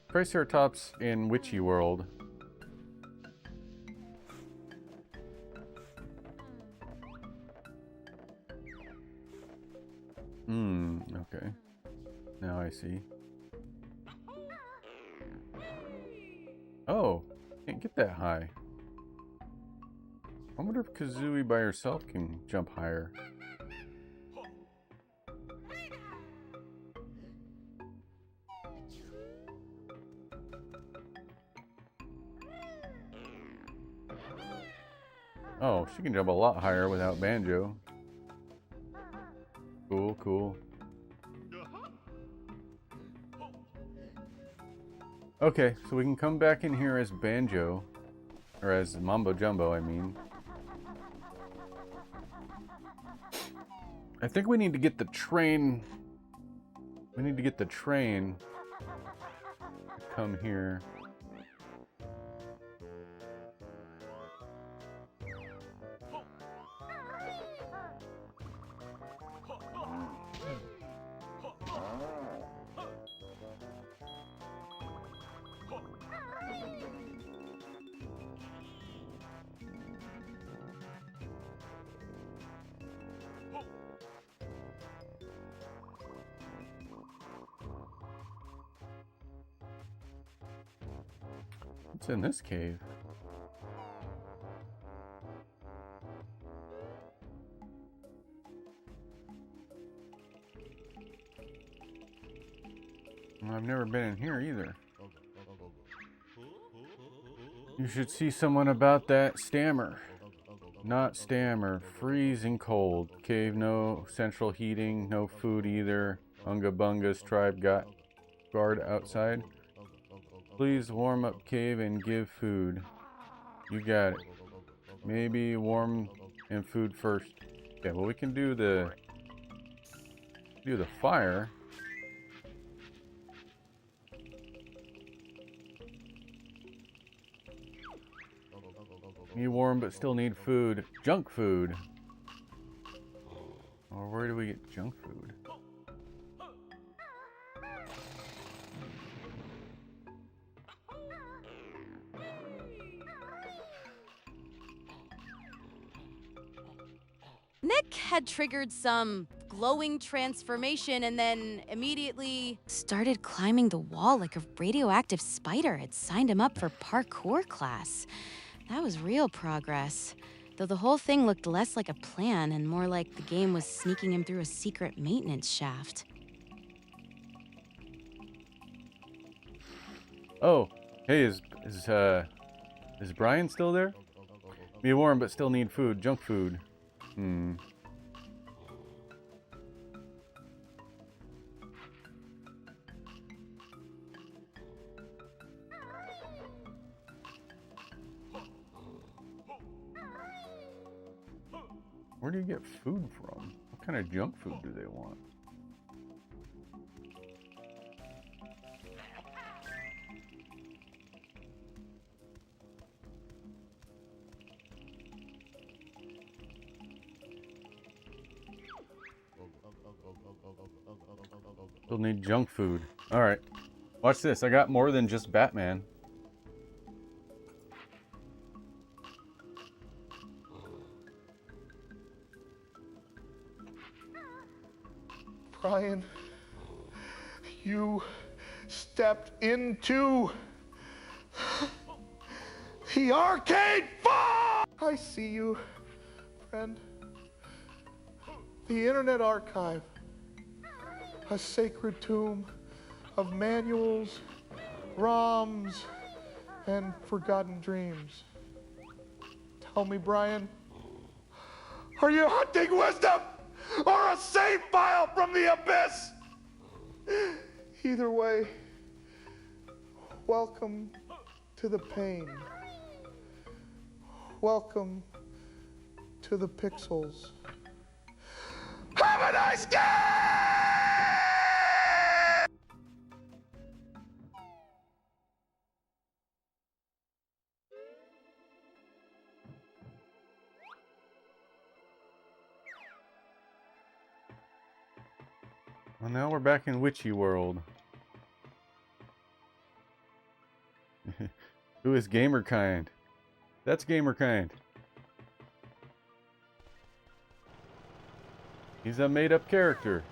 Triceratops in Witchy World. Okay. Now I see. Oh, can't get that high. I wonder if Kazooie by herself can jump higher. Oh, she can jump a lot higher without Banjo. Cool, cool. Okay, so we can come back in here as Banjo. Or as Mambo Jumbo, I mean. I think we need to get the train We need to get the train to come here. What's in this cave? Well, I've never been in here either. You should see someone about that. Stammer. Not stammer. Freezing cold. Cave, no central heating, no food either. Unga Bunga's tribe got guard outside. Please warm up cave and give food. You got it. Maybe warm and food first. Okay, well we can do the fire. Need warm but still need food. Junk food. Or where do we get junk food? Nick had triggered some glowing transformation and then immediately started climbing the wall like a radioactive spider had signed him up for parkour class. That was real progress, though the whole thing looked less like a plan and more like the game was sneaking him through a secret maintenance shaft. Oh, hey, is Brian still there? Be warm but still need food. Junk food. Where do you get food from? What kind of junk food do they want? Still need junk food. Alright. Watch this. I got more than just Batman. Brian, you stepped into the arcade farm! I see you, friend. The Internet Archive. A sacred tomb of manuals, ROMs, and forgotten dreams. Tell me, Brian, are you hunting wisdom or a save file from the abyss? Either way, welcome to the pain. Welcome to the pixels. Have a nice day! Well, now we're back in Witchy World. Who is Gamerkind? That's Gamerkind. He's a made-up character.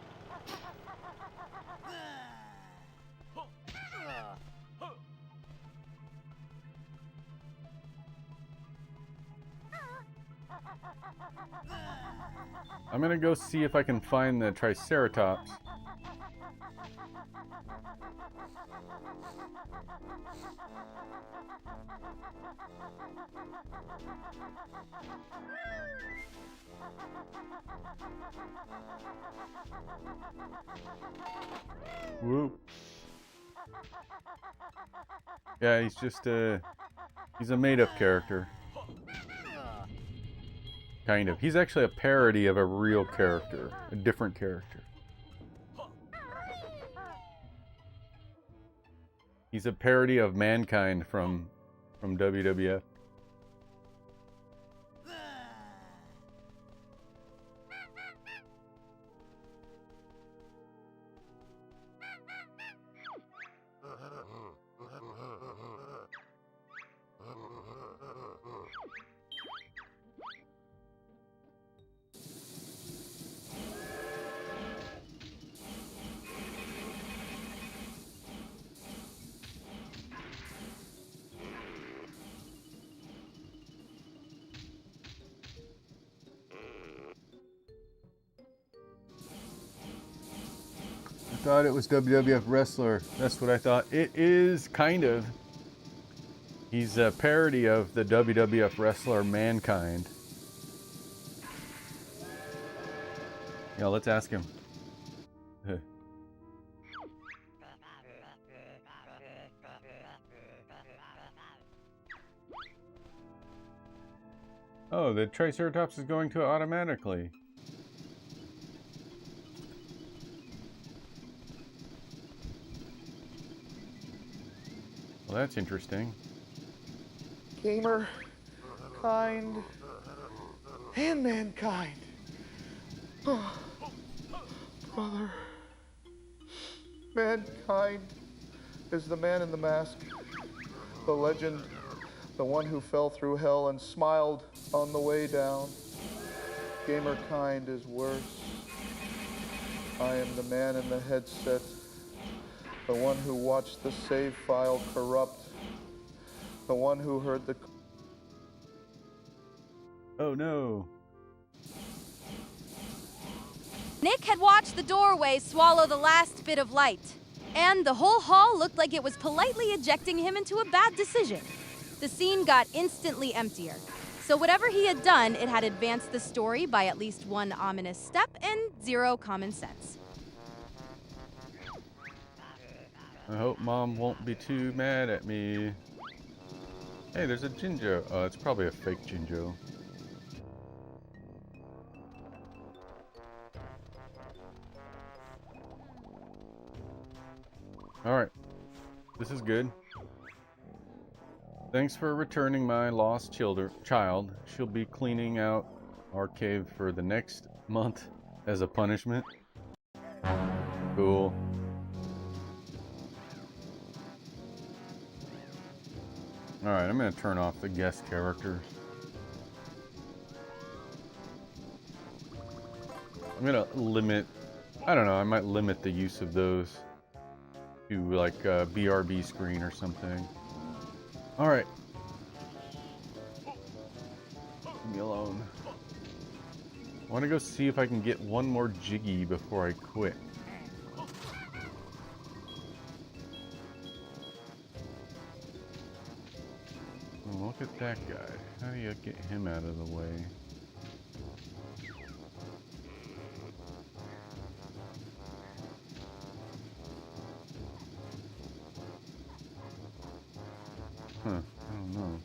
I'm gonna go see if I can find the Triceratops. Whoop. Yeah, he's just he's a made-up character. Kind of. He's actually a parody of a real character, a different character. He's a parody of Mankind from WWF. I thought it was WWF wrestler. That's what I thought. It is kind of. He's a parody of the WWF wrestler Mankind. Yeah, let's ask him. Oh, the Triceratops is going to automatically. Well, that's interesting. Gamer, kind, and mankind. Oh, brother. Mankind is the man in the mask, the legend, the one who fell through hell and smiled on the way down. Gamer kind is worse. I am the man in the headset, the one who watched the save file corrupt, the one who heard the... Oh no. Nick had watched the doorway swallow the last bit of light, and the whole hall looked like it was politely ejecting him into a bad decision. The scene got instantly emptier. So whatever he had done, it had advanced the story by at least one ominous step and zero common sense. I hope Mom won't be too mad at me. Hey, there's a Jinjo. Oh, it's probably a fake Jinjo. Alright. This is good. Thanks for returning my lost child. She'll be cleaning out our cave for the next month as a punishment. Cool. Alright, I'm going to turn off the guest characters. I'm going to limit... I don't know, I might limit the use of those to like a BRB screen or something. Alright. Leave me alone. I want to go see if I can get one more jiggy before I quit. Oh, look at that guy. How do you get him out of the way? Huh, I don't know.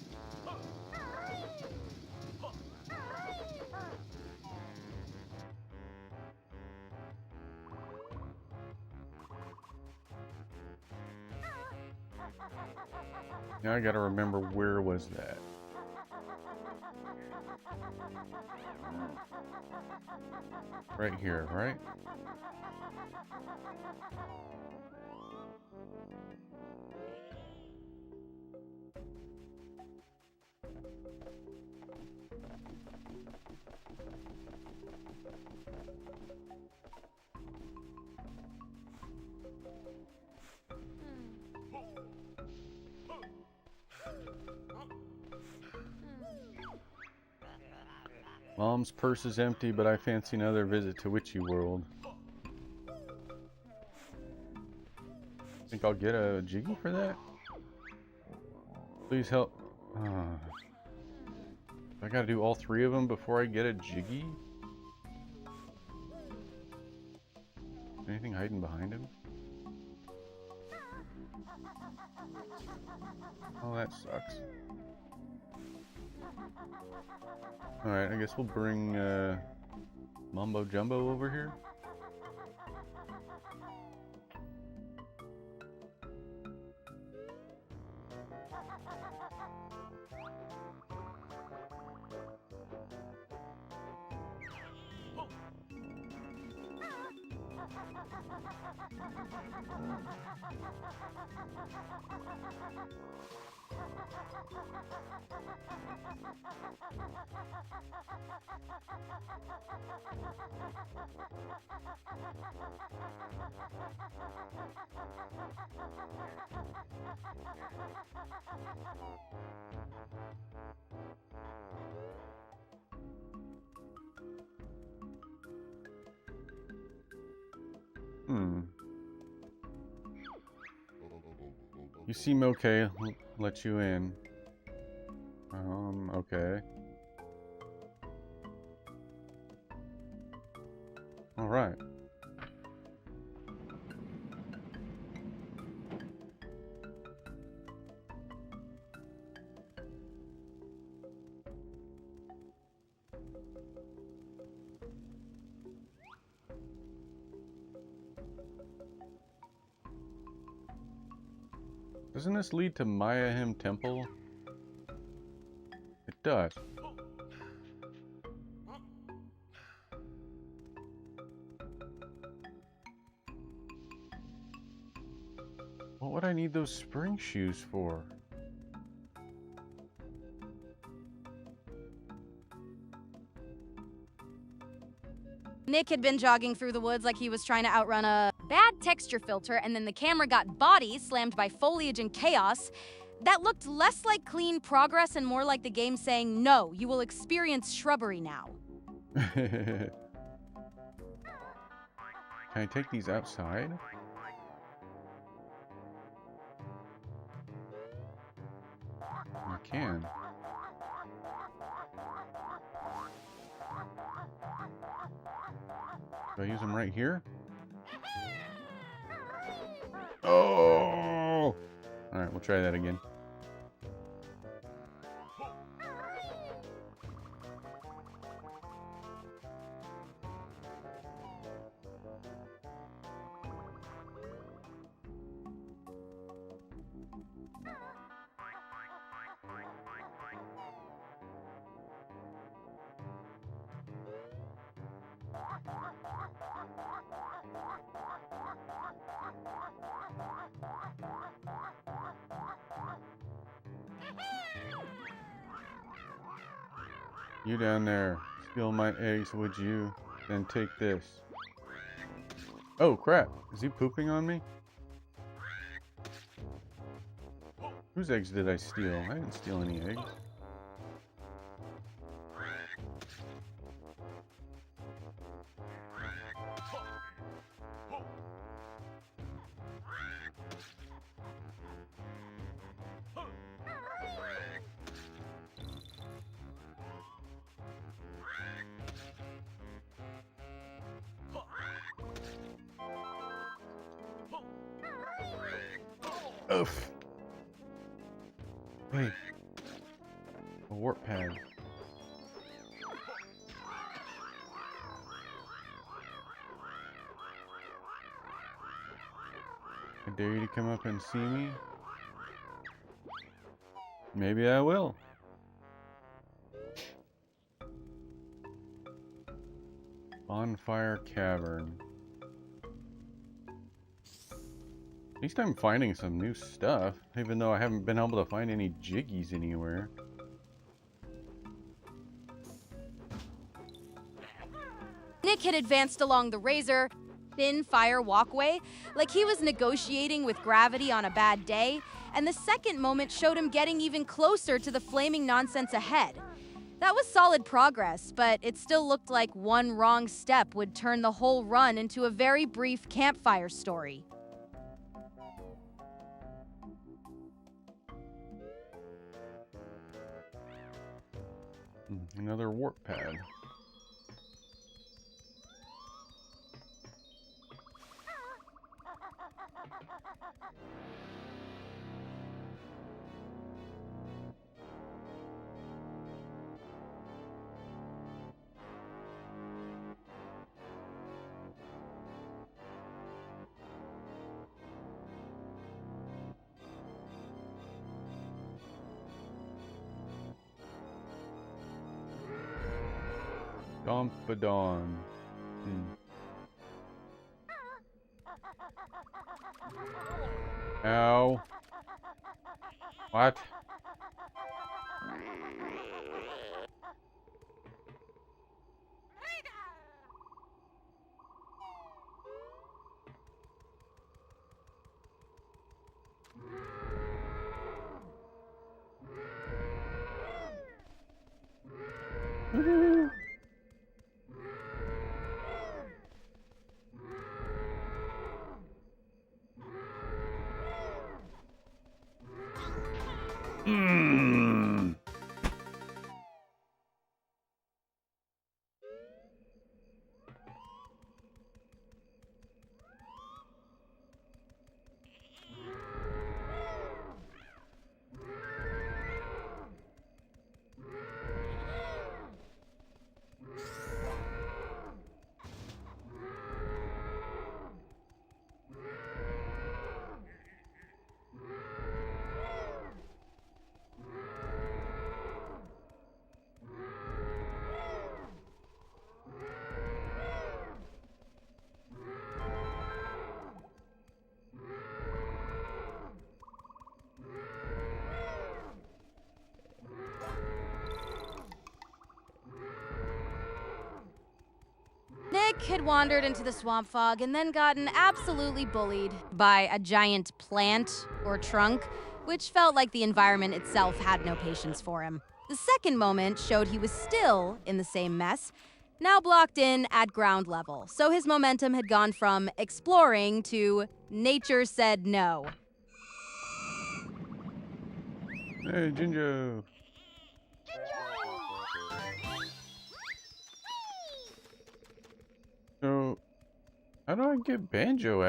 Now I gotta remember, where was that? Right here, right? Mom's purse is empty, but I fancy another visit to Witchy World. Think I'll get a jiggy for that? Please help. I gotta do all three of them before I get a jiggy? Anything hiding behind him? Oh, that sucks. Alright, I guess we'll bring Mumbo Jumbo over here. You seem okay. Let you in. Okay. All right. Doesn't this lead to Mayhem Temple? It does. What would I need those spring shoes for? Nick had been jogging through the woods like he was trying to outrun a bad texture filter, and then the camera got body slammed by foliage and chaos. That looked less like clean progress and more like the game saying, no, you will experience shrubbery now. Can I take these outside? I can. Do I use them right here? Oh! Alright, we'll try that again. You down there, steal my eggs, would you? Then take this. Oh crap, is he pooping on me? Whose eggs did I steal? I didn't steal any eggs. Oof. Wait. A warp pad. I dare you to come up and see me? Maybe I will. Bonfire Cavern. At least I'm finding some new stuff, even though I haven't been able to find any jiggies anywhere. Nick had advanced along the razor, thin fire walkway, like he was negotiating with gravity on a bad day, and the second moment showed him getting even closer to the flaming nonsense ahead. That was solid progress, but it still looked like one wrong step would turn the whole run into a very brief campfire story. Another warp pad. Dompadon. Ow. What? Woohoo! Mmm. Nick had wandered into the swamp fog and then gotten absolutely bullied by a giant plant or trunk, which felt like the environment itself had no patience for him. The second moment showed he was still in the same mess, now blocked in at ground level, so his momentum had gone from exploring to nature said no. Hey, Jinjo. So, how do I get Banjo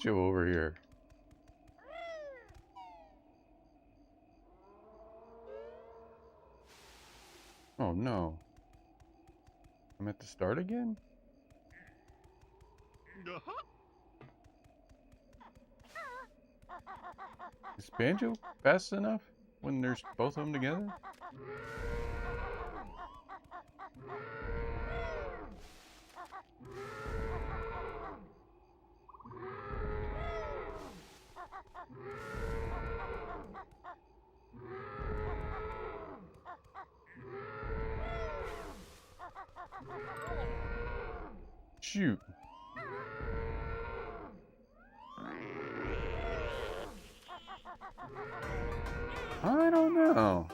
over here? Oh no. I'm at the start again? Is Banjo fast enough when there's both of them together? Shoot. I don't know.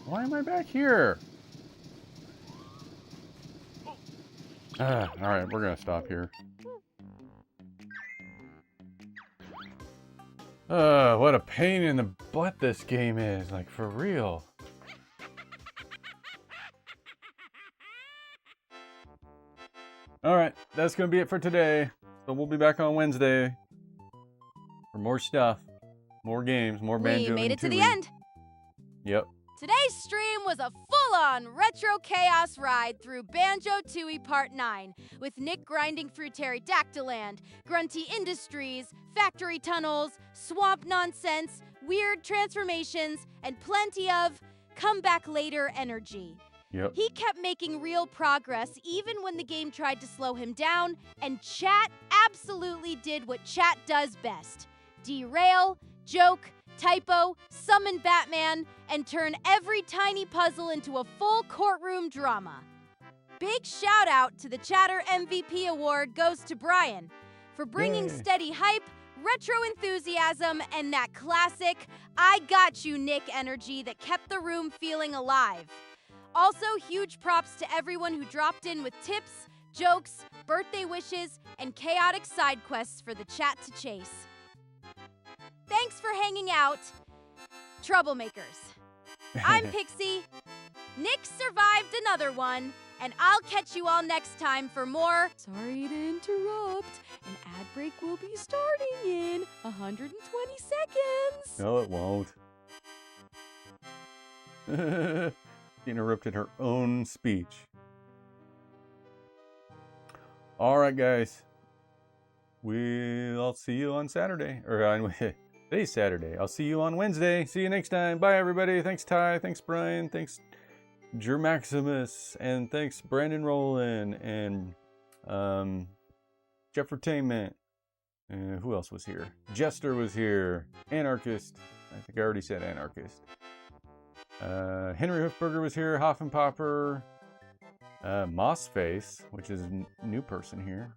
Why am I back here? Alright, we're gonna stop here. What a pain in the butt this game is, like for real. Alright, that's gonna be it for today. So we'll be back on Wednesday for more stuff, more games, more Banjo. We made it to the Tooie. end. Yep. Today's stream was a full-on retro chaos ride through Banjo-Tooie Part 9, with Nick grinding through Pterodactyland, grunty industries, factory tunnels, swamp nonsense, weird transformations, and plenty of come-back-later energy. Yep. He kept making real progress even when the game tried to slow him down, and chat absolutely did what chat does best: derail, joke, typo, summon Batman, and turn every tiny puzzle into a full courtroom drama. Big shout out to the Chatter MVP award goes to Brian for bringing Yay. steady hype, retro enthusiasm, and that classic I got you Nick energy that kept the room feeling alive. Also, huge props to everyone who dropped in with tips, jokes, birthday wishes, and chaotic side quests for the chat to chase. Thanks for hanging out, troublemakers. I'm Pixie. Nick survived another one, and I'll catch you all next time for more. Sorry to interrupt. An ad break will be starting in 120 seconds. No, it won't. She interrupted her own speech. Alright, guys. I'll see you on Saturday. Or today's Saturday. I'll see you on Wednesday. See you next time. Bye, everybody. Thanks, Ty. Thanks, Brian. Thanks, Drew Maximus, and thanks Brandon Rowland, and Jeffertainment. Who else was here? Jester was here. Anarchist. I think I already said Anarchist. HenryHoofburger was here. Hoffenpopper. Mossface, which is a new person here.